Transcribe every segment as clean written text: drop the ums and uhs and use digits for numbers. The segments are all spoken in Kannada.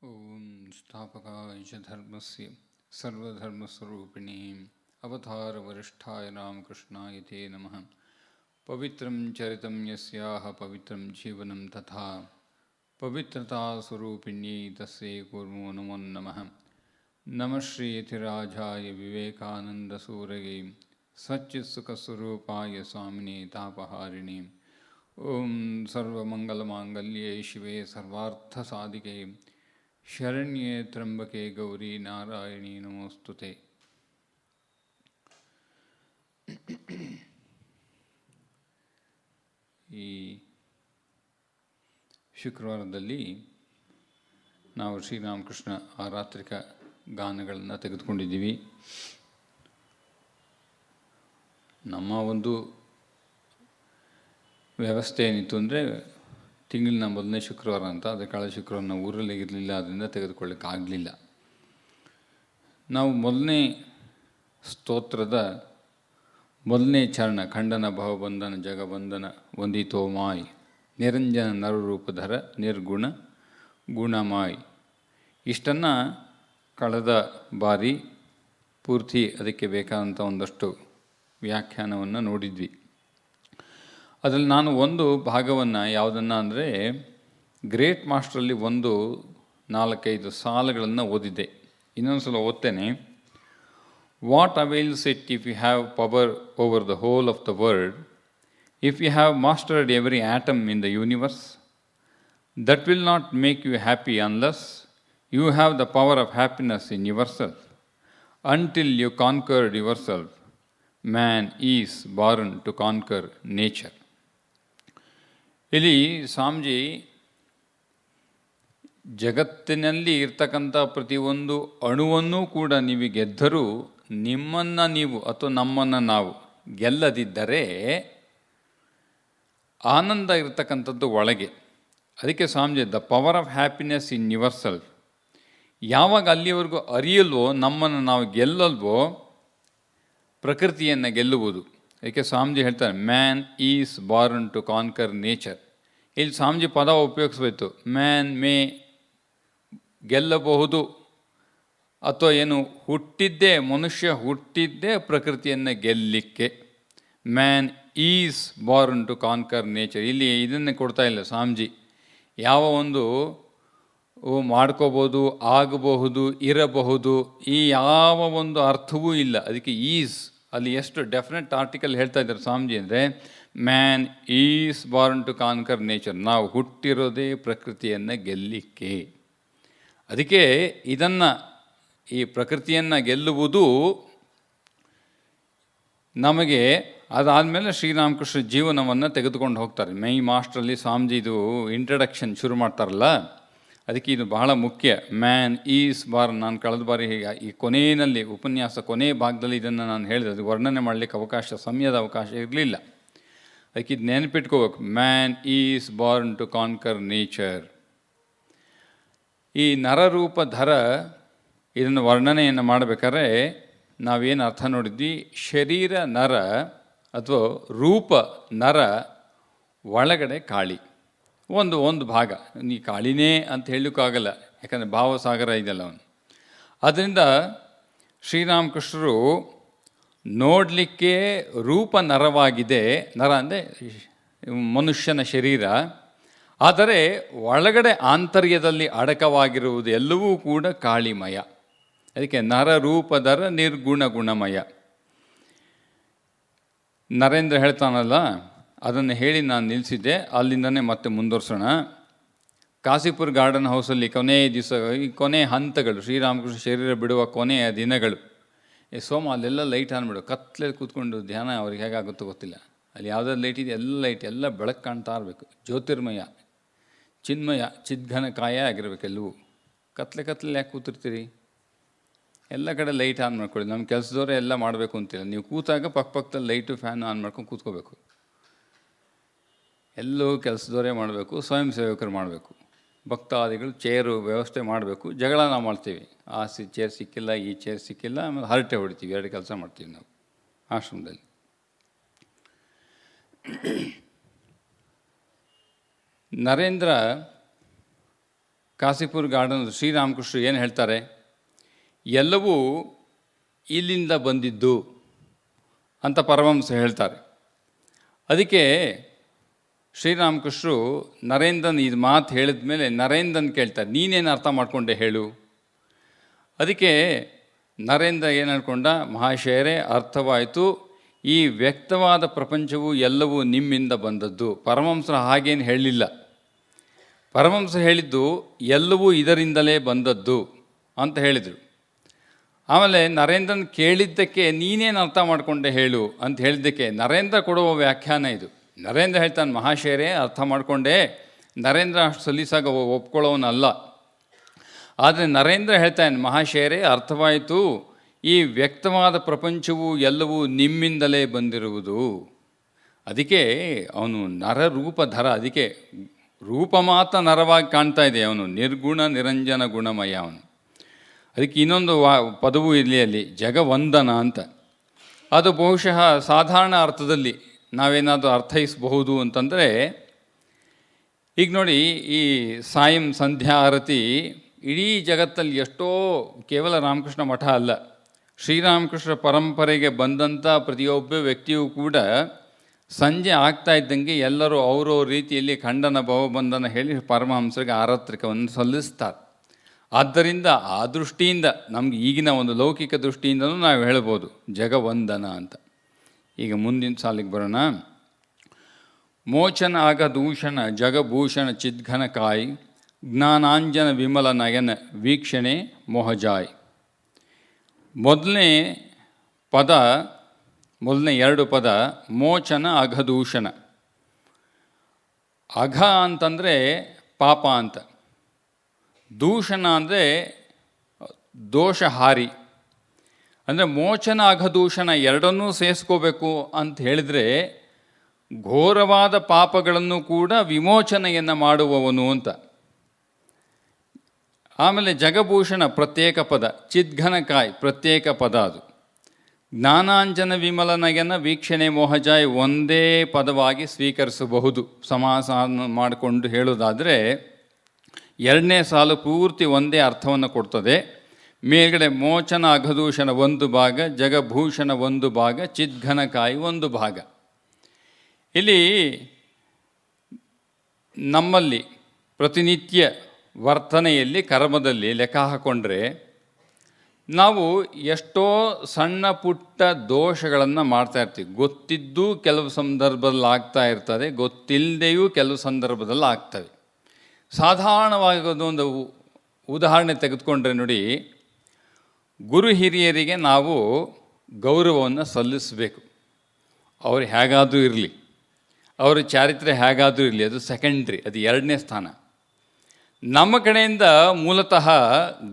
ಓಂ ಸ್ಥಾಪಕಾಯ ಚ ಧರ್ಮಸ್ಯ ಸರ್ವಧರ್ಮಸ್ವರೂಪಿಣೇ ಅವತಾರವರಿಷ್ಠಾಯ ರಾಮಕೃಷ್ಣಾಯ ತೇ ನಮಃ. ಪವಿತ್ರಂ ಚರಿತಂ ಯಸ್ಯಾಹ ಪವಿತ್ರಂ ಜೀವನಂ ತಥಾ ಪವಿತ್ರತಾ ಸ್ವರೂಪಿಣ್ಯೈ ತಸ್ಯೈ ಕುರ್ಮೋ ನಮೋ ನಮಃ. ನಮಃ ಶ್ರೀ ಯತಿರಾಜಾಯ ವಿವೇಕಾನಂದಸೂರಯೇ ಸಚ್ಚಿತ್ಸುಖಸ್ವರೂಪಾಯ ಸ್ವಾಮಿನೇ ತಾಪಹಾರಿಣೇ. ಓಂ ಸರ್ವಮಂಗಲಮಾಂಗಲ್ಯೇ ಶಿವೆ ಸರ್ವಾರ್ಥಸಾಧಿಕೆ ಶರಣ್ಯೇ ತ್ರ್ಯಂಬಕೆ ಗೌರಿ ನಾರಾಯಣಿ ನಮೋಸ್ತುತೆ. ಈ ಶುಕ್ರವಾರದಲ್ಲಿ ನಾವು ಶ್ರೀರಾಮಕೃಷ್ಣ ಆರಾತ್ರಿಕ ಗಾನಗಳನ್ನು ತೆಗೆದುಕೊಂಡಿದ್ದೀವಿ. ನಮ್ಮ ಒಂದು ವ್ಯವಸ್ಥೆ ಏನಿತ್ತು ಅಂದರೆ ತಿಂಗಳಿನ ಮೊದಲನೇ ಶುಕ್ರವಾರ ಅಂತ, ಅದರ ಕಳೆದ ಶುಕ್ರವಾರ ನಾವು ಊರಲ್ಲಿ ಇರಲಿಲ್ಲ, ಅದರಿಂದ ತೆಗೆದುಕೊಳ್ಳೋಕ್ಕಾಗಲಿಲ್ಲ. ನಾವು ಮೊದಲನೇ ಸ್ತೋತ್ರದ ಮೊದಲನೇ ಚರಣ ಖಂಡನ ಭವಬಂಧನ ಜಗಬಂಧನ ವಂದಿತೋಮಾಯ್ ನಿರಂಜನ ನರರೂಪಧರ ನಿರ್ಗುಣ ಗುಣಮಾಯ್, ಇಷ್ಟನ್ನು ಕಳೆದ ಬಾರಿ ಪೂರ್ತಿ ಅದಕ್ಕೆ ಬೇಕಾದಂಥ ಒಂದಷ್ಟು ವ್ಯಾಖ್ಯಾನವನ್ನು ನೋಡಿದ್ವಿ. ಅದರಲ್ಲಿ ನಾನು ಒಂದು ಭಾಗವನ್ನು ಯಾವುದನ್ನು ಅಂದರೆ ಗ್ರೇಟ್ ಮಾಸ್ಟ್ರಲ್ಲಿ ಒಂದು 4-5 ಸಾಲುಗಳನ್ನು ಓದಿದ್ದೆ. ಇನ್ನೊಂದು ಸಲ ಓದ್ತೇನೆ. What avails it if you have power over the whole of the world, if you have mastered every atom in the universe, that will not make you happy unless you have the power of happiness in yourself. Until you conquered yourself, man is born to conquer nature. ಇಲ್ಲಿ ಸ್ವಾಮೀಜಿ ಜಗತ್ತಿನಲ್ಲಿ ಇರ್ತಕ್ಕಂಥ ಪ್ರತಿಯೊಂದು ಅಣುವನ್ನೂ ಕೂಡ ನೀವು ಗೆದ್ದರೂ ನಿಮ್ಮನ್ನು ನೀವು ಅಥವಾ ನಮ್ಮನ್ನು ನಾವು ಗೆಲ್ಲದಿದ್ದರೆ ಆನಂದ ಇರ್ತಕ್ಕಂಥದ್ದು ಒಳಗೆ. ಅದಕ್ಕೆ Swamiji the power of happiness in your self. ಯಾವಾಗ ಅಲ್ಲಿವರೆಗೂ ಅರಿಯಲ್ವೋ, ನಮ್ಮನ್ನು ನಾವು ಗೆಲ್ಲಲ್ವೋ, ಪ್ರಕೃತಿಯನ್ನು ಗೆಲ್ಲುವುದು. ಅದಕ್ಕೆ ಸ್ವಾಮೀಜಿ ಹೇಳ್ತಾರೆ man is born to conquer nature. ಇಲ್ಲಿ ಸ್ವಾಮೀಜಿ ಪದ ಉಪಯೋಗಿಸ್ಬೇಕು. ಮ್ಯಾನ್ ಮೇ ಗೆಲ್ಲಬಹುದು, ಅಥವಾ ಏನು ಹುಟ್ಟಿದ್ದೇ ಮನುಷ್ಯ ಹುಟ್ಟಿದ್ದೇ ಪ್ರಕೃತಿಯನ್ನು ಗೆಲ್ಲಲಿಕ್ಕೆ. Man is born to conquer nature. ಇಲ್ಲಿ ಇದನ್ನೇ ಕೊಡ್ತಾ ಇಲ್ಲ ಸ್ವಾಮೀಜಿ. ಯಾವ ಒಂದು ಮಾಡ್ಕೋಬೋದು, ಆಗಬಹುದು, ಇರಬಹುದು, ಈ ಯಾವ ಒಂದು ಅರ್ಥವೂ ಇಲ್ಲ. ಅದಕ್ಕೆ ಈಸ್ ಅಲ್ಲಿ ಎಷ್ಟು ಡೆಫಿನೆಟ್ ಆರ್ಟಿಕಲ್ ಹೇಳ್ತಾ ಇದ್ದಾರೆ ಸ್ವಾಮೀಜಿ ಅಂದರೆ man is born to conquer nature. ನಾವು ಹುಟ್ಟಿರೋದೇ ಪ್ರಕೃತಿಯನ್ನು ಗೆಲ್ಲಲಿಕ್ಕೆ. ಅದಕ್ಕೆ ಇದನ್ನು, ಈ ಪ್ರಕೃತಿಯನ್ನು ಗೆಲ್ಲುವುದು ನಮಗೆ. ಅದಾದಮೇಲೆ ಶ್ರೀರಾಮಕೃಷ್ಣ ಜೀವನವನ್ನು ತೆಗೆದುಕೊಂಡು ಹೋಗ್ತಾರೆ. ಮೈ ಮಾಸ್ಟ್ರಲ್ಲಿ ಸ್ವಾಮೀಜಿ ಇದು ಇಂಟ್ರಡಕ್ಷನ್ ಶುರು ಮಾಡ್ತಾರಲ್ಲ, ಅದಕ್ಕೆ ಇದು ಬಹಳ ಮುಖ್ಯ. Man is Born. ನಾನು ಕಳೆದ ಬಾರಿ ಈ ಕೊನೆಯಲ್ಲಿ ಉಪನ್ಯಾಸ ಕೊನೆ ಭಾಗದಲ್ಲಿ ಇದನ್ನು ನಾನು ಹೇಳಿದೆ. ಅದು ವರ್ಣನೆ ಮಾಡಲಿಕ್ಕೆ ಸಮಯದ ಅವಕಾಶ ಇರಲಿಲ್ಲ. ಅದಕ್ಕೆ ಇದು ನೆನಪಿಟ್ಕೋಬೇಕು. Man is born to conquer nature. ಈ ನರರೂಪಧರ ಇದನ್ನು ವರ್ಣನೆಯನ್ನು ಮಾಡಬೇಕಾದ್ರೆ ನಾವೇನು ಅರ್ಥ ನೋಡಿದ್ವಿ, ಶರೀರ ನರ ಅಥವಾ ರೂಪ ನರ, ಒಳಗಡೆ ಕಾಳಿ ಒಂದು ಭಾಗ. ನೀ ಕಾಳಿನೇ ಅಂತ ಹೇಳೋಕ್ಕಾಗಲ್ಲ, ಯಾಕಂದರೆ ಭಾವಸಾಗರ ಇದೆಲ್ಲ ಅವನು. ಆದ್ದರಿಂದ ಶ್ರೀರಾಮಕೃಷ್ಣರು ನೋಡಲಿಕ್ಕೆ ರೂಪ ನರವಾಗಿದೆ. ನರ ಅಂದರೆ ಮನುಷ್ಯನ ಶರೀರ. ಆದರೆ ಒಳಗಡೆ ಆಂತರ್ಯದಲ್ಲಿ ಅಡಕವಾಗಿರುವುದು ಎಲ್ಲವೂ ಕೂಡ ಕಾಳಿಮಯ. ಅದಕ್ಕೆ ನರರೂಪಧರ ನಿರ್ಗುಣ ಗುಣಮಯ. ನರೇಂದ್ರ ಹೇಳ್ತಾನಲ್ಲ, ಅದನ್ನು ಹೇಳಿ ನಾನು ನಿಲ್ಲಿಸಿದ್ದೆ. ಅಲ್ಲಿಂದನೇ ಮತ್ತೆ ಮುಂದುವರ್ಸೋಣ. ಕಾಶಿಪುರ ಗಾರ್ಡನ್ ಹೌಸಲ್ಲಿ ಕೊನೆಯ ದಿವಸ, ಈ ಕೊನೆಯ ಹಂತಗಳು, ಶ್ರೀರಾಮಕೃಷ್ಣ ಶರೀರ ಬಿಡುವ ಕೊನೆಯ ದಿನಗಳು. ಸೋಮ ಅಲ್ಲೆಲ್ಲ ಲೈಟ್ ಆನ್ಬಿಡು. ಕತ್ಲೆಯಲ್ಲಿ ಕೂತ್ಕೊಂಡು ಧ್ಯಾನ ಅವ್ರಿಗೆ ಹೇಗಾಗುತ್ತೋ ಗೊತ್ತಿಲ್ಲ. ಅಲ್ಲಿ ಯಾವುದಾದ್ರು ಲೈಟ್ ಇದೆ, ಎಲ್ಲ ಲೈಟ್, ಎಲ್ಲ ಬೆಳಕು ಕಾಣ್ತಾ ಇರಬೇಕು. ಜ್ಯೋತಿರ್ಮಯ, ಚಿನ್ಮಯ, ಚಿದ್ಘನ ಕಾಯ ಆಗಿರ್ಬೇಕು ಎಲ್ಲವೂ. ಕತ್ಲೆ ಯಾಕೆ ಕೂತಿರ್ತೀರಿ? ಎಲ್ಲ ಕಡೆ ಲೈಟ್ ಆನ್ ಮಾಡ್ಕೊಳ್ಳಿ. ನಮ್ಮ ಕೆಲಸದವರೇ ಎಲ್ಲ ಮಾಡಬೇಕು ಅಂತಿಲ್ಲ. ನೀವು ಕೂತಾಗ ಪಕ್ಕದಲ್ಲಿ ಲೈಟು ಫ್ಯಾನ್ ಆನ್ ಮಾಡ್ಕೊಂಡು ಕೂತ್ಕೋಬೇಕು. ಎಲ್ಲೂ ಕೆಲಸದವರೇ ಮಾಡಬೇಕು, ಸ್ವಯಂ ಸೇವಕರು ಮಾಡಬೇಕು. ಭಕ್ತಾದಿಗಳು ಚೇರು ವ್ಯವಸ್ಥೆ ಮಾಡಬೇಕು. ಜಗಳ ನಾವು ಮಾಡ್ತೀವಿ. ಆ ಚೇರ್ ಸಿಕ್ಕಿಲ್ಲ, ಈ ಚೇರ್ ಸಿಕ್ಕಿಲ್ಲ, ಆಮೇಲೆ ಹರಟೆ ಹೊಡಿತೀವಿ. 2 ಕೆಲಸ ಮಾಡ್ತೀವಿ ನಾವು ಆಶ್ರಮದಲ್ಲಿ. ನರೇಂದ್ರ ಕಾಶಿಪುರ ಗಾರ್ಡನ್ ಶ್ರೀರಾಮಕೃಷ್ಣರು ಏನು ಹೇಳ್ತಾರೆ, ಎಲ್ಲವೂ ಇಲ್ಲಿಂದ ಬಂದಿದ್ದು ಅಂತ ಪರಮಹಂಸ ಹೇಳ್ತಾರೆ. ಅದಕ್ಕೆ ಶ್ರೀರಾಮಕೃಷ್ಣರು ನರೇಂದ್ರನ್ ಇದು ಮಾತು ಹೇಳಿದ ಮೇಲೆ ನರೇಂದ್ರನ್ ಕೇಳ್ತಾರೆ, ನೀನೇನು ಅರ್ಥ ಮಾಡಿಕೊಂಡೆ ಹೇಳು. ಅದಕ್ಕೆ ನರೇಂದ್ರ ಏನು ಹೇಳ್ಕೊಂಡ, ಮಹಾಶಯರೇ ಅರ್ಥವಾಯಿತು, ಈ ವ್ಯಕ್ತವಾದ ಪ್ರಪಂಚವು ಎಲ್ಲವೂ ನಿಮ್ಮಿಂದ ಬಂದದ್ದು. ಪರಮಹಂಸರು ಹಾಗೇನು ಹೇಳಲಿಲ್ಲ. ಪರಮಹಂಸ ಹೇಳಿದ್ದು ಎಲ್ಲವೂ ಇದರಿಂದಲೇ ಬಂದದ್ದು ಅಂತ ಹೇಳಿದರು. ಆಮೇಲೆ ನರೇಂದ್ರನ್ ಕೇಳಿದ್ದಕ್ಕೆ ನೀನೇನು ಅರ್ಥ ಮಾಡಿಕೊಂಡೆ ಹೇಳು ಅಂತ ಹೇಳಿದ್ದಕ್ಕೆ ನರೇಂದ್ರ ಕೊಡುವ ವ್ಯಾಖ್ಯಾನ ಇದು. ನರೇಂದ್ರ ಹೇಳ್ತಾನೆ, ಮಹಾಶಯರೇ ಅರ್ಥ ಮಾಡಿಕೊಂಡೆ. ನರೇಂದ್ರ ಅಷ್ಟು ಸಲೀಸಾಗ ಒಪ್ಕೊಳ್ಳೋನಲ್ಲ. ಆದರೆ ನರೇಂದ್ರ ಹೇಳ್ತಾನೆ, ಮಹಾಶಯರೇ ಅರ್ಥವಾಯಿತು, ಈ ವ್ಯಕ್ತವಾದ ಪ್ರಪಂಚವು ಎಲ್ಲವೂ ನಿಮ್ಮಿಂದಲೇ ಬಂದಿರುವುದು. ಅದಕ್ಕೆ ಅವನು ನರರೂಪಧರ, ಅದಕ್ಕೆ ರೂಪ ಮಾತ್ರ ನರವಾಗಿ ಕಾಣ್ತಾ ಇದೆ. ಅವನು ನಿರ್ಗುಣ ನಿರಂಜನ ಗುಣಮಯ ಅವನು. ಅದಕ್ಕೆ ಇನ್ನೊಂದು ಪದವು ಇಲ್ಲಿ ಅಲ್ಲಿ ಜಗವಂದನ ಅಂತ. ಅದು ಬಹುಶಃ ಸಾಧಾರಣ ಅರ್ಥದಲ್ಲಿ ನಾವೇನಾದರೂ ಅರ್ಥೈಸಬಹುದು ಅಂತಂದರೆ, ಈಗ ನೋಡಿ, ಈ ಸಾಯಂ ಸಂಧ್ಯಾ ಆರತಿ ಇಡೀ ಜಗತ್ತಲ್ಲಿ ಎಷ್ಟೋ, ಕೇವಲ ರಾಮಕೃಷ್ಣ ಮಠ ಅಲ್ಲ, ಶ್ರೀರಾಮಕೃಷ್ಣ ಪರಂಪರೆಗೆ ಬಂದಂಥ ಪ್ರತಿಯೊಬ್ಬ ವ್ಯಕ್ತಿಯೂ ಕೂಡ ಸಂಜೆ ಆಗ್ತಾ ಇದ್ದಂಗೆ ಎಲ್ಲರೂ ಅವರವ್ರ ರೀತಿಯಲ್ಲಿ ಖಂಡನ ಭವಬಂಧನ ಹೇಳಿ ಪರಮಹಂಸರಿಗೆ ಆರಾತ್ರಿಕವನ್ನು ಸಲ್ಲಿಸ್ತಾರೆ. ಆದ್ದರಿಂದ ಆ ದೃಷ್ಟಿಯಿಂದ ನಮ್ಗೆ ಈಗಿನ ಒಂದು ಲೌಕಿಕ ದೃಷ್ಟಿಯಿಂದಲೂ ನಾವು ಹೇಳ್ಬೋದು ಜಗವಂದನ ಅಂತ. ಈಗ ಮುಂದಿನ ಸಾಲಿಗೆ ಬರೋಣ. ಮೋಚನ ಆಗ ದೂಷಣ ಜಗಭೂಷಣ ಚಿದ್ಘನ ಕಾಯ್ ಜ್ಞಾನಾಂಜನ ವಿಮಲ ನಯನ ವೀಕ್ಷಣೆ ಮೊಹಜಾಯ್. ಮೊದಲನೇ ಎರಡು ಪದ ಮೋಚನ ಅಘದೂಷಣ. ಅಘ ಅಂತಂದರೆ ಪಾಪ ಅಂತ, ದೂಷಣ ಅಂದರೆ ದೋಷಹಾರಿ. ಅಂದರೆ ಮೋಚನ ಅಘದೂಷಣ ಎರಡನ್ನೂ ಸೇರಿಸ್ಕೋಬೇಕು ಅಂತ ಹೇಳಿದರೆ ಘೋರವಾದ ಪಾಪಗಳನ್ನು ಕೂಡ ವಿಮೋಚನೆಯನ್ನು ಮಾಡುವವನು ಅಂತ. ಆಮೇಲೆ ಜಗಭೂಷಣ ಪ್ರತ್ಯೇಕ ಪದ, ಚಿದ್ಘನಕಾಯ್ ಪ್ರತ್ಯೇಕ ಪದ, ಅದು ಜ್ಞಾನಾಂಜನ ವಿಮಲನಯನ ವೀಕ್ಷಣೆ ಮೋಹಜಾಯ್ ಒಂದೇ ಪದವಾಗಿ ಸ್ವೀಕರಿಸಬಹುದು. ಸಮಾಸ ಮಾಡಿಕೊಂಡು ಹೇಳೋದಾದರೆ ಎರಡನೇ ಸಾಲು ಪೂರ್ತಿ ಒಂದೇ ಅರ್ಥವನ್ನು ಕೊಡ್ತದೆ. ಮೇಲ್ಗಡೆ ಮೋಚನ ಅಘದೂಷಣ ಒಂದು ಭಾಗ, ಜಗಭೂಷಣ ಒಂದು ಭಾಗ, ಚಿದ್ಘನಕಾಯಿ ಒಂದು ಭಾಗ. ಇಲ್ಲಿ ನಮ್ಮಲ್ಲಿ ಪ್ರತಿನಿತ್ಯ ವರ್ತನೆಯಲ್ಲಿ ಕರ್ಮದಲ್ಲಿ ಲೆಕ್ಕ ಹಾಕ್ಕೊಂಡ್ರೆ ನಾವು ಎಷ್ಟೋ ಸಣ್ಣ ಪುಟ್ಟ ದೋಷಗಳನ್ನು ಮಾಡ್ತಾಯಿರ್ತೀವಿ. ಗೊತ್ತಿದ್ದು ಕೆಲವು ಸಂದರ್ಭದಲ್ಲಿ ಆಗ್ತಾ ಇರ್ತದೆ, ಗೊತ್ತಿಲ್ಲದೆಯೂ ಕೆಲವು ಸಂದರ್ಭದಲ್ಲಿ ಆಗ್ತವೆ. ಸಾಧಾರಣವಾಗಿ ಒಂದು ಉದಾಹರಣೆ ತೆಗೆದುಕೊಂಡ್ರೆ ನೋಡಿ, ಗುರು ಹಿರಿಯರಿಗೆ ನಾವು ಗೌರವವನ್ನು ಸಲ್ಲಿಸಬೇಕು. ಅವರು ಹೇಗಾದರೂ ಇರಲಿ, ಅವರ ಚಾರಿತ್ರ್ಯ ಹೇಗಾದರೂ ಇರಲಿ, ಅದು ಸೆಕೆಂಡ್ರಿ, ಅದು ಎರಡನೇ ಸ್ಥಾನ. ನಮ್ಮ ಕಡೆಯಿಂದ ಮೂಲತಃ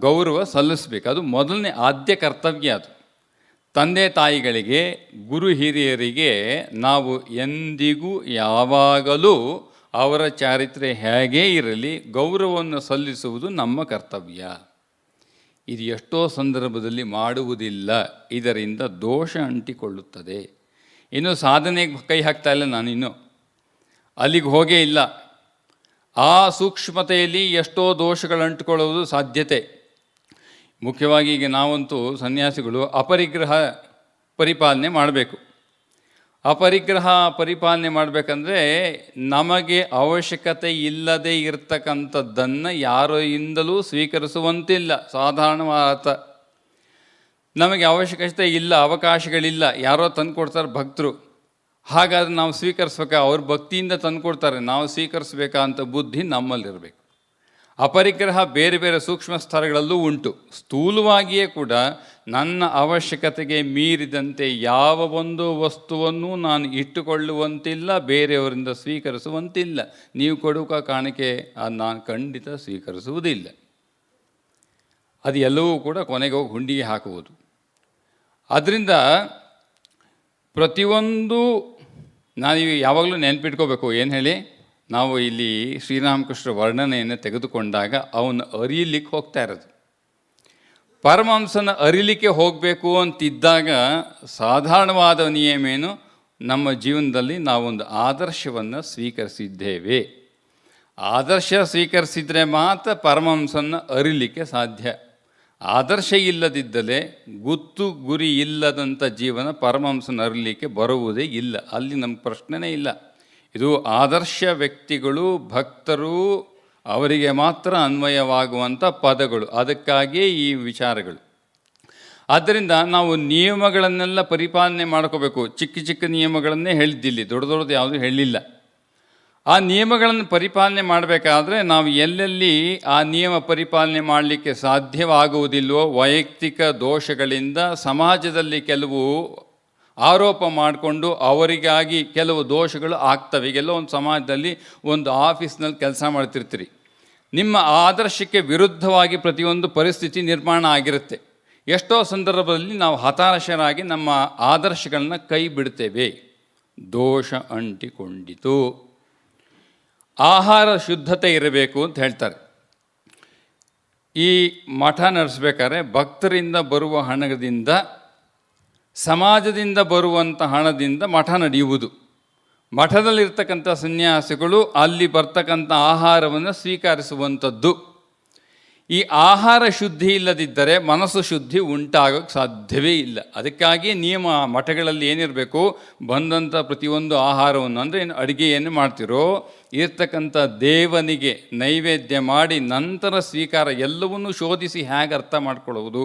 ಗೌರವ ಸಲ್ಲಿಸಬೇಕು, ಅದು ಮೊದಲನೇ ಆದ್ಯ ಕರ್ತವ್ಯ. ಅದು ತಂದೆ ತಾಯಿಗಳಿಗೆ, ಗುರು ಹಿರಿಯರಿಗೆ ನಾವು ಎಂದಿಗೂ ಯಾವಾಗಲೂ ಅವರ ಚಾರಿತ್ರ್ಯ ಹೇಗೇ ಇರಲಿ ಗೌರವವನ್ನು ಸಲ್ಲಿಸುವುದು ನಮ್ಮ ಕರ್ತವ್ಯ. ಇದು ಎಷ್ಟೋ ಸಂದರ್ಭದಲ್ಲಿ ಮಾಡುವುದಿಲ್ಲ, ಇದರಿಂದ ದೋಷ ಅಂಟಿಕೊಳ್ಳುತ್ತದೆ. ಇನ್ನು ಸಾಧನೆಗೆ ಕೈ ಹಾಕ್ತಾ ಇಲ್ಲ, ನಾನಿನ್ನು ಅಲ್ಲಿಗೆ ಹೋಗೇ ಇಲ್ಲ. ಆ ಸೂಕ್ಷ್ಮತೆಯಲ್ಲಿ ಎಷ್ಟೋ ದೋಷಗಳು ಅಂಟಿಕೊಳ್ಳುವುದು ಸಾಧ್ಯತೆ. ಮುಖ್ಯವಾಗಿ ಈಗ ನಾವಂತೂ ಸನ್ಯಾಸಿಗಳು ಅಪರಿಗ್ರಹ ಪರಿಪಾಲನೆ ಮಾಡಬೇಕು. ಅಪರಿಗ್ರಹ ಪರಿಪಾಲನೆ ಮಾಡಬೇಕಂದ್ರೆ ನಮಗೆ ಅವಶ್ಯಕತೆ ಇಲ್ಲದೆ ಇರತಕ್ಕಂಥದ್ದನ್ನು ಯಾರಿಂದಲೂ ಸ್ವೀಕರಿಸುವಂತಿಲ್ಲ. ಸಾಧಾರಣವಾದ ನಮಗೆ ಅವಶ್ಯಕತೆ ಇಲ್ಲ, ಅವಕಾಶಗಳಿಲ್ಲ, ಯಾರೋ ತಂದು ಕೊಡ್ತಾರೆ ಭಕ್ತರು, ಹಾಗಾದ್ರೆ ನಾವು ಸ್ವೀಕರಿಸ್ಬೇಕಾ? ಅವ್ರ ಭಕ್ತಿಯಿಂದ ತಂದು ಕೊಡ್ತಾರೆ, ನಾವು ಸ್ವೀಕರಿಸ್ಬೇಕಾ ಅಂತ ಬುದ್ಧಿ ನಮ್ಮಲ್ಲಿರಬೇಕು. ಅಪರಿಗ್ರಹ ಬೇರೆ ಬೇರೆ ಸೂಕ್ಷ್ಮ ಸ್ತರಗಳಲ್ಲೂ ಉಂಟು. ಸ್ಥೂಲವಾಗಿಯೇ ಕೂಡ ನನ್ನ ಅವಶ್ಯಕತೆಗೆ ಮೀರಿದಂತೆ ಯಾವ ಒಂದು ವಸ್ತುವನ್ನು ನಾನು ಇಟ್ಟುಕೊಳ್ಳುವಂತಿಲ್ಲ, ಬೇರೆಯವರಿಂದ ಸ್ವೀಕರಿಸುವಂತಿಲ್ಲ. ನೀವು ಕೊಡುವ ಕಾಣಿಕೆ ನಾನು ಖಂಡಿತ ಸ್ವೀಕರಿಸುವುದಿಲ್ಲ. ಅದು ಎಲ್ಲವೂ ಕೂಡ ಕೊನೆಗೆ ಹೋಗಿ ಹುಂಡಿಗೆ ಹಾಕುವುದು. ಅದರಿಂದ ಪ್ರತಿಯೊಂದು ನಾವು ಯಾವಾಗಲೂ ನೆನಪಿಟ್ಕೋಬೇಕು. ಏನು ಹೇಳಿ, ನಾವು ಇಲ್ಲಿ ಶ್ರೀರಾಮಕೃಷ್ಣ ವರ್ಣನೆಯನ್ನು ತೆಗೆದುಕೊಂಡಾಗ ಅವನು ಅರಿಯಲಿಕ್ಕೆ ಹೋಗ್ತಾ ಇರೋದು. ಪರಮಹಂಸನ ಅರಿಲಿಕ್ಕೆ ಹೋಗಬೇಕು ಅಂತಿದ್ದಾಗ ಸಾಧಾರಣವಾದ ನಿಯಮೇನು, ನಮ್ಮ ಜೀವನದಲ್ಲಿ ನಾವೊಂದು ಆದರ್ಶವನ್ನು ಸ್ವೀಕರಿಸಿದ್ದೇವೆ. ಆದರ್ಶ ಸ್ವೀಕರಿಸಿದರೆ ಮಾತ್ರ ಪರಮಹಂಸನ್ನು ಅರಿಲಿಕ್ಕೆ ಸಾಧ್ಯ. ಆದರ್ಶ ಇಲ್ಲದಿದ್ದರೆ ಗುತ್ತು ಗುರಿ ಇಲ್ಲದಂಥ ಜೀವನ ಪರಮಹಂಸನ ಅರಿಲಿಕ್ಕೆ ಬರುವುದೇ ಇಲ್ಲ. ಅಲ್ಲಿ ನಮ್ಮ ಪ್ರಶ್ನೆನೇ ಇಲ್ಲ. ಇದು ಆದರ್ಶ ವ್ಯಕ್ತಿಗಳು, ಭಕ್ತರು, ಅವರಿಗೆ ಮಾತ್ರ ಅನ್ವಯವಾಗುವಂಥ ಪದಗಳು. ಅದಕ್ಕಾಗಿಯೇ ಈ ವಿಚಾರಗಳು. ಆದ್ದರಿಂದ ನಾವು ನಿಯಮಗಳನ್ನೆಲ್ಲ ಪರಿಪಾಲನೆ ಮಾಡ್ಕೋಬೇಕು. ಚಿಕ್ಕ ಚಿಕ್ಕ ನಿಯಮಗಳನ್ನೇ ಹೇಳಿದ್ದಿಲ್ಲಿ, ದೊಡ್ಡ ದೊಡ್ಡದು ಯಾವುದೂ ಹೇಳಿಲ್ಲ. ಆ ನಿಯಮಗಳನ್ನು ಪರಿಪಾಲನೆ ಮಾಡಬೇಕಾದ್ರೆ ನಾವು ಎಲ್ಲೆಲ್ಲಿ ಆ ನಿಯಮ ಪರಿಪಾಲನೆ ಮಾಡಲಿಕ್ಕೆ ಸಾಧ್ಯವಾಗುವುದಿಲ್ವೋ, ವೈಯಕ್ತಿಕ ದೋಷಗಳಿಂದ ಸಮಾಜದಲ್ಲಿ ಕೆಲವು ಆರೋಪ ಮಾಡಿಕೊಂಡು ಅವರಿಗಾಗಿ ಕೆಲವು ದೋಷಗಳು ಆಗ್ತವೆ. ಈಗೆಲ್ಲೋ ಒಂದು ಸಮಾಜದಲ್ಲಿ ಒಂದು ಆಫೀಸ್ನಲ್ಲಿ ಕೆಲಸ ಮಾಡ್ತಿರ್ತೀರಿ, ನಿಮ್ಮ ಆದರ್ಶಕ್ಕೆ ವಿರುದ್ಧವಾಗಿ ಪ್ರತಿಯೊಂದು ಪರಿಸ್ಥಿತಿ ನಿರ್ಮಾಣ ಆಗಿರುತ್ತೆ. ಎಷ್ಟೋ ಸಂದರ್ಭದಲ್ಲಿ ನಾವು ಹತಾಶರಾಗಿ ನಮ್ಮ ಆದರ್ಶಗಳನ್ನ ಕೈ ಬಿಡ್ತೇವೆ. ದೋಷ ಅಂಟಿಕೊಂಡಿತು. ಆಹಾರ ಶುದ್ಧತೆ ಇರಬೇಕು ಅಂತ ಹೇಳ್ತಾರೆ. ಈ ಮಠ ನಡೆಸಬೇಕಾದ್ರೆ ಭಕ್ತರಿಂದ ಬರುವ ಹಣದಿಂದ, ಸಮಾಜದಿಂದ ಬರುವಂಥ ಹಣದಿಂದ ಮಠ ನಡೆಯುವುದು. ಮಠದಲ್ಲಿರ್ತಕ್ಕಂಥ ಸನ್ಯಾಸಿಗಳು ಅಲ್ಲಿ ಬರ್ತಕ್ಕಂಥ ಆಹಾರವನ್ನು ಸ್ವೀಕರಿಸುವಂಥದ್ದು. ಈ ಆಹಾರ ಶುದ್ಧಿ ಇಲ್ಲದಿದ್ದರೆ ಮನಸ್ಸು ಶುದ್ಧಿ ಉಂಟಾಗೋಕ್ಕೆ ಸಾಧ್ಯವೇ ಇಲ್ಲ. ಅದಕ್ಕಾಗಿ ನಿಯಮ ಮಠಗಳಲ್ಲಿ ಏನಿರಬೇಕು, ಬಂದಂಥ ಪ್ರತಿಯೊಂದು ಆಹಾರವನ್ನು, ಅಂದರೆ ಏನು ಅಡುಗೆಯನ್ನು ಮಾಡ್ತಿರೋ ಇರ್ತಕ್ಕಂಥ ದೇವನಿಗೆ ನೈವೇದ್ಯ ಮಾಡಿ ನಂತರ ಸ್ವೀಕಾರ, ಎಲ್ಲವನ್ನೂ ಶೋಧಿಸಿ ಹೇಗೆ ಅರ್ಥ ಮಾಡ್ಕೊಳ್ಳುವುದು.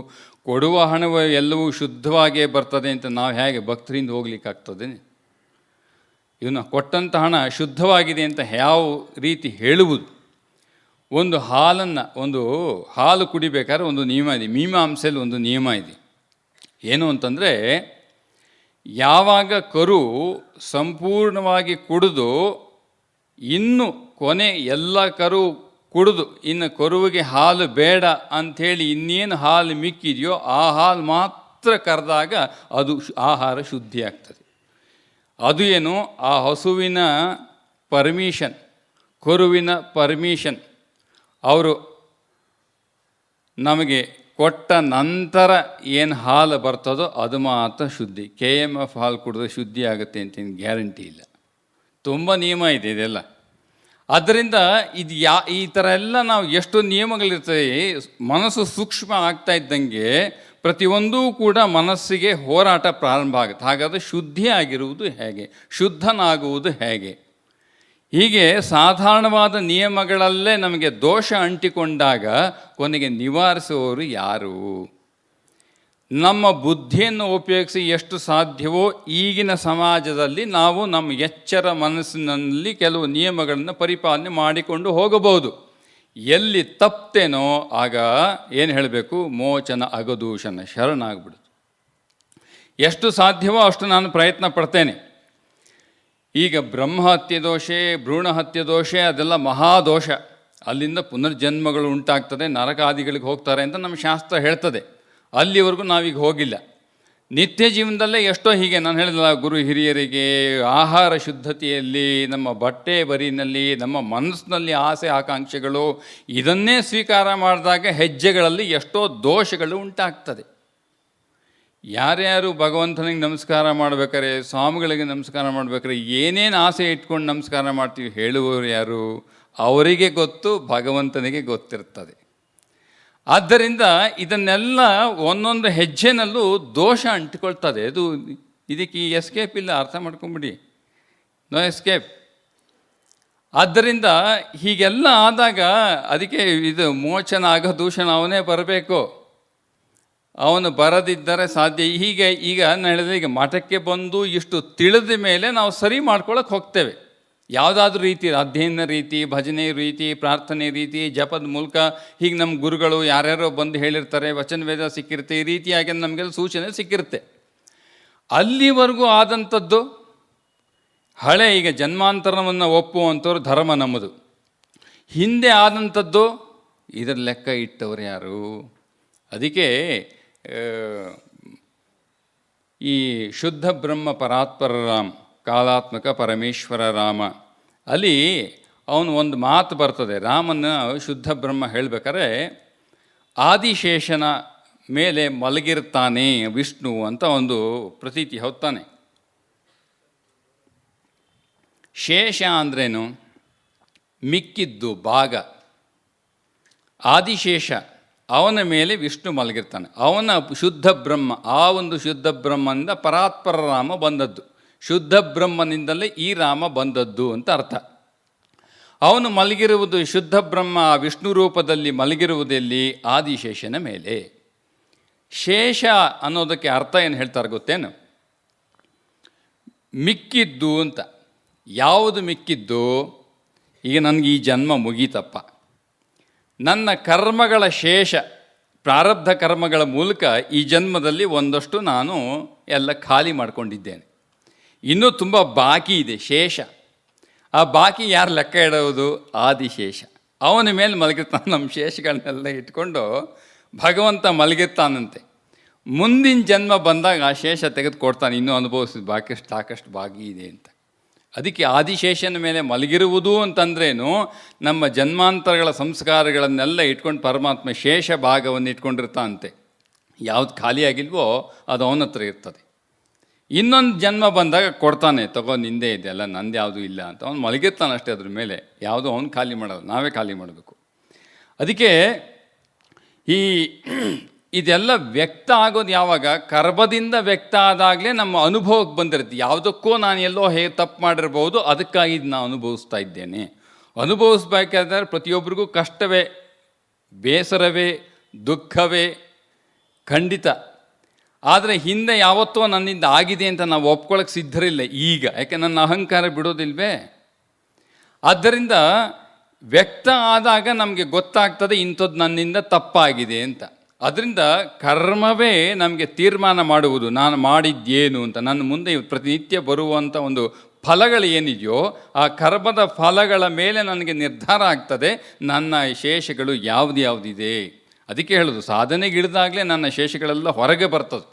ಕೊಡುವ ಹಣವು ಎಲ್ಲವೂ ಶುದ್ಧವಾಗಿಯೇ ಬರ್ತದೆ ಅಂತ ನಾವು ಹೇಗೆ ಭಕ್ತರಿಂದ ಹೋಗ್ಲಿಕ್ಕಾಗ್ತದೆ? ಇವನು ಕೊಟ್ಟಂಥ ಹಣ ಶುದ್ಧವಾಗಿದೆ ಅಂತ ಯಾವ ರೀತಿ ಹೇಳುವುದು? ಒಂದು ಹಾಲು ಕುಡಿಬೇಕಾದ್ರೆ ಒಂದು ನಿಯಮ ಇದೆ. ಮೀಮಾಂಸೆಯಲ್ಲಿ ಒಂದು ನಿಯಮ ಇದೆ. ಏನು ಅಂತಂದರೆ, ಯಾವಾಗ ಕರು ಸಂಪೂರ್ಣವಾಗಿ ಕುಡಿದು ಇನ್ನು ಕೊನೆ ಎಲ್ಲ ಕರು ಕುಡಿದು ಇನ್ನು ಕರುವಿಗೆ ಹಾಲು ಬೇಡ ಅಂಥೇಳಿ ಇನ್ನೇನು ಹಾಲು ಮಿಕ್ಕಿದೆಯೋ ಆ ಹಾಲು ಮಾತ್ರ ಕರೆದಾಗ ಅದು ಆಹಾರ ಶುದ್ಧಿ ಆಗ್ತದೆ. ಅದು ಏನು, ಆ ಹಸುವಿನ ಪರ್ಮಿಷನ್, ಕರುವಿನ ಪರ್ಮಿಷನ್ ಅವರು ನಮಗೆ ಕೊಟ್ಟ ನಂತರ ಏನು ಹಾಲು ಬರ್ತದೋ ಅದು ಮಾತ್ರ ಶುದ್ಧಿ. KMF ಹಾಲು ಕುಡಿದ್ರೆ ಶುದ್ಧಿ ಆಗುತ್ತೆ ಅಂತ ಗ್ಯಾರಂಟಿ ಇಲ್ಲ. ತುಂಬ ನಿಯಮ ಇದೆ ಇದೆಲ್ಲ. ಆದ್ದರಿಂದ ಇದು ಈ ಥರ ಎಲ್ಲ ನಾವು ಎಷ್ಟು ನಿಯಮಗಳಿರ್ತವೆ, ಮನಸ್ಸು ಸೂಕ್ಷ್ಮ ಆಗ್ತಾ ಇದ್ದಂಗೆ ಪ್ರತಿಯೊಂದೂ ಕೂಡ ಮನಸ್ಸಿಗೆ ಹೋರಾಟ ಪ್ರಾರಂಭ ಆಗುತ್ತೆ. ಹಾಗಾದರೆ ಶುದ್ಧಿ ಆಗಿರುವುದು ಹೇಗೆ, ಶುದ್ಧನಾಗುವುದು ಹೇಗೆ? ಹೀಗೆ ಸಾಧಾರಣವಾದ ನಿಯಮಗಳಲ್ಲೇ ನಮಗೆ ದೋಷ ಅಂಟಿಕೊಂಡಾಗ ಕೊನೆಗೆ ನಿವಾರಿಸುವವರು ಯಾರು? ನಮ್ಮ ಬುದ್ಧಿಯನ್ನು ಉಪಯೋಗಿಸಿ ಎಷ್ಟು ಸಾಧ್ಯವೋ ಈಗಿನ ಸಮಾಜದಲ್ಲಿ ನಾವು ನಮ್ಮ ಎಚ್ಚರ ಮನಸ್ಸಿನಲ್ಲಿ ಕೆಲವು ನಿಯಮಗಳನ್ನು ಪರಿಪಾಲನೆ ಮಾಡಿಕೊಂಡು ಹೋಗಬಹುದು. ಎಲ್ಲಿ ತಪ್ಪೇನೋ ಆಗ ಏನು ಹೇಳಬೇಕು, ಮೋಚನ ಅಗದೂಷಣ, ಶರಣಾಗ್ಬಿಡುತ್ತೆ. ಎಷ್ಟು ಸಾಧ್ಯವೋ ಅಷ್ಟು ನಾನು ಪ್ರಯತ್ನ ಪಡ್ತೇನೆ. ಈಗ ಬ್ರಹ್ಮಹತ್ಯೆ ದೋಷೆ, ಭ್ರೂಣಹತ್ಯೆ ದೋಷೆ ಅದೆಲ್ಲ ಮಹಾದೋಷ. ಅಲ್ಲಿಂದ ಪುನರ್ಜನ್ಮಗಳು ಉಂಟಾಗ್ತದೆ, ನರಕಾದಿಗಳಿಗೆ ಹೋಗ್ತಾರೆ ಅಂತ ನಮ್ಮ ಶಾಸ್ತ್ರ ಹೇಳ್ತದೆ. ಅಲ್ಲಿವರೆಗೂ ನಾವೀಗ ಹೋಗಿಲ್ಲ. ನಿತ್ಯ ಜೀವನದಲ್ಲೇ ಎಷ್ಟೋ ಹೀಗೆ ನಾನು ಹೇಳಿದಲ್ಲ, ಗುರು ಹಿರಿಯರಿಗೆ ಆಹಾರ ಶುದ್ಧತೆಯಲ್ಲಿ, ನಮ್ಮ ಬಟ್ಟೆ ಬರಿನಲ್ಲಿ, ನಮ್ಮ ಮನಸ್ಸಿನಲ್ಲಿ ಆಸೆ ಆಕಾಂಕ್ಷೆಗಳು, ಇದನ್ನೇ ಸ್ವೀಕಾರ ಮಾಡಿದಾಗ ಹೆಜ್ಜೆಗಳಲ್ಲಿ ಎಷ್ಟೋ ದೋಷಗಳು ಉಂಟಾಗ್ತದೆ. ಯಾರ್ಯಾರು ಭಗವಂತನಿಗೆ ನಮಸ್ಕಾರ ಮಾಡ್ಬೇಕಾರೆ, ಸ್ವಾಮಿಗಳಿಗೆ ನಮಸ್ಕಾರ ಮಾಡ್ಬೇಕಾರೆ ಏನೇನು ಆಸೆ ಇಟ್ಕೊಂಡು ನಮಸ್ಕಾರ ಮಾಡ್ತೀವಿ ಹೇಳುವವರು ಯಾರು? ಅವರಿಗೆ ಗೊತ್ತು, ಭಗವಂತನಿಗೆ ಗೊತ್ತಿರ್ತದೆ. ಆದ್ದರಿಂದ ಇದನ್ನೆಲ್ಲ ಒಂದೊಂದು ಹೆಜ್ಜೆನಲ್ಲೂ ದೋಷ ಅಂಟಿಕೊಳ್ತದೆ. ಇದಕ್ಕೆ ಈ ಎಸ್ಕೇಪ್ ಇಲ್ಲ, ಅರ್ಥ ಮಾಡ್ಕೊಂಬಿಡಿ, ನೋ ಎಸ್ಕೇಪ್. ಆದ್ದರಿಂದ ಹೀಗೆಲ್ಲ ಆದಾಗ ಅದಕ್ಕೆ ಇದು ಮೋಚನ ಅಗದೂಷಣ, ಅವನೇ ಬರಬೇಕು. ಅವನು ಬರದಿದ್ದರೆ ಸಾಧ್ಯ. ಈಗ ನಾನು ಹೇಳಿದ್ರೆ, ಈಗ ಮಠಕ್ಕೆ ಬಂದು ಇಷ್ಟು ತಿಳಿದ ಮೇಲೆ ನಾವು ಸರಿ ಮಾಡ್ಕೊಳ್ಳೋಕೆ ಹೋಗ್ತೇವೆ. ಯಾವುದಾದ್ರೂ ರೀತಿ, ಅಧ್ಯಯನ ರೀತಿ, ಭಜನೆ ರೀತಿ, ಪ್ರಾರ್ಥನೆ ರೀತಿ, ಜಪದ ಮೂಲಕ ಹೀಗೆ ನಮ್ಮ ಗುರುಗಳು ಯಾರ್ಯಾರೋ ಬಂದು ಹೇಳಿರ್ತಾರೆ, ವಚನ ವೇದ ಸಿಕ್ಕಿರುತ್ತೆ, ಈ ರೀತಿಯಾಗಿ ನಮಗೆಲ್ಲ ಸೂಚನೆ ಸಿಕ್ಕಿರುತ್ತೆ. ಅಲ್ಲಿವರೆಗೂ ಆದಂಥದ್ದು ಹಳೆ, ಈಗ ಜನ್ಮಾಂತರವನ್ನು ಒಪ್ಪುವಂಥವ್ರು ಧರ್ಮ ನಮ್ಮದು. ಹಿಂದೆ ಆದಂಥದ್ದು ಇದರ ಲೆಕ್ಕ ಇಟ್ಟವರು ಯಾರು? ಅದಕ್ಕೆ ಈ ಶುದ್ಧ ಬ್ರಹ್ಮ ಪರಾತ್ಪರ ರಾಮ, ಕಾಲಾತ್ಮಕ ಪರಮೇಶ್ವರ ರಾಮ, ಅಲ್ಲಿ ಅವನು ಒಂದು ಮಾತು ಬರ್ತದೆ. ರಾಮನ ಶುದ್ಧ ಬ್ರಹ್ಮ ಹೇಳಬೇಕಾದ್ರೆ ಆದಿಶೇಷನ ಮೇಲೆ ಮಲಗಿರ್ತಾನೆ ವಿಷ್ಣು ಅಂತ ಒಂದು ಪ್ರತೀತಿ ಹೊತ್ತಾನೆ. ಶೇಷ ಅಂದ್ರೇನು? ಮಿಕ್ಕಿದ್ದು ಭಾಗ ಆದಿಶೇಷ, ಅವನ ಮೇಲೆ ವಿಷ್ಣು ಮಲಗಿರ್ತಾನೆ. ಅವನ ಶುದ್ಧ ಬ್ರಹ್ಮ, ಆ ಒಂದು ಶುದ್ಧ ಬ್ರಹ್ಮನಿಂದ ಪರಾತ್ಪರ ರಾಮ ಬಂದದ್ದು. ಶುದ್ಧ ಬ್ರಹ್ಮನಿಂದಲೇ ಈ ರಾಮ ಬಂದದ್ದು ಅಂತ ಅರ್ಥ. ಅವನು ಮಲಗಿರುವುದು ಶುದ್ಧ ಬ್ರಹ್ಮ ವಿಷ್ಣು ರೂಪದಲ್ಲಿ ಮಲಗಿರುವುದೆಲ್ಲಿ? ಆದಿಶೇಷನ ಮೇಲೆ. ಶೇಷ ಅನ್ನೋದಕ್ಕೆ ಅರ್ಥ ಏನು ಹೇಳ್ತಾರೆ ಗೊತ್ತೇನು? ಮಿಕ್ಕಿದ್ದು ಅಂತ. ಯಾವುದು ಮಿಕ್ಕಿದ್ದು? ಈಗ ನನಗೆ ಈ ಜನ್ಮ ಮುಗೀತಪ್ಪ, ನನ್ನ ಕರ್ಮಗಳ ಶೇಷ, ಪ್ರಾರಬ್ಧ ಕರ್ಮಗಳ ಮೂಲಕ ಈ ಜನ್ಮದಲ್ಲಿ ಒಂದಷ್ಟು ನಾನು ಎಲ್ಲ ಖಾಲಿ ಮಾಡಿಕೊಂಡಿದ್ದೇನೆ. ಇನ್ನೂ ತುಂಬ ಬಾಕಿ ಇದೆ, ಶೇಷ. ಆ ಬಾಕಿ ಯಾರು ಲೆಕ್ಕ ಇಡೋದು? ಆದಿಶೇಷ. ಅವನ ಮೇಲೆ ಮಲಗಿರ್ತಾನೆ. ನಮ್ಮ ಶೇಷಗಳನ್ನೆಲ್ಲ ಇಟ್ಕೊಂಡು ಭಗವಂತ ಮಲಗಿರ್ತಾನಂತೆ. ಮುಂದಿನ ಜನ್ಮ ಬಂದಾಗ ಆ ಶೇಷ ತೆಗೆದುಕೊಡ್ತಾನೆ, ಇನ್ನೂ ಅನುಭವಿಸಿದ ಸಾಕಷ್ಟು ಬಾಕಿ ಇದೆ ಅಂತ. ಅದಕ್ಕೆ ಆದಿಶೇಷನ ಮೇಲೆ ಮಲಗಿರುವುದು ಅಂತಂದ್ರೇನು, ನಮ್ಮ ಜನ್ಮಾಂತರಗಳ ಸಂಸ್ಕಾರಗಳನ್ನೆಲ್ಲ ಇಟ್ಕೊಂಡು ಪರಮಾತ್ಮ ಶೇಷ ಭಾಗವನ್ನು ಇಟ್ಕೊಂಡಿರ್ತಾನಂತೆ. ಯಾವುದು ಖಾಲಿಯಾಗಿಲ್ವೋ ಅದು ಅವನ ಹತ್ರ ಇರ್ತದೆ. ಇನ್ನೊಂದು ಜನ್ಮ ಬಂದಾಗ ಕೊಡ್ತಾನೆ, ತಗೋ ನಿಂದೇ ಇದೆ, ಅಲ್ಲ ನಂದು ಯಾವುದೂ ಇಲ್ಲ ಅಂತ. ಅವನು ಮಲಗಿರ್ತಾನೆ ಅಷ್ಟೇ, ಅದ್ರ ಮೇಲೆ ಯಾವುದೋ ಅವನು ಖಾಲಿ ಮಾಡೋದು, ನಾವೇ ಖಾಲಿ ಮಾಡಬೇಕು. ಅದಕ್ಕೆ ಇದೆಲ್ಲ ವ್ಯಕ್ತ ಆಗೋದು ಯಾವಾಗ? ಕರ್ಮದಿಂದ ವ್ಯಕ್ತ ಆದಾಗಲೇ ನಮ್ಮ ಅನುಭವಕ್ಕೆ ಬಂದಿರುತ್ತೆ. ಯಾವುದಕ್ಕೋ ನಾನು ಎಲ್ಲೋ ತಪ್ಪು ಮಾಡಿರ್ಬೋದು, ಅದಕ್ಕಾಗಿ ನಾನು ಅನುಭವಿಸ್ತಾ ಇದ್ದೇನೆ. ಅನುಭವಿಸ್ಬೇಕಾದ್ರೆ ಪ್ರತಿಯೊಬ್ಬರಿಗೂ ಕಷ್ಟವೇ, ಬೇಸರವೇ, ದುಃಖವೇ ಖಂಡಿತ. ಆದರೆ ಹಿಂದೆ ಯಾವತ್ತೋ ನನ್ನಿಂದ ಆಗಿದೆ ಅಂತ ನಾವು ಒಪ್ಕೊಳ್ಳೋಕೆ ಸಿದ್ಧರಿಲ್ಲ ಈಗ. ಯಾಕೆ? ನನ್ನ ಅಹಂಕಾರ ಬಿಡೋದಿಲ್ವೇ? ಆದ್ದರಿಂದ ವ್ಯಕ್ತ ಆದಾಗ ನಮಗೆ ಗೊತ್ತಾಗ್ತದೆ ಇಂಥದ್ದು ನನ್ನಿಂದ ತಪ್ಪಾಗಿದೆ ಅಂತ. ಅದರಿಂದ ಕರ್ಮವೇ ನಮಗೆ ತೀರ್ಮಾನ ಮಾಡುವುದು, ನಾನು ಮಾಡಿದ್ದೇನು ಅಂತ. ನನ್ನ ಮುಂದೆ ಪ್ರತಿನಿತ್ಯ ಬರುವಂಥ ಒಂದು ಫಲಗಳು ಏನಿದೆಯೋ ಆ ಕರ್ಮದ ಫಲಗಳ ಮೇಲೆ ನನಗೆ ನಿರ್ಧಾರ ಆಗ್ತದೆ ನನ್ನ ಶೇಷಗಳು ಯಾವುದಿದೆ. ಅದಕ್ಕೆ ಹೇಳೋದು, ಸಾಧನೆಗೆ ಇಳಿದಾಗಲೇ ನನ್ನ ಶೇಷಗಳೆಲ್ಲ ಹೊರಗೆ ಬರ್ತದೆ.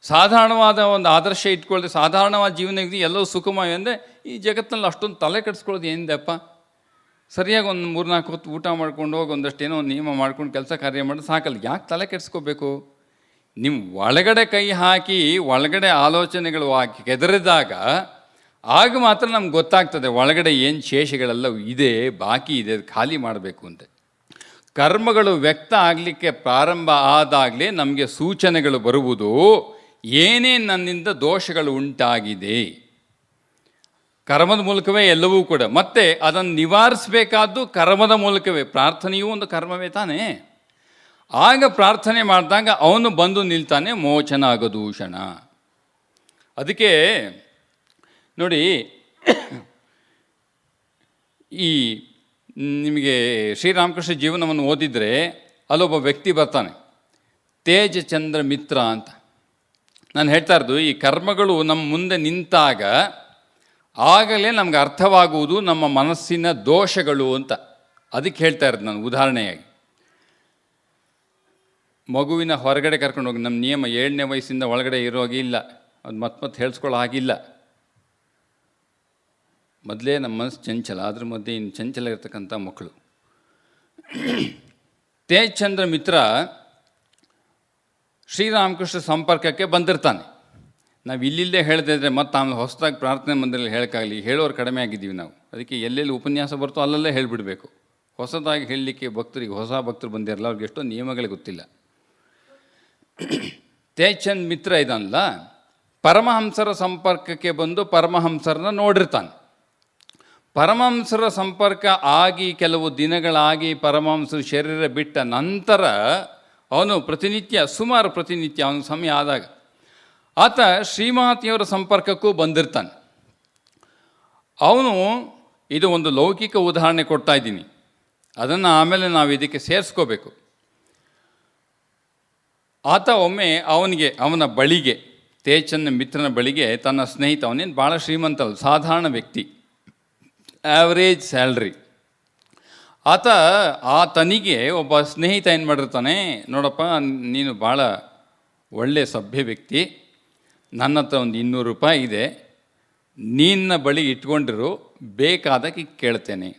ಸಾಧಾರಣವಾದ ಒಂದು ಆದರ್ಶ ಇಟ್ಕೊಳ್ಳದೆ ಸಾಧಾರಣವಾದ ಜೀವನ ಎಲ್ಲವೂ ಸುಖಮಯ ಅಂದರೆ ಈ ಜಗತ್ತಿನಲ್ಲಿ ಅಷ್ಟೊಂದು ತಲೆ ಕೆಡಿಸ್ಕೊಳ್ಳೋದು ಏನಿದೆಪ್ಪ? ಸರಿಯಾಗಿ ಒಂದು 3-4 ಹೊತ್ತು ಊಟ ಮಾಡ್ಕೊಂಡು ಹೋಗಿ ಒಂದಷ್ಟು ಏನೋ ಒಂದು ನಿಯಮ ಮಾಡ್ಕೊಂಡು ಕೆಲಸ ಕಾರ್ಯ ಮಾಡೋದು ಸಾಕಲ್ಲ. ಯಾಕೆ ತಲೆ ಕೆಡಿಸ್ಕೋಬೇಕು? ನಿಮ್ಮ ಒಳಗಡೆ ಕೈ ಹಾಕಿ ಒಳಗಡೆ ಆಲೋಚನೆಗಳು ಹಾಕಿ ಕೆದರಿದಾಗ ಆಗ ಮಾತ್ರ ನಮ್ಗೆ ಗೊತ್ತಾಗ್ತದೆ ಒಳಗಡೆ ಏನು ಶೇಷಗಳೆಲ್ಲ ಇದೆ, ಬಾಕಿ ಇದೆ, ಖಾಲಿ ಮಾಡಬೇಕು ಅಂತ. ಕರ್ಮಗಳು ವ್ಯಕ್ತ ಆಗಲಿಕ್ಕೆ ಪ್ರಾರಂಭ ಆದಾಗಲೇ ನಮಗೆ ಸೂಚನೆಗಳು ಬರುವುದು, ಏನೇನು ನನ್ನಿಂದ ದೋಷಗಳು ಉಂಟಾಗಿದೆ. ಕರ್ಮದ ಮೂಲಕವೇ ಎಲ್ಲವೂ ಕೂಡ. ಮತ್ತು ಅದನ್ನು ನಿವಾರಿಸಬೇಕಾದ್ದು ಕರ್ಮದ ಮೂಲಕವೇ. ಪ್ರಾರ್ಥನೆಯೂ ಒಂದು ಕರ್ಮವೇ ತಾನೇ. ಆಗ ಪ್ರಾರ್ಥನೆ ಮಾಡಿದಾಗ ಅವನು ಬಂದು ನಿಲ್ತಾನೆ, ಮೋಚನ ಆಗದೂಷಣ. ಅದಕ್ಕೆ ನೋಡಿ, ಈ ನಿಮಗೆ ಶ್ರೀರಾಮಕೃಷ್ಣ ಜೀವನವನ್ನು ಓದಿದರೆ ಅಲ್ಲೊಬ್ಬ ವ್ಯಕ್ತಿ ಬರ್ತಾನೆ, ತೇಜ ಚಂದ್ರ ಮಿತ್ರ ಅಂತ. ನಾನು ಹೇಳ್ತಾ ಇರೋದು, ಈ ಕರ್ಮಗಳು ನಮ್ಮ ಮುಂದೆ ನಿಂತಾಗ ಆಗಲೇ ನಮ್ಗೆ ಅರ್ಥವಾಗುವುದು ನಮ್ಮ ಮನಸ್ಸಿನ ದೋಷಗಳು ಅಂತ. ಅದಕ್ಕೆ ಹೇಳ್ತಾ ಇರೋದು ನಾನು ಉದಾಹರಣೆಯಾಗಿ. ಮಗುವಿನ ಹೊರಗಡೆ ಕರ್ಕೊಂಡು ಹೋಗಿ, ನಮ್ಮ ನಿಯಮ 7ನೇ ವಯಸ್ಸಿಂದ ಒಳಗಡೆ ಇರೋಗಿ ಇಲ್ಲ, ಅದು ಮತ್ತೆ ಹೇಳಿಸ್ಕೊಳ್ಳೋ ಹಾಗಿಲ್ಲ. ಮೊದಲೇ ನಮ್ಮ ಮನಸ್ಸು ಚಂಚಲ, ಅದ್ರ ಮಧ್ಯೆ ಇನ್ನು ಚಂಚಲ ಇರ್ತಕ್ಕಂಥ ಮಕ್ಕಳು. ತೇಜ್ ಚಂದ್ರ ಮಿತ್ರ ಶ್ರೀರಾಮಕೃಷ್ಣ ಸಂಪರ್ಕಕ್ಕೆ ಬಂದಿರ್ತಾನೆ. ನಾವು ಇಲ್ಲಿಲ್ಲೇ ಹೇಳ್ದಿದ್ರೆ ಮತ್ತು ಆಮೇಲೆ ಹೊಸದಾಗಿ ಪ್ರಾರ್ಥನೆ ಮಂದಿರಲ್ಲಿ ಹೇಳೋಕ್ಕಾಗಲಿ, ಹೇಳೋರು ಕಡಿಮೆ ಆಗಿದ್ದೀವಿ ನಾವು. ಅದಕ್ಕೆ ಎಲ್ಲೆಲ್ಲಿ ಉಪನ್ಯಾಸ ಬರ್ತೋ ಅಲ್ಲಲ್ಲೇ ಹೇಳಿಬಿಡಬೇಕು. ಹೊಸದಾಗಿ ಹೇಳಲಿಕ್ಕೆ ಭಕ್ತರಿಗೆ, ಹೊಸ ಭಕ್ತರು ಬಂದಿರಲ್ಲ, ಅವ್ರಿಗೆ ಎಷ್ಟೋ ನಿಯಮಗಳೇ ಗೊತ್ತಿಲ್ಲ. ತೇಜ್ ಚಂದ್ ಮಿತ್ರ ಇದಾನಲ್ಲ, ಪರಮಹಂಸರ ಸಂಪರ್ಕಕ್ಕೆ ಬಂದು ಪರಮಹಂಸರನ್ನ ನೋಡಿರ್ತಾನೆ. ಪರಮಹಂಸರ ಸಂಪರ್ಕ ಆಗಿ ಕೆಲವು ದಿನಗಳಾಗಿ ಪರಮಹಂಸರ ಶರೀರ ಬಿಟ್ಟ ನಂತರ ಅವನು ಪ್ರತಿನಿತ್ಯ ಅವನ ಸಮಯ ಆದಾಗ ಆತ ಶ್ರೀಮಾತೆಯವರ ಸಂಪರ್ಕಕ್ಕೂ ಬಂದಿರ್ತಾನೆ. ಅವನು, ಇದು ಒಂದು ಲೌಕಿಕ ಉದಾಹರಣೆ ಕೊಡ್ತಾ ಇದ್ದೀನಿ, ಅದನ್ನು ಆಮೇಲೆ ನಾವು ಇದಕ್ಕೆ ಸೇರಿಸ್ಕೋಬೇಕು. ಆತ ಒಮ್ಮೆ ಅವನ ಬಳಿಗೆ, ತೇಜನ ಮಿತ್ರನ ಬಳಿಗೆ ತನ್ನ ಸ್ನೇಹಿತ, ಅವನೇನು ಭಾಳ ಶ್ರೀಮಂತ ಅಲ್ಲ, ಸಾಧಾರಣ ವ್ಯಕ್ತಿ, ಆ್ಯಾವ್ರೇಜ್ ಸ್ಯಾಲ್ರಿ. ಆತನಿಗೆ ಒಬ್ಬ ಸ್ನೇಹಿತ ಏನು ಮಾಡಿರ್ತಾನೆ, ನೋಡಪ್ಪ ನೀನು ಭಾಳ ಒಳ್ಳೆಯ ಸಭ್ಯ ವ್ಯಕ್ತಿ, ನನ್ನ ಹತ್ರ ಒಂದು 200 ರೂಪಾಯಿ ಇದೆ, ನಿನ್ನ ಬಳಿ ಇಟ್ಕೊಂಡಿರು, ಬೇಕಾದಾಗ ಕೇಳ್ತೇನೆ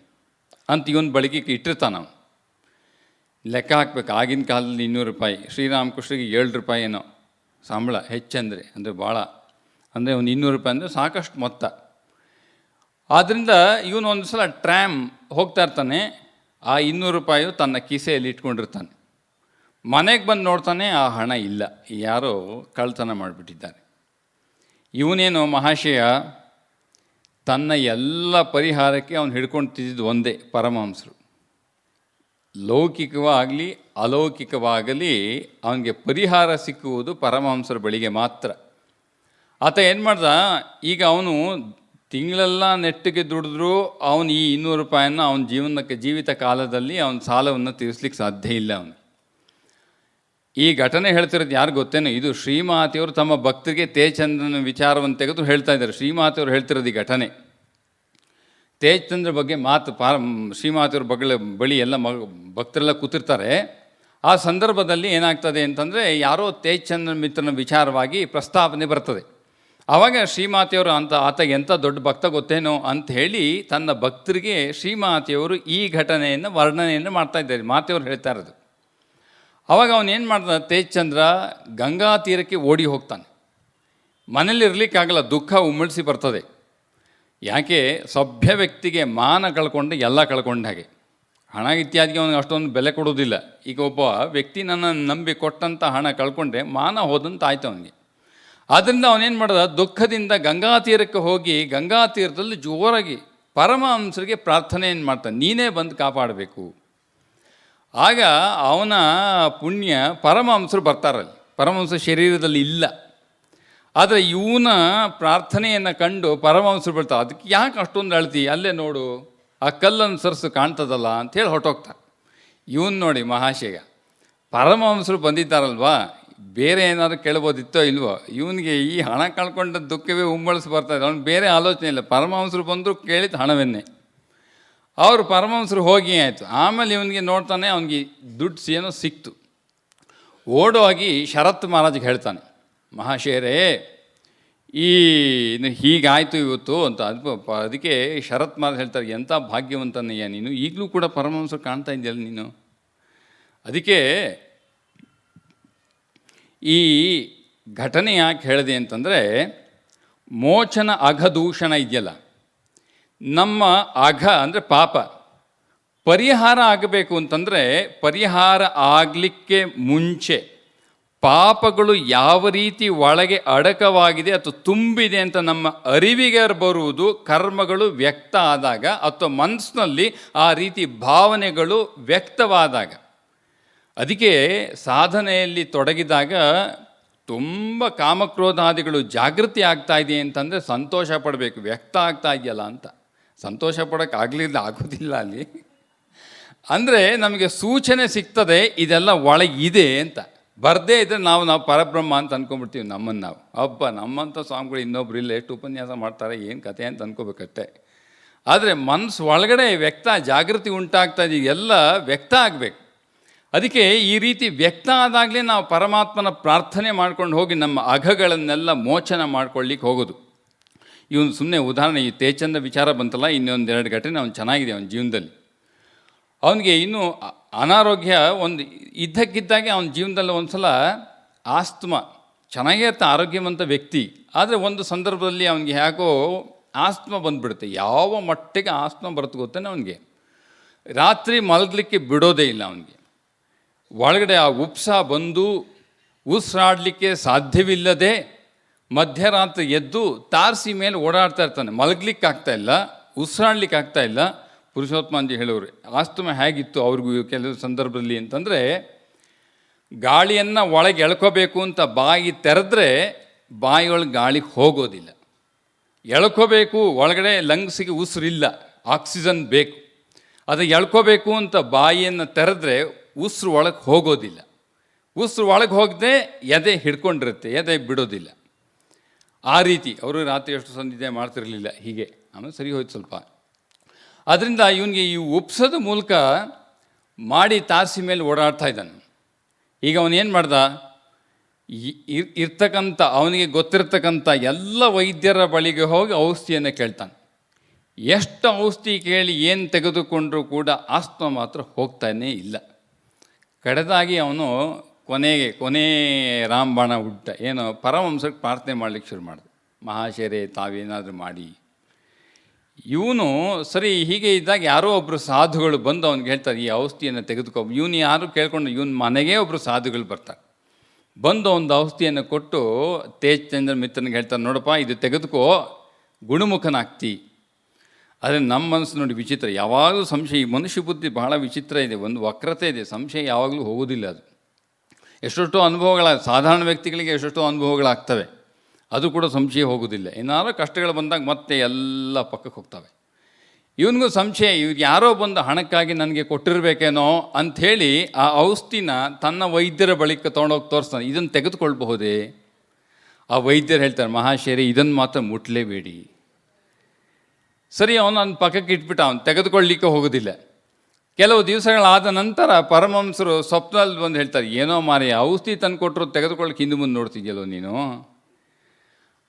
ಅಂತ ಇವನ ಬಳಿಗೆ ಇಟ್ಟಿರ್ತಾನೆ. ಅವನು ಲೆಕ್ಕ ಹಾಕ್ಬೇಕು. ಆಗಿನ ಕಾಲದಲ್ಲಿ 200 ರೂಪಾಯಿ, ಶ್ರೀರಾಮಕೃಷ್ಣಗೆ 7 ರೂಪಾಯಿ ಏನೋ ಸಂಬಳ, ಹೆಚ್ಚಂದರೆ ಭಾಳ, ಅಂದರೆ ಒಂದು 200 ರೂಪಾಯಿ ಅಂದರೆ ಸಾಕಷ್ಟು ಮೊತ್ತ. ಆದ್ದರಿಂದ ಇವನು ಒಂದು ಸಲ ಟ್ರ್ಯಾಮ್ ಹೋಗ್ತಾ ಇರ್ತಾನೆ, ಆ 200 ರೂಪಾಯಿ ತನ್ನ ಕಿಸೆಯಲ್ಲಿ ಇಟ್ಕೊಂಡಿರ್ತಾನೆ. ಮನೆಗೆ ಬಂದು ನೋಡ್ತಾನೆ, ಆ ಹಣ ಇಲ್ಲ, ಯಾರೋ ಕಳ್ತನ ಮಾಡಿಬಿಟ್ಟಿದ್ದಾರೆ. ಇವನೇನು ಮಹಾಶಯ ತನ್ನ ಎಲ್ಲ ಪರಿಹಾರಕ್ಕೆ ಅವನು ಹಿಡ್ಕೊಂಡು ತಿದ್ದಿದ್ದು ಒಂದೇ, ಪರಮಹಂಸರು. ಲೌಕಿಕವಾಗಲಿ ಅಲೌಕಿಕವಾಗಲಿ ಅವನಿಗೆ ಪರಿಹಾರ ಸಿಕ್ಕುವುದು ಪರಮಹಂಸರ ಬಳಿಗೆ ಮಾತ್ರ. ಆತ ಏನು ಮಾಡ್ದ, ಈಗ ಅವನು ತಿಂಗಳೆಲ್ಲ ನೆಟ್ಟಿಗೆ ದುಡಿದ್ರೂ ಅವನು ಈ 200 ರೂಪಾಯಿನ ಅವನ ಜೀವಿತ ಕಾಲದಲ್ಲಿ ಅವನ ಸಾಲವನ್ನು ತೀರಿಸ್ಲಿಕ್ಕೆ ಸಾಧ್ಯ ಇಲ್ಲ ಅವನು. ಈ ಘಟನೆ ಹೇಳ್ತಿರೋದು ಯಾರು ಗೊತ್ತೇನೋ, ಇದು ಶ್ರೀಮಾತೆಯವರು ತಮ್ಮ ಭಕ್ತರಿಗೆ ತೇಜಚಂದ್ರನ ವಿಚಾರವನ್ನು ತೆಗೆದು ಹೇಳ್ತಾ ಇದ್ದಾರೆ. ಶ್ರೀಮಾತೆಯವರು ಹೇಳ್ತಿರೋದು ಈ ಘಟನೆ. ತೇಜಚಂದ್ರ ಬಗ್ಗೆ ಮಾತು ಶ್ರೀಮಾತೆಯವ್ರ ಬಳಿ ಎಲ್ಲ ಭಕ್ತರೆಲ್ಲ ಕೂತಿರ್ತಾರೆ. ಆ ಸಂದರ್ಭದಲ್ಲಿ ಏನಾಗ್ತದೆ ಅಂತಂದರೆ, ಯಾರೋ ತೇಜಚಂದ್ರ ಮಿತ್ರನ ವಿಚಾರವಾಗಿ ಪ್ರಸ್ತಾವನೆ ಬರ್ತದೆ. ಆವಾಗ ಶ್ರೀಮಾತೆಯವರು ಆತ ಎಂಥ ದೊಡ್ಡ ಭಕ್ತ ಗೊತ್ತೇನೋ ಅಂತ ಹೇಳಿ ತನ್ನ ಭಕ್ತರಿಗೆ ಶ್ರೀಮಾತೆಯವರು ಈ ಘಟನೆಯನ್ನು ವರ್ಣನೆಯನ್ನು ಮಾಡ್ತಾ ಇದ್ದಾರೆ. ಮಾತೆಯವರು ಹೇಳ್ತಾ ಇರೋದು. ಆವಾಗ ಅವನೇನು ಮಾಡ್ತಾನೆ, ತೇಜಚಂದ್ರ ಗಂಗಾ ತೀರಕ್ಕೆ ಓಡಿ ಹೋಗ್ತಾನೆ. ಮನೇಲಿ ಇರಲಿಕ್ಕಾಗಲ್ಲ, ದುಃಖ ಉಮ್ಮಳಿಸಿ ಬರ್ತದೆ. ಯಾಕೆ, ಸಭ್ಯ ವ್ಯಕ್ತಿಗೆ ಮಾನ ಕಳ್ಕೊಂಡು ಎಲ್ಲ ಕಳ್ಕೊಂಡ ಹಾಗೆ. ಹಣ ಇತ್ಯಾದಿಗೆ ಅವನಿಗೆ ಅಷ್ಟೊಂದು ಬೆಲೆ ಕೊಡೋದಿಲ್ಲ. ಈಗ ಒಬ್ಬ ವ್ಯಕ್ತಿ ನನ್ನನ್ನು ನಂಬಿ ಕೊಟ್ಟಂಥ ಹಣ ಕಳ್ಕೊಂಡ್ರೆ ಮಾನ ಹೋದಂತ ಆಯ್ತು ಅವನಿಗೆ. ಆದ್ದರಿಂದ ಅವನೇನು ಮಾಡ್ದ, ದುಃಖದಿಂದ ಗಂಗಾ ತೀರಕ್ಕೆ ಹೋಗಿ ಗಂಗಾ ತೀರದಲ್ಲಿ ಜೋರಾಗಿ ಪರಮಹಂಸರಿಗೆ ಪ್ರಾರ್ಥನೆಯನ್ನು ಮಾಡ್ತಾನೆ, ನೀನೇ ಬಂದು ಕಾಪಾಡಬೇಕು. ಆಗ ಅವನ ಪುಣ್ಯ ಪರಮಹಂಸರು ಬರ್ತಾರಲ್ಲಿ. ಪರಮಹಂಸ ಶರೀರದಲ್ಲಿ ಇಲ್ಲ, ಆದರೆ ಇವನ ಪ್ರಾರ್ಥನೆಯನ್ನು ಕಂಡು ಪರಮಹಂಸರು ಬರ್ತಾರೆ. ಅದಕ್ಕೆ ಯಾಕೆ ಅಷ್ಟೊಂದು ಅಳ್ತಿ, ಅಲ್ಲೇ ನೋಡು ಆ ಕಲ್ಲನ್ನು ಸರಸು ಕಾಣ್ತದಲ್ಲ ಅಂಥೇಳಿ ಹೊರಟೋಗ್ತಾರೆ. ಇವನು ನೋಡಿ ಮಹಾಶಯ, ಪರಮಹಂಸರು ಬಂದಿದ್ದಾರಲ್ವಾ, ಬೇರೆ ಏನಾದರೂ ಕೇಳ್ಬೋದಿತ್ತೋ ಇಲ್ವೋ, ಇವನಿಗೆ ಈ ಹಣ ಕಳ್ಕೊಂಡ ದುಃಖವೇ ಉಮ್ಮಳಿಸಿ ಬರ್ತಾಯಿದೆ. ಅವ್ನಿಗೆ ಬೇರೆ ಆಲೋಚನೆ ಇಲ್ಲ. ಪರಮಹಂಸರು ಬಂದರು ಕೇಳಿದ ಹಣವನ್ನೇ. ಅವರು ಪರಮಹಂಸರು ಹೋಗಿ ಆಯಿತು. ಆಮೇಲೆ ಇವನಿಗೆ ನೋಡ್ತಾನೆ, ಅವನಿಗೆ ದುಡ್ಡು ಏನೋ ಸಿಕ್ತು. ಓಡೋಗಿ ಶರತ್ ಮಹಾರಾಜ್ಗೆ ಹೇಳ್ತಾನೆ, ಮಹಾಶಯರೇ ಹೀಗಾಯಿತು ಇವತ್ತು ಅಂತ. ಅದಕ್ಕೆ ಶರತ್ ಮಹಾರಾಜ್ ಹೇಳ್ತಾರೆ, ಎಂಥ ಭಾಗ್ಯವಂತನಯ್ಯ ನೀನು, ಈಗಲೂ ಕೂಡ ಪರಮಹಂಸರು ಕಾಣ್ತಾ ಇದೆಯಲ್ಲ ನೀನು. ಅದಕ್ಕೆ ಈ ಘಟನೆ ಯಾಕೆ ಹೇಳಿದೆ ಅಂತಂದರೆ, ಮೋಚನ ಅಘದೂಷಣ ಇದೆಯಲ್ಲ, ನಮ್ಮ ಅಘ ಅಂದರೆ ಪಾಪ ಪರಿಹಾರ ಆಗಬೇಕು ಅಂತಂದರೆ, ಪರಿಹಾರ ಆಗಲಿಕ್ಕೆ ಮುಂಚೆ ಪಾಪಗಳು ಯಾವ ರೀತಿ ಒಳಗೆ ಅಡಕವಾಗಿದೆ ಅಥವಾ ತುಂಬಿದೆ ಅಂತ ನಮ್ಮ ಅರಿವಿಗೆ ಬರುವುದು ಕರ್ಮಗಳು ವ್ಯಕ್ತ ಆದಾಗ, ಅಥವಾ ಮನಸ್ಸಿನಲ್ಲಿ ಆ ರೀತಿ ಭಾವನೆಗಳು ವ್ಯಕ್ತವಾದಾಗ. ಅದಕ್ಕೆ ಸಾಧನೆಯಲ್ಲಿ ತೊಡಗಿದಾಗ ತುಂಬ ಕಾಮಕ್ರೋಧಾದಿಗಳು ಜಾಗೃತಿ ಆಗ್ತಾ ಇದೆ ಅಂತಂದರೆ ಸಂತೋಷ ಪಡಬೇಕು. ವ್ಯಕ್ತ ಆಗ್ತಾ ಇದೆಯಲ್ಲ ಅಂತ ಸಂತೋಷ ಪಡೋಕ್ಕಾಗಲಿಲ್ಲ, ಆಗೋದಿಲ್ಲ ಅಲ್ಲಿ. ಅಂದರೆ ನಮಗೆ ಸೂಚನೆ ಸಿಗ್ತದೆ ಇದೆಲ್ಲ ಒಳಗಿದೆ ಅಂತ. ಬರದೇ ಇದ್ದರೆ ನಾವು ಪರಬ್ರಹ್ಮ ಅಂತ ಅಂದ್ಕೊಂಡ್ಬಿಡ್ತೀವಿ ನಮ್ಮನ್ನು ನಾವು. ನಮ್ಮಂಥ ಸ್ವಾಮಿಗಳು ಇನ್ನೊಬ್ರು ಇಲ್ಲ, ಎಷ್ಟು ಉಪನ್ಯಾಸ ಮಾಡ್ತಾರೆ, ಏನು ಕತೆ ಅಂತ ಅಂದ್ಕೋಬೇಕಷ್ಟೆ. ಆದರೆ ಮನಸ್ಸು ಒಳಗಡೆ ಜಾಗೃತಿ ಉಂಟಾಗ್ತಾ ಇದೆ, ಎಲ್ಲ ವ್ಯಕ್ತ ಆಗಬೇಕು. ಅದಕ್ಕೆ ಈ ರೀತಿ ವ್ಯಕ್ತ ಆದಾಗಲೇ ನಾವು ಪರಮಾತ್ಮನ ಪ್ರಾರ್ಥನೆ ಮಾಡ್ಕೊಂಡು ಹೋಗಿ ನಮ್ಮ ಅಘಗಳನ್ನೆಲ್ಲ ಮೋಚನ ಮಾಡ್ಕೊಳ್ಳಿಕ್ಕೆ ಹೋಗೋದು. ಇವನು ಸುಮ್ಮನೆ ಉದಾಹರಣೆ, ಈ ತೇಜಚಂದ್ರ ವಿಚಾರ ಬಂತಲ್ಲ, ಇನ್ನೊಂದೆರಡು ಘಟನೆ ಅವನು ಚೆನ್ನಾಗಿದೆ ಅವನ ಜೀವನದಲ್ಲಿ. ಅವನಿಗೆ ಇನ್ನೂ ಅನಾರೋಗ್ಯ ಒಂದು ಇದ್ದಕ್ಕಿದ್ದಾಗೆ ಅವನ ಜೀವನದಲ್ಲಿ ಒಂದು ಸಲ ಆಸ್ತಮಾ, ಚೆನ್ನಾಗೇ ಇರ್ತ ಆರೋಗ್ಯವಂತ ವ್ಯಕ್ತಿ, ಆದರೆ ಒಂದು ಸಂದರ್ಭದಲ್ಲಿ ಅವನಿಗೆ ಯಾಕೋ ಆಸ್ತಮಾ ಬಂದುಬಿಡುತ್ತೆ. ಯಾವ ಮಟ್ಟಿಗೆ ಆಸ್ತಮಾ ಬರುತ್ತೆ ಗೊತ್ತೇನೆ ಅವನಿಗೆ, ರಾತ್ರಿ ಮಲಗಲಿಕ್ಕೆ ಬಿಡೋದೇ ಇಲ್ಲ ಅವನಿಗೆ. ಒಳಗಡೆ ಆ ಉಪ್ಸ ಬಂದು ಉಸಿರಾಡಲಿಕ್ಕೆ ಸಾಧ್ಯವಿಲ್ಲದೆ ಮಧ್ಯರಾತ್ರಿ ಎದ್ದು ತಾರಸಿ ಮೇಲೆ ಓಡಾಡ್ತಾ ಇರ್ತಾನೆ. ಮಲಗಲಿಕ್ಕೆ ಆಗ್ತಾಯಿಲ್ಲ, ಉಸಿರಾಡ್ಲಿಕ್ಕೆ ಆಗ್ತಾಯಿಲ್ಲ. ಪುರುಷೋತ್ತಮಾಂಜಿ ಹೇಳೋರು ಆಸ್ತಮಾ ಹೇಗಿತ್ತು ಅವ್ರಿಗೂ ಕೆಲವು ಸಂದರ್ಭದಲ್ಲಿ ಅಂತಂದರೆ, ಗಾಳಿಯನ್ನು ಒಳಗೆ ಎಳ್ಕೋಬೇಕು ಅಂತ ಬಾಯಿ ತೆರೆದ್ರೆ ಬಾಯಿಯೊಳಗೆ ಗಾಳಿ ಹೋಗೋದಿಲ್ಲ. ಎಳ್ಕೋಬೇಕು, ಒಳಗಡೆ ಲಂಗ್ಸಿಗೆ ಉಸಿರಿಲ್ಲ, ಆಕ್ಸಿಜನ್ ಬೇಕು. ಅದು ಎಳ್ಕೋಬೇಕು ಅಂತ ಬಾಯಿಯನ್ನು ತೆರೆದ್ರೆ ಉಸಿರು ಒಳಗೆ ಹೋಗೋದಿಲ್ಲ. ಉಸಿರು ಒಳಗೆ ಹೋಗದೆ ಎದೆ ಹಿಡ್ಕೊಂಡಿರುತ್ತೆ, ಎದೆ ಬಿಡೋದಿಲ್ಲ. ಆ ರೀತಿ ಅವರು ರಾತ್ರಿ ಎಷ್ಟು ಸಂಧಿದೆ ಮಾಡ್ತಿರಲಿಲ್ಲ. ಹೀಗೆ ಆಮೇಲೆ ಸರಿ ಹೋಯ್ತು ಸ್ವಲ್ಪ. ಅದರಿಂದ ಇವನಿಗೆ ಈ ಉಪ್ಸದ ಮೂಲಕ ಮಾಡಿ ತಾರಸಿ ಮೇಲೆ ಓಡಾಡ್ತಾ ಇದ್ದಾನೆ. ಈಗ ಅವನೇನು ಮಾಡ್ದ, ಇರ್ತಕ್ಕಂಥ ಅವನಿಗೆ ಗೊತ್ತಿರ್ತಕ್ಕಂಥ ಎಲ್ಲ ವೈದ್ಯರ ಬಳಿಗೆ ಹೋಗಿ ಔಷಧಿಯನ್ನು ಕೇಳ್ತಾನೆ. ಎಷ್ಟು ಔಷಧಿ ಕೇಳಿ ಏನು ತೆಗೆದುಕೊಂಡರೂ ಕೂಡ ಆಸ್ತಮಾ ಮಾತ್ರ ಹೋಗ್ತಾನೇ ಇಲ್ಲ. ಕಡೆದಾಗಿ ಅವನು ಕೊನೆ ರಾಮಬಾಣ ಹುಟ್ಟ ಏನು ಪರಮಹಂಸಕ್ಕೆ ಪ್ರಾರ್ಥನೆ ಮಾಡಲಿಕ್ಕೆ ಶುರು ಮಾಡಿದೆ, ಮಹಾಶಯರೇ ತಾವೇನಾದರೂ ಮಾಡಿ ಇವನು ಸರಿ ಹೀಗೆ ಇದ್ದಾಗ ಯಾರೋ ಒಬ್ಬರು ಸಾಧುಗಳು ಬಂದು ಅವ್ನಿಗೆ ಹೇಳ್ತಾರೆ, ಈ ಔಷಧಿಯನ್ನು ತೆಗೆದುಕೋ. ಇವನು ಯಾರು ಕೇಳ್ಕೊಂಡು ಇವನ ಮನೆಗೆ ಒಬ್ಬರು ಸಾಧುಗಳು ಬರ್ತಾರೆ. ಬಂದು ಒಂದು ಔಷಧಿಯನ್ನು ಕೊಟ್ಟು ತೇಜ್ ಚಂದ್ರ ಮಿತ್ರನಿಗೆ ಹೇಳ್ತಾರೆ, ನೋಡಪ್ಪ ಇದು ತೆಗೆದುಕೋ, ಗುಣಮುಖನಾಗ್ತಿ. ಆದರೆ ನಮ್ಮ ಮನಸ್ಸು ನೋಡಿ ವಿಚಿತ್ರ, ಯಾವಾಗಲೂ ಸಂಶಯ. ಮನುಷ್ಯ ಬುದ್ಧಿ ಬಹಳ ವಿಚಿತ್ರ ಇದೆ, ಒಂದು ವಕ್ರತೆ ಇದೆ. ಸಂಶಯ ಯಾವಾಗಲೂ ಹೋಗೋದಿಲ್ಲ. ಅದು ಎಷ್ಟೆಷ್ಟೋ ಸಾಧಾರಣ ವ್ಯಕ್ತಿಗಳಿಗೆ ಎಷ್ಟೆಷ್ಟೋ ಅನುಭವಗಳಾಗ್ತವೆ, ಅದು ಕೂಡ ಸಂಶಯ ಹೋಗೋದಿಲ್ಲ. ಏನಾದರೂ ಕಷ್ಟಗಳು ಬಂದಾಗ ಮತ್ತೆ ಎಲ್ಲ ಪಕ್ಕಕ್ಕೆ ಹೋಗ್ತವೆ. ಇವನಿಗೂ ಸಂಶಯ, ಇವ್ರಿಗೆ ಯಾರೋ ಬಂದು ಹಣಕ್ಕಾಗಿ ನನಗೆ ಕೊಟ್ಟಿರಬೇಕೇನೋ ಅಂಥೇಳಿ ಆ ಔಷಧಿನ ತನ್ನ ವೈದ್ಯರ ಬಳಿಕ ತೊಗೊಂಡೋಗಿ ತೋರಿಸ್ತಾನೆ. ಇದನ್ನು ತೆಗೆದುಕೊಳ್ಬಹುದೇ? ಆ ವೈದ್ಯರು ಹೇಳ್ತಾರೆ, ಮಹಾಶಯರೇ ಇದನ್ನು ಮಾತ್ರ ಮುಟ್ಲೇಬೇಡಿ. ಸರಿ, ಅವನು ಪಕ್ಕಕ್ಕೆ ಇಟ್ಬಿಟ್ಟು ಅವನು ತೆಗೆದುಕೊಳ್ಳಲಿಕ್ಕೆ ಹೋಗೋದಿಲ್ಲ. ಕೆಲವು ದಿವಸಗಳಾದ ನಂತರ ಪರಮಹಂಸರು ಸ್ವಪ್ನಲ್ಲಿ ಬಂದು ಹೇಳ್ತಾರೆ, ಏನೋ ಮಾರಿ ಔಷಧಿ ತಂದು ಕೊಟ್ಟರು ತೆಗೆದುಕೊಳ್ಳಕ್ಕೆ ಹಿಂದೆ ಮುಂದೆ ನೋಡ್ತಿದ್ಯಲ್ಲೋ ನೀನು.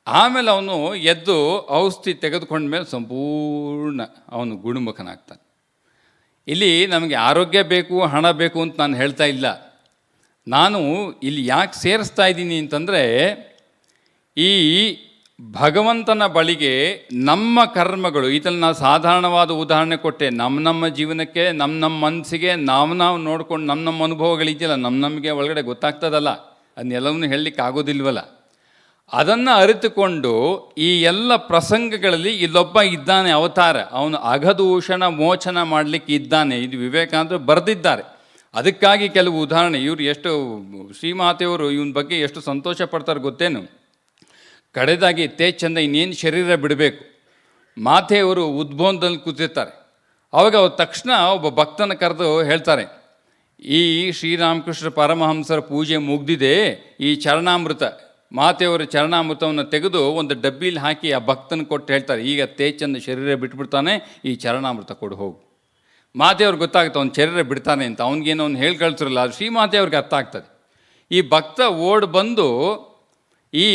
ಆಮೇಲೆ ಅವನು ಎದ್ದು ಔಷಧಿ ತೆಗೆದುಕೊಂಡ ಮೇಲೆ ಸಂಪೂರ್ಣ ಅವನು ಗುಣಮುಖನಾಗ್ತಾನೆ. ಇಲ್ಲಿ ನಮಗೆ ಆರೋಗ್ಯ ಬೇಕು, ಹಣ ಬೇಕು ಅಂತ ನಾನು ಹೇಳ್ತಾ ಇಲ್ಲ. ನಾನು ಇಲ್ಲಿ ಯಾಕೆ ಸೇರಿಸ್ತಾ ಇದ್ದೀನಿ ಅಂತಂದರೆ, ಈ ಭಗವಂತನ ಬಳಿಗೆ ನಮ್ಮ ಕರ್ಮಗಳು, ಇದನ್ನು ನಾನು ಸಾಧಾರಣವಾದ ಉದಾಹರಣೆ ಕೊಟ್ಟೆ. ನಮ್ಮ ಜೀವನಕ್ಕೆ, ನಮ್ಮ ಮನಸ್ಸಿಗೆ ನಾವು ನೋಡ್ಕೊಂಡು ನಮ್ಮ ಅನುಭವಗಳಿದೆಯಲ್ಲ, ನಮಗೆ ಒಳಗಡೆ ಗೊತ್ತಾಗ್ತದಲ್ಲ, ಅದನ್ನೆಲ್ಲವನ್ನೂ ಹೇಳಲಿಕ್ಕೆ ಆಗೋದಿಲ್ವಲ್ಲ. ಅದನ್ನು ಅರಿತುಕೊಂಡು ಈ ಎಲ್ಲ ಪ್ರಸಂಗಗಳಲ್ಲಿ ಇಲ್ಲೊಬ್ಬ ಇದ್ದಾನೆ ಅವತಾರ, ಅವನು ಅಘದೂಷಣ ಮೋಚನ ಮಾಡಲಿಕ್ಕೆ ಇದ್ದಾನೆ. ಇದು ವಿವೇಕಾನಂದರು ಬರೆದಿದ್ದಾರೆ. ಅದಕ್ಕಾಗಿ ಕೆಲವು ಉದಾಹರಣೆ. ಇವರು ಎಷ್ಟು ಶ್ರೀಮಾತೆಯವರು ಇವನ ಬಗ್ಗೆ ಎಷ್ಟು ಸಂತೋಷ ಪಡ್ತಾರೆ ಗೊತ್ತೇನು. ಕಡೆದಾಗಿ ತೇಜ್ ಚಂದ ಇನ್ನೇನು ಶರೀರ ಬಿಡಬೇಕು, ಮಾತೆಯವರು ಉದ್ಭವನದಲ್ಲಿ ಕೂತಿರ್ತಾರೆ. ಆವಾಗ ಅವ್ರು ತಕ್ಷಣ ಒಬ್ಬ ಭಕ್ತನ ಕರೆದು ಹೇಳ್ತಾರೆ, ಈ ಶ್ರೀರಾಮಕೃಷ್ಣ ಪರಮಹಂಸರ ಪೂಜೆ ಮುಗ್ದಿದೆ, ಈ ಚರಣಾಮೃತ, ಮಾತೆಯವರ ಚರಣಾಮೃತವನ್ನು ತೆಗೆದು ಒಂದು ಡಬ್ಬಿಲಿ ಹಾಕಿ ಆ ಭಕ್ತನ ಕೊಟ್ಟು ಹೇಳ್ತಾರೆ, ಈಗ ತೇಜ್ ಚಂದ ಶರೀರ ಬಿಟ್ಬಿಡ್ತಾನೆ, ಈ ಚರಣಾಮೃತ ಕೊಡು ಹೋಗು. ಮಾತೆಯವ್ರಿಗೆ ಗೊತ್ತಾಗುತ್ತೆ ಅವ್ನು ಶರೀರ ಬಿಡ್ತಾನೆ ಅಂತ. ಅವ್ನಿಗೇನೋ ಅವ್ನು ಹೇಳಿ ಕಳಿಸಿರಲ್ಲ, ಅದು ಶ್ರೀಮಾತೆಯವ್ರಿಗೆ ಅರ್ಥ ಆಗ್ತದೆ. ಈ ಭಕ್ತ ಓಡ್ ಬಂದು ಈ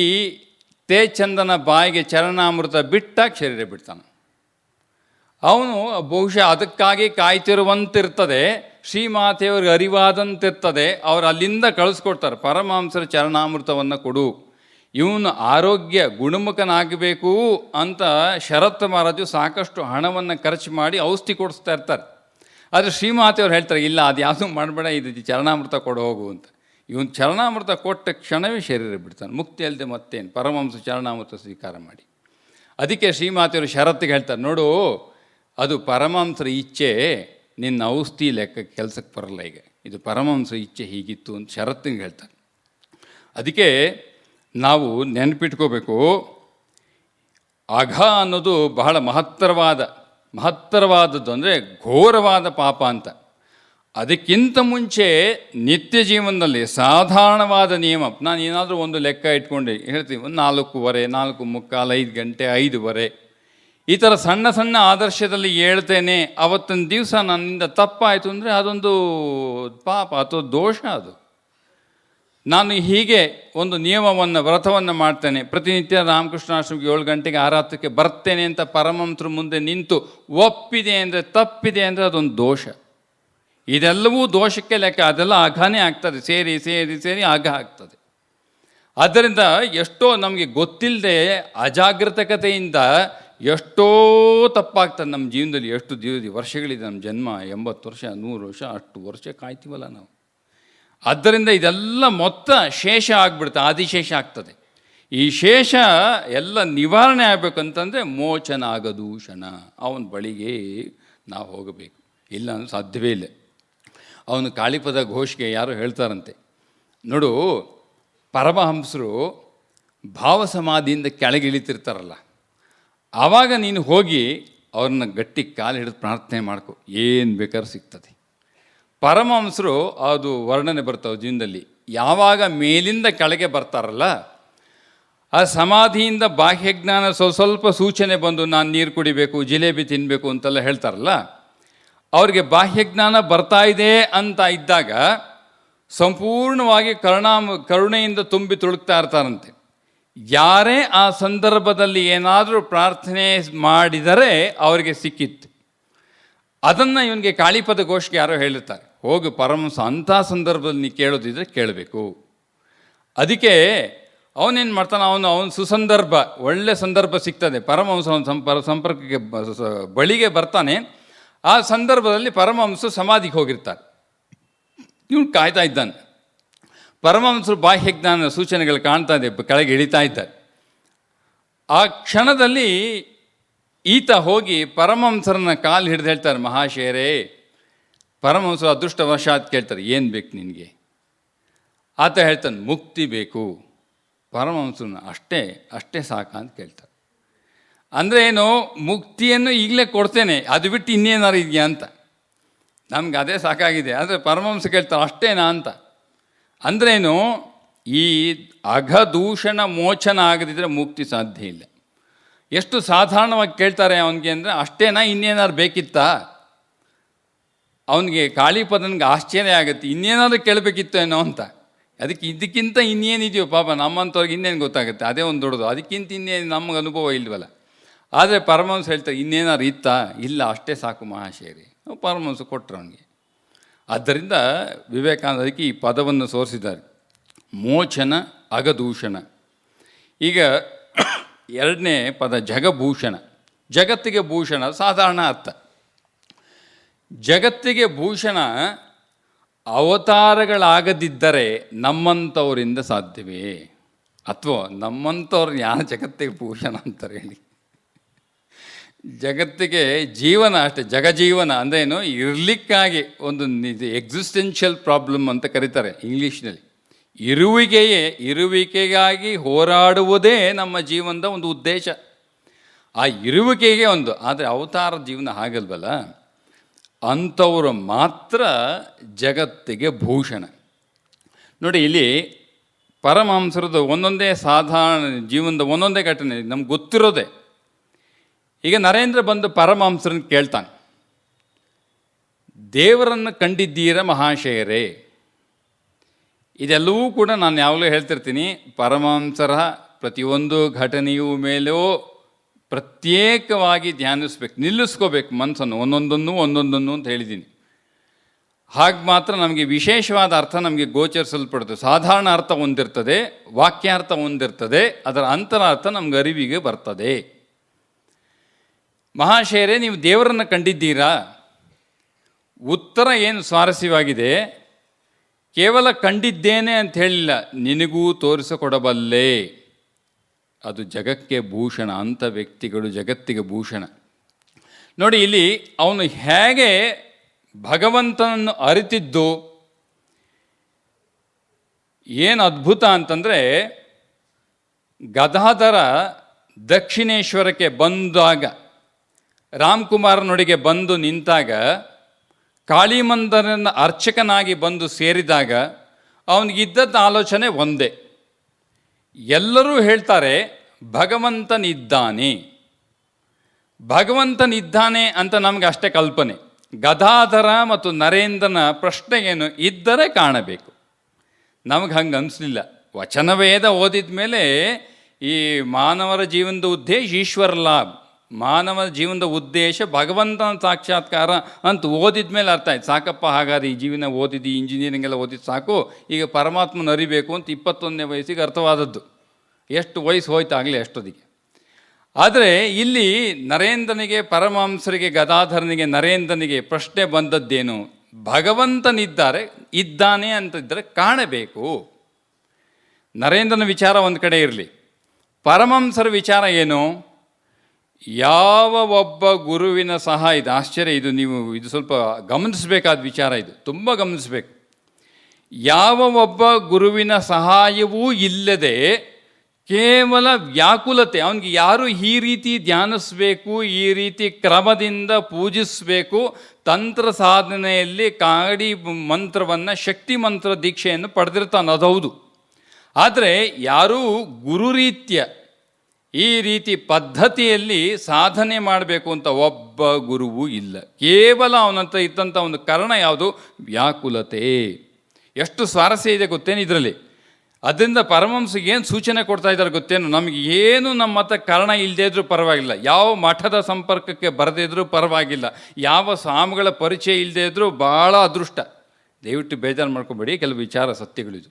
ತೇಜ್ ಚಂದನ ಬಾಯಿಗೆ ಚರಣಾಮೃತ ಬಿಟ್ಟಾಗ ಶರೀರ ಬಿಡ್ತಾನೆ. ಅವನು ಬಹುಶಃ ಅದಕ್ಕಾಗಿ ಕಾಯ್ತಿರುವಂತಿರ್ತದೆ, ಶ್ರೀಮಾತೆಯವ್ರಿಗೆ ಅರಿವಾದಂತಿರ್ತದೆ. ಅವ್ರು ಅಲ್ಲಿಂದ ಕಳಿಸ್ಕೊಡ್ತಾರೆ, ಪರಮಹಂಸರ ಚರಣಾಮೃತವನ್ನು ಕೊಡು, ಇವನು ಆರೋಗ್ಯ ಗುಣಮುಖನಾಗಬೇಕು ಅಂತ ಶರತ್ ಮಹಾರಾಜು ಸಾಕಷ್ಟು ಹಣವನ್ನು ಖರ್ಚು ಮಾಡಿ ಔಷಧಿ ಕೊಡಿಸ್ತಾ ಇರ್ತಾರೆ. ಆದರೆ ಶ್ರೀಮಾತೆಯವ್ರು ಹೇಳ್ತಾರೆ, ಇಲ್ಲ ಅದು ಯಾವುದೂ ಮಾಡಬೇಡ, ಇದು ಚರಣಾಮೃತ ಕೊಡು ಹೋಗು ಅಂತ. ಇವನು ಚರಣಾಮೃತ ಕೊಟ್ಟ ಕ್ಷಣವೇ ಶರೀರ ಬಿಡ್ತಾನೆ, ಮುಕ್ತಿ ಅಲ್ಲದೆ ಮತ್ತೇನು, ಪರಮಹಂಸ ಚರಣಾಮೃತ ಸ್ವೀಕಾರ ಮಾಡಿ. ಅದಕ್ಕೆ ಶ್ರೀಮಾತೆಯವರು ಷರತ್ತಿಗೆ ಹೇಳ್ತಾರೆ, ನೋಡು ಅದು ಪರಮಹಂಸರ ಇಚ್ಛೆ, ನಿನ್ನ ಔಷಧಿ ಲೆಕ್ಕ ಕೆಲಸಕ್ಕೆ ಬರಲ್ಲ, ಈಗ ಇದು ಪರಮಹಂಸರ ಇಚ್ಛೆ ಹೀಗಿತ್ತು ಅಂತ ಷರತ್ತಿಗೆ ಹೇಳ್ತಾರೆ. ಅದಕ್ಕೆ ನಾವು ನೆನಪಿಟ್ಕೋಬೇಕು, ಅಘ ಅನ್ನೋದು ಬಹಳ ಮಹತ್ತರವಾದದ್ದು, ಅಂದರೆ ಘೋರವಾದ ಪಾಪ ಅಂತ. ಅದಕ್ಕಿಂತ ಮುಂಚೆ ನಿತ್ಯ ಜೀವನದಲ್ಲಿ ಸಾಧಾರಣವಾದ ನಿಯಮ, ನಾನು ಏನಾದರೂ ಒಂದು ಲೆಕ್ಕ ಇಟ್ಕೊಂಡು ಹೇಳ್ತೀವಿ, ಒಂದು 4:15, 4:45, 5 ಗಂಟೆ, 5:15 ಈ ಥರ ಸಣ್ಣ ಸಣ್ಣ ಆದರ್ಶದಲ್ಲಿ ಹೇಳ್ತೇನೆ. ಅವತ್ತಿನ ದಿವಸ ನನ್ನಿಂದ ತಪ್ಪಾಯಿತು ಅಂದರೆ ಅದೊಂದು ಪಾಪ ಅಥವಾ ದೋಷ. ಅದು ನಾನು ಹೀಗೆ ಒಂದು ನಿಯಮವನ್ನು, ವ್ರತವನ್ನು ಮಾಡ್ತೇನೆ, ಪ್ರತಿನಿತ್ಯ ರಾಮಕೃಷ್ಣಾಶ್ರಮಕ್ಕೆ 7 ಗಂಟೆಗೆ ಆರಾಧಕ್ಕೆ ಬರ್ತೇನೆ ಅಂತ ಪರಮಹಂಸರ ಮುಂದೆ ನಿಂತು ಒಪ್ಪಿದೆ ಅಂದರೆ, ತಪ್ಪಿದೆ ಅಂದರೆ ಅದೊಂದು ದೋಷ. ಇದೆಲ್ಲವೂ ದೋಷಕ್ಕೆ ಲೆಕ್ಕ, ಅದೆಲ್ಲ ಅಘನೇ ಆಗ್ತದೆ, ಸೇರಿ ಸೇರಿ ಸೇರಿ ಅಘ ಆಗ್ತದೆ. ಆದ್ದರಿಂದ ಎಷ್ಟೋ ನಮಗೆ ಗೊತ್ತಿಲ್ಲದೆ ಅಜಾಗೃತಕತೆಯಿಂದ ಎಷ್ಟೋ ತಪ್ಪಾಗ್ತದೆ ನಮ್ಮ ಜೀವನದಲ್ಲಿ. ಎಷ್ಟು ವರ್ಷಗಳಿದೆ ನಮ್ಮ ಜನ್ಮ, 80 ವರ್ಷ, 100 ವರ್ಷ, ಅಷ್ಟು ವರ್ಷ ಕಾಯ್ತೀವಲ್ಲ ನಾವು. ಆದ್ದರಿಂದ ಇದೆಲ್ಲ ಮೊತ್ತ ಶೇಷ ಆಗಿಬಿಡುತ್ತೆ, ಆದಿಶೇಷ ಆಗ್ತದೆ. ಈ ಶೇಷ ಎಲ್ಲ ನಿವಾರಣೆ ಆಗಬೇಕಂತಂದರೆ ಮೋಚನ ಆಗದೂಷಣ, ಅವನ ಬಳಿಗೆ ನಾವು ಹೋಗಬೇಕು, ಇಲ್ಲ ಅಂದ್ರೆ ಸಾಧ್ಯವೇ ಇಲ್ಲ. ಅವನು ಕಾಳಿಪದ ಘೋಷಿಗೆ ಯಾರೋ ಹೇಳ್ತಾರಂತೆ, ನೋಡು ಪರಮಹಂಸರು ಭಾವಸಮಾಧಿಯಿಂದ ಕೆಳಗಿಳಿತಿರ್ತಾರಲ್ಲ, ಆವಾಗ ನೀನು ಹೋಗಿ ಅವ್ರನ್ನ ಗಟ್ಟಿ ಕಾಲು ಹಿಡಿದು ಪ್ರಾರ್ಥನೆ ಮಾಡ್ಕೊ, ಏನು ಬೇಕಾದ್ರೂ ಸಿಗ್ತದೆ. ಪರಮಹಂಸರು ಅದು ವರ್ಣನೆ ಬರ್ತಾವೆ ಜೀವನದಲ್ಲಿ, ಯಾವಾಗ ಮೇಲಿಂದ ಕೆಳಗೆ ಬರ್ತಾರಲ್ಲ, ಆ ಸಮಾಧಿಯಿಂದ ಬಾಹ್ಯಜ್ಞಾನ ಸ್ವಲ್ಪ ಸೂಚನೆ ಬಂದು ನಾನು ನೀರು ಕುಡಿಬೇಕು, ಜಿಲೇಬಿ ತಿನ್ನಬೇಕು ಅಂತೆಲ್ಲ ಹೇಳ್ತಾರಲ್ಲ, ಅವ್ರಿಗೆ ಬಾಹ್ಯಜ್ಞಾನ ಬರ್ತಾ ಇದೆ ಅಂತ ಇದ್ದಾಗ ಸಂಪೂರ್ಣವಾಗಿ ಕರುಣೆಯಿಂದ ತುಂಬಿ ತುಳುಕ್ತಾ ಇರ್ತಾರಂತೆ. ಯಾರೇ ಆ ಸಂದರ್ಭದಲ್ಲಿ ಏನಾದರೂ ಪ್ರಾರ್ಥನೆ ಮಾಡಿದರೆ ಅವರಿಗೆ ಸಿಕ್ಕಿತ್ತು. ಅದನ್ನು ಇವನಿಗೆ ಕಾಳಿಪದ ಘೋಷಿಗೆ ಯಾರೋ ಹೇಳಿರ್ತಾರೆ, ಹೋಗು ಪರಮಹಂಸ ಅಂಥ ಸಂದರ್ಭದಲ್ಲಿ ನೀ ಕೇಳೋದಿದ್ರೆ ಕೇಳಬೇಕು. ಅದಕ್ಕೆ ಅವನೇನು ಮಾಡ್ತಾನೆ, ಅವನ ಸುಸಂದರ್ಭ, ಒಳ್ಳೆ ಸಂದರ್ಭ ಸಿಗ್ತದೆ, ಪರಮಹಂಸ ಸಂಪರ್ಕಕ್ಕೆ ಬಳಿಗೆ ಬರ್ತಾನೆ. ಆ ಸಂದರ್ಭದಲ್ಲಿ ಪರಮಹಂಸರು ಸಮಾಧಿಗೆ ಹೋಗಿರ್ತಾರೆ. ಇವನು ಕಾಯ್ತಾ ಇದ್ದಾನೆ. ಪರಮಹಂಸರು ಬಾಹ್ಯ ಜ್ಞಾನ ಸೂಚನೆಗಳು ಕಾಣ್ತಾ ಇದೆ, ಕೆಳಗೆ ಇಳಿತಾ ಇದ್ದಾರೆ. ಆ ಕ್ಷಣದಲ್ಲಿ ಈತ ಹೋಗಿ ಪರಮಹಂಸರನ್ನ ಕಾಲು ಹಿಡಿದು ಹೇಳ್ತಾರೆ, ಮಹಾಶಯರೇ. ಪರಮಹಂಸರು ಅದೃಷ್ಟವಶಾತ್ ಕೇಳ್ತಾರೆ, ಏನು ಬೇಕು ನಿನಗೆ? ಆತ ಹೇಳ್ತಾನೆ, ಮುಕ್ತಿ ಬೇಕು. ಪರಮಹಂಸರನ್ನ ಅಷ್ಟೇ ಸಾಕ ಅಂತ ಕೇಳ್ತಾರೆ. ಅಂದರೆ ಏನು, ಮುಕ್ತಿಯನ್ನು ಈಗಲೇ ಕೊಡ್ತೇನೆ, ಅದು ಬಿಟ್ಟು ಇನ್ನೇನಾರು ಇದೆಯಾ ಅಂತ. ನಮ್ಗೆ ಅದೇ ಸಾಕಾಗಿದೆ. ಆದರೆ ಪರಮಹಂಸ ಕೇಳ್ತಾರೆ, ಅಷ್ಟೇನಾ ಅಂತ. ಅಂದ್ರೇನು, ಈ ಅಘದೂಷಣ ಮೋಚನ ಆಗದಿದ್ದರೆ ಮುಕ್ತಿ ಸಾಧ್ಯ ಇಲ್ಲ. ಎಷ್ಟು ಸಾಧಾರಣವಾಗಿ ಕೇಳ್ತಾರೆ ಅವನಿಗೆ ಅಂದರೆ, ಅಷ್ಟೇನಾ, ಇನ್ನೇನಾದ್ರು ಬೇಕಿತ್ತಾ? ಅವನಿಗೆ ಕಾಳಿಪದನಿಗೆ ಆಶ್ಚರ್ಯ ಆಗುತ್ತೆ, ಇನ್ನೇನಾದ್ರು ಕೇಳಬೇಕಿತ್ತು ಏನೋ ಅಂತ. ಇದಕ್ಕಿಂತ ಇನ್ನೇನಿದೆಯೋ ಪಾಪ, ನಮ್ಮಂಥವ್ರಿಗೆ ಇನ್ನೇನು ಗೊತ್ತಾಗುತ್ತೆ, ಅದೇ ಒಂದು ದೊಡ್ಡದು. ಅದಕ್ಕಿಂತ ಇನ್ನೇನು ನಮಗೆ ಅನುಭವ ಇಲ್ವಲ್ಲ. ಆದರೆ ಪರಮಹಂಸ ಹೇಳ್ತಾರೆ, ಇನ್ನೇನಾದ್ರು ಇತ್ತಾ? ಇಲ್ಲ, ಅಷ್ಟೇ ಸಾಕು ಮಹಾಶಯರಿ. ಪರಮಹಂಸ ಕೊಟ್ಟರು ಅವನಿಗೆ. ಆದ್ದರಿಂದ ವಿವೇಕಾನಂದ ಅದಕ್ಕೆ ಈ ಪದವನ್ನು ಸೋರಿಸಿದ್ದಾರೆ, ಮೋಚನ ಅಗದೂಷಣ. ಈಗ ಎರಡನೇ ಪದ ಜಗಭೂಷಣ. ಜಗತ್ತಿಗೆ ಭೂಷಣ ಸಾಧಾರಣ ಅರ್ಥ. ಜಗತ್ತಿಗೆ ಭೂಷಣ ಅವತಾರಗಳಾಗದಿದ್ದರೆ ನಮ್ಮಂಥವರಿಂದ ಸಾಧ್ಯವೇ? ಅಥವಾ ನಮ್ಮಂಥವ್ರು ಯಾರು ಜಗತ್ತಿಗೆ ಭೂಷಣ ಅಂತಾರೆ ಹೇಳಿ? ಜಗತ್ತಿಗೆ ಜೀವನ ಅಷ್ಟೇ, ಜಗಜೀವನ ಅಂದ್ರೇನು, ಇರಲಿಕ್ಕಾಗಿ ಒಂದು ಎಕ್ಸಿಸ್ಟೆನ್ಷಿಯಲ್ ಪ್ರಾಬ್ಲಮ್ ಅಂತ ಕರೀತಾರೆ ಇಂಗ್ಲೀಷ್ನಲ್ಲಿ. ಇರುವಿಕೆಗಾಗಿ ಹೋರಾಡುವುದೇ ನಮ್ಮ ಜೀವನದ ಒಂದು ಉದ್ದೇಶ. ಆ ಇರುವಿಕೆಗೆ ಒಂದು. ಆದರೆ ಅವತಾರ ಜೀವನ ಹಾಗಲ್ವಲ್ಲ, ಅಂಥವರು ಮಾತ್ರ ಜಗತ್ತಿಗೆ ಭೂಷಣ. ನೋಡಿ, ಇಲ್ಲಿ ಪರಮಹಂಸರದ್ದು ಒಂದೊಂದೇ ಸಾಧಾರಣ ಜೀವನದ ಒಂದೊಂದೇ ಘಟನೆ ನಮ್ಗೆ ಗೊತ್ತಿರೋದೆ. ಈಗ ನರೇಂದ್ರ ಬಂದು ಪರಮಹಂಸರನ್ನು ಕೇಳ್ತಾನೆ, ದೇವರನ್ನು ಕಂಡಿದ್ದೀರ ಮಹಾಶಯರೇ? ಇದೆಲ್ಲವೂ ಕೂಡ ನಾನು ಯಾವಾಗಲೂ ಹೇಳ್ತಿರ್ತೀನಿ, ಪರಮಹಂಸರ ಪ್ರತಿಯೊಂದು ಘಟನೆಯೂ ಮೇಲೂ ಪ್ರತ್ಯೇಕವಾಗಿ ಧ್ಯಾನಿಸ್ಬೇಕು, ನಿಲ್ಲಿಸ್ಕೋಬೇಕು ಮನಸ್ಸನ್ನು, ಒಂದೊಂದನ್ನು ಅಂತ ಹೇಳಿದ್ದೀನಿ. ಹಾಗೆ ಮಾತ್ರ ನಮಗೆ ವಿಶೇಷವಾದ ಅರ್ಥ ನಮಗೆ ಗೋಚರಿಸಲ್ಪಡುತ್ತೆ. ಸಾಧಾರಣ ಅರ್ಥ ಒಂದಿರ್ತದೆ, ವಾಕ್ಯಾರ್ಥ ಒಂದಿರ್ತದೆ, ಅದರ ಅಂತರಾರ್ಥ ನಮ್ಗೆ ಅರಿವಿಗೆ ಬರ್ತದೆ. ಮಹಾಶಯರೇ, ನೀವು ದೇವರನ್ನು ಕಂಡಿದ್ದೀರಾ? ಉತ್ತರ ಏನು ಸ್ವಾರಸ್ಯವಾಗಿದೆ, ಕೇವಲ ಕಂಡಿದ್ದೇನೆ ಅಂತ ಹೇಳಿಲ್ಲ, ನಿನಗೂ ತೋರಿಸಿಕೊಡಬಲ್ಲೆ. ಅದು ಜಗಕ್ಕೆ ಭೂಷಣ. ಅಂಥ ವ್ಯಕ್ತಿಗಳು ಜಗತ್ತಿಗೆ ಭೂಷಣ. ನೋಡಿ, ಇಲ್ಲಿ ಅವನು ಹೇಗೆ ಭಗವಂತನನ್ನು ಅರಿತಿದ್ದು ಏನು ಅದ್ಭುತ ಅಂತಂದರೆ, ಗದಾಧರ ದಕ್ಷಿಣೇಶ್ವರಕ್ಕೆ ಬಂದಾಗ, ರಾಮ್ಕುಮಾರನೊಡಿಗೆ ಬಂದು ನಿಂತಾಗ, ಕಾಳಿಮಂದಿರನ ಅರ್ಚಕನಾಗಿ ಬಂದು ಸೇರಿದಾಗ ಅವನಿಗಿದ್ದದ್ದು ಆಲೋಚನೆ ಒಂದೇ. ಎಲ್ಲರೂ ಹೇಳ್ತಾರೆ ಭಗವಂತನಿದ್ದಾನೆ, ಭಗವಂತನಿದ್ದಾನೆ ಅಂತ ನಮಗೆ ಅಷ್ಟೇ ಕಲ್ಪನೆ. ಗದಾಧರ ಮತ್ತು ನರೇಂದ್ರನ ಪ್ರಶ್ನೆ ಏನು, ಇದ್ದರೆ ಕಾಣಬೇಕು. ನಮಗೆ ಹಂಗೆ ಅನಿಸ್ಲಿಲ್ಲ. ವಚನವೇದ ಓದಿದ ಮೇಲೆ ಈ ಮಾನವರ ಜೀವನದ ಉದ್ದೇಶ ಈಶ್ವರ ಲಾಭ, ಮಾನವ ಜೀವನದ ಉದ್ದೇಶ ಭಗವಂತನ ಸಾಕ್ಷಾತ್ಕಾರ ಅಂತ ಓದಿದ ಮೇಲೆ ಅರ್ಥ ಆಯ್ತು. ಸಾಕಪ್ಪ, ಹಾಗಾದ್ರೆ ಈ ಜೀವನ ಓದಿದ್ದು, ಇಂಜಿನಿಯರಿಂಗ್ ಎಲ್ಲ ಓದಿದ್ದು ಸಾಕು, ಈಗ ಪರಮಾತ್ಮನ ಅರಿಬೇಕು ಅಂತ 21ನೇ ವಯಸ್ಸಿಗೆ ಅರ್ಥವಾದದ್ದು. ಎಷ್ಟು ವಯಸ್ಸು ಹೋಯ್ತು ಆಗಲೇ ಅಷ್ಟೊತ್ತಿಗೆ. ಆದರೆ ಇಲ್ಲಿ ನರೇಂದ್ರನಿಗೆ, ಪರಮಹಂಸರಿಗೆ, ಗದಾಧರನಿಗೆ, ನರೇಂದ್ರನಿಗೆ ಪ್ರಶ್ನೆ ಬಂದದ್ದೇನು, ಇದ್ದಾನೆ ಅಂತಿದ್ದರೆ ಕಾಣಬೇಕು. ನರೇಂದ್ರನ ವಿಚಾರ ಒಂದು ಕಡೆ ಇರಲಿ, ಪರಮಹಂಸರ ವಿಚಾರ ಏನು, ಯಾವ ಒಬ್ಬ ಗುರುವಿನ ಸಹಾಯ, ಇದು ಆಶ್ಚರ್ಯ, ಇದು ಸ್ವಲ್ಪ ಗಮನಿಸಬೇಕಾದ ವಿಚಾರ, ಇದು ತುಂಬ ಗಮನಿಸಬೇಕು. ಯಾವ ಒಬ್ಬ ಗುರುವಿನ ಸಹಾಯವೂ ಇಲ್ಲದೆ ಕೇವಲ ವ್ಯಾಕುಲತೆ, ಅವನಿಗೆ ಯಾರು ಈ ರೀತಿ ಧ್ಯಾನಿಸಬೇಕು, ಈ ರೀತಿ ಕ್ರಮದಿಂದ ಪೂಜಿಸಬೇಕು, ತಂತ್ರ ಸಾಧನೆಯಲ್ಲಿ ಕಾಡಿ ಮಂತ್ರವನ್ನು, ಶಕ್ತಿ ಮಂತ್ರ ದೀಕ್ಷೆಯನ್ನು ಪಡೆದಿರ್ತಾನೆ, ಅದೌದು. ಆದರೆ ಯಾರೂ ಗುರುರೀತ್ಯ ಈ ರೀತಿ ಪದ್ಧತಿಯಲ್ಲಿ ಸಾಧನೆ ಮಾಡಬೇಕು ಅಂತ ಒಬ್ಬ ಗುರುವೂ ಇಲ್ಲ. ಕೇವಲ ಅವನಂತ ಇದ್ದಂಥ ಒಂದು ಕಾರಣ ಯಾವುದು, ವ್ಯಾಕುಲತೆ. ಎಷ್ಟು ಸ್ವಾರಸ್ಯ ಇದೆ ಗೊತ್ತೇನು ಇದರಲ್ಲಿ. ಅದರಿಂದ ಪರಮಹಂಸಗೆ ಏನು ಸೂಚನೆ ಕೊಡ್ತಾ ಇದ್ದಾರೆ ಗೊತ್ತೇನು, ನಮಗೆ ಏನು ನಮ್ಮ ಹತ್ರ ಕಾರಣ ಇಲ್ಲದೇ ಇದ್ರೂ ಪರವಾಗಿಲ್ಲ, ಯಾವ ಮಠದ ಸಂಪರ್ಕಕ್ಕೆ ಬರದಿದ್ರೂ ಪರವಾಗಿಲ್ಲ, ಯಾವ ಸ್ವಾಮಿಗಳ ಪರಿಚಯ ಇಲ್ಲದೇ ಇದ್ರೂ ಭಾಳ ಅದೃಷ್ಟ. ದಯವಿಟ್ಟು ಬೇಜಾರು ಮಾಡ್ಕೊಬೇಡಿ, ಕೆಲವು ವಿಚಾರ ಸತ್ಯಗಳಿದು.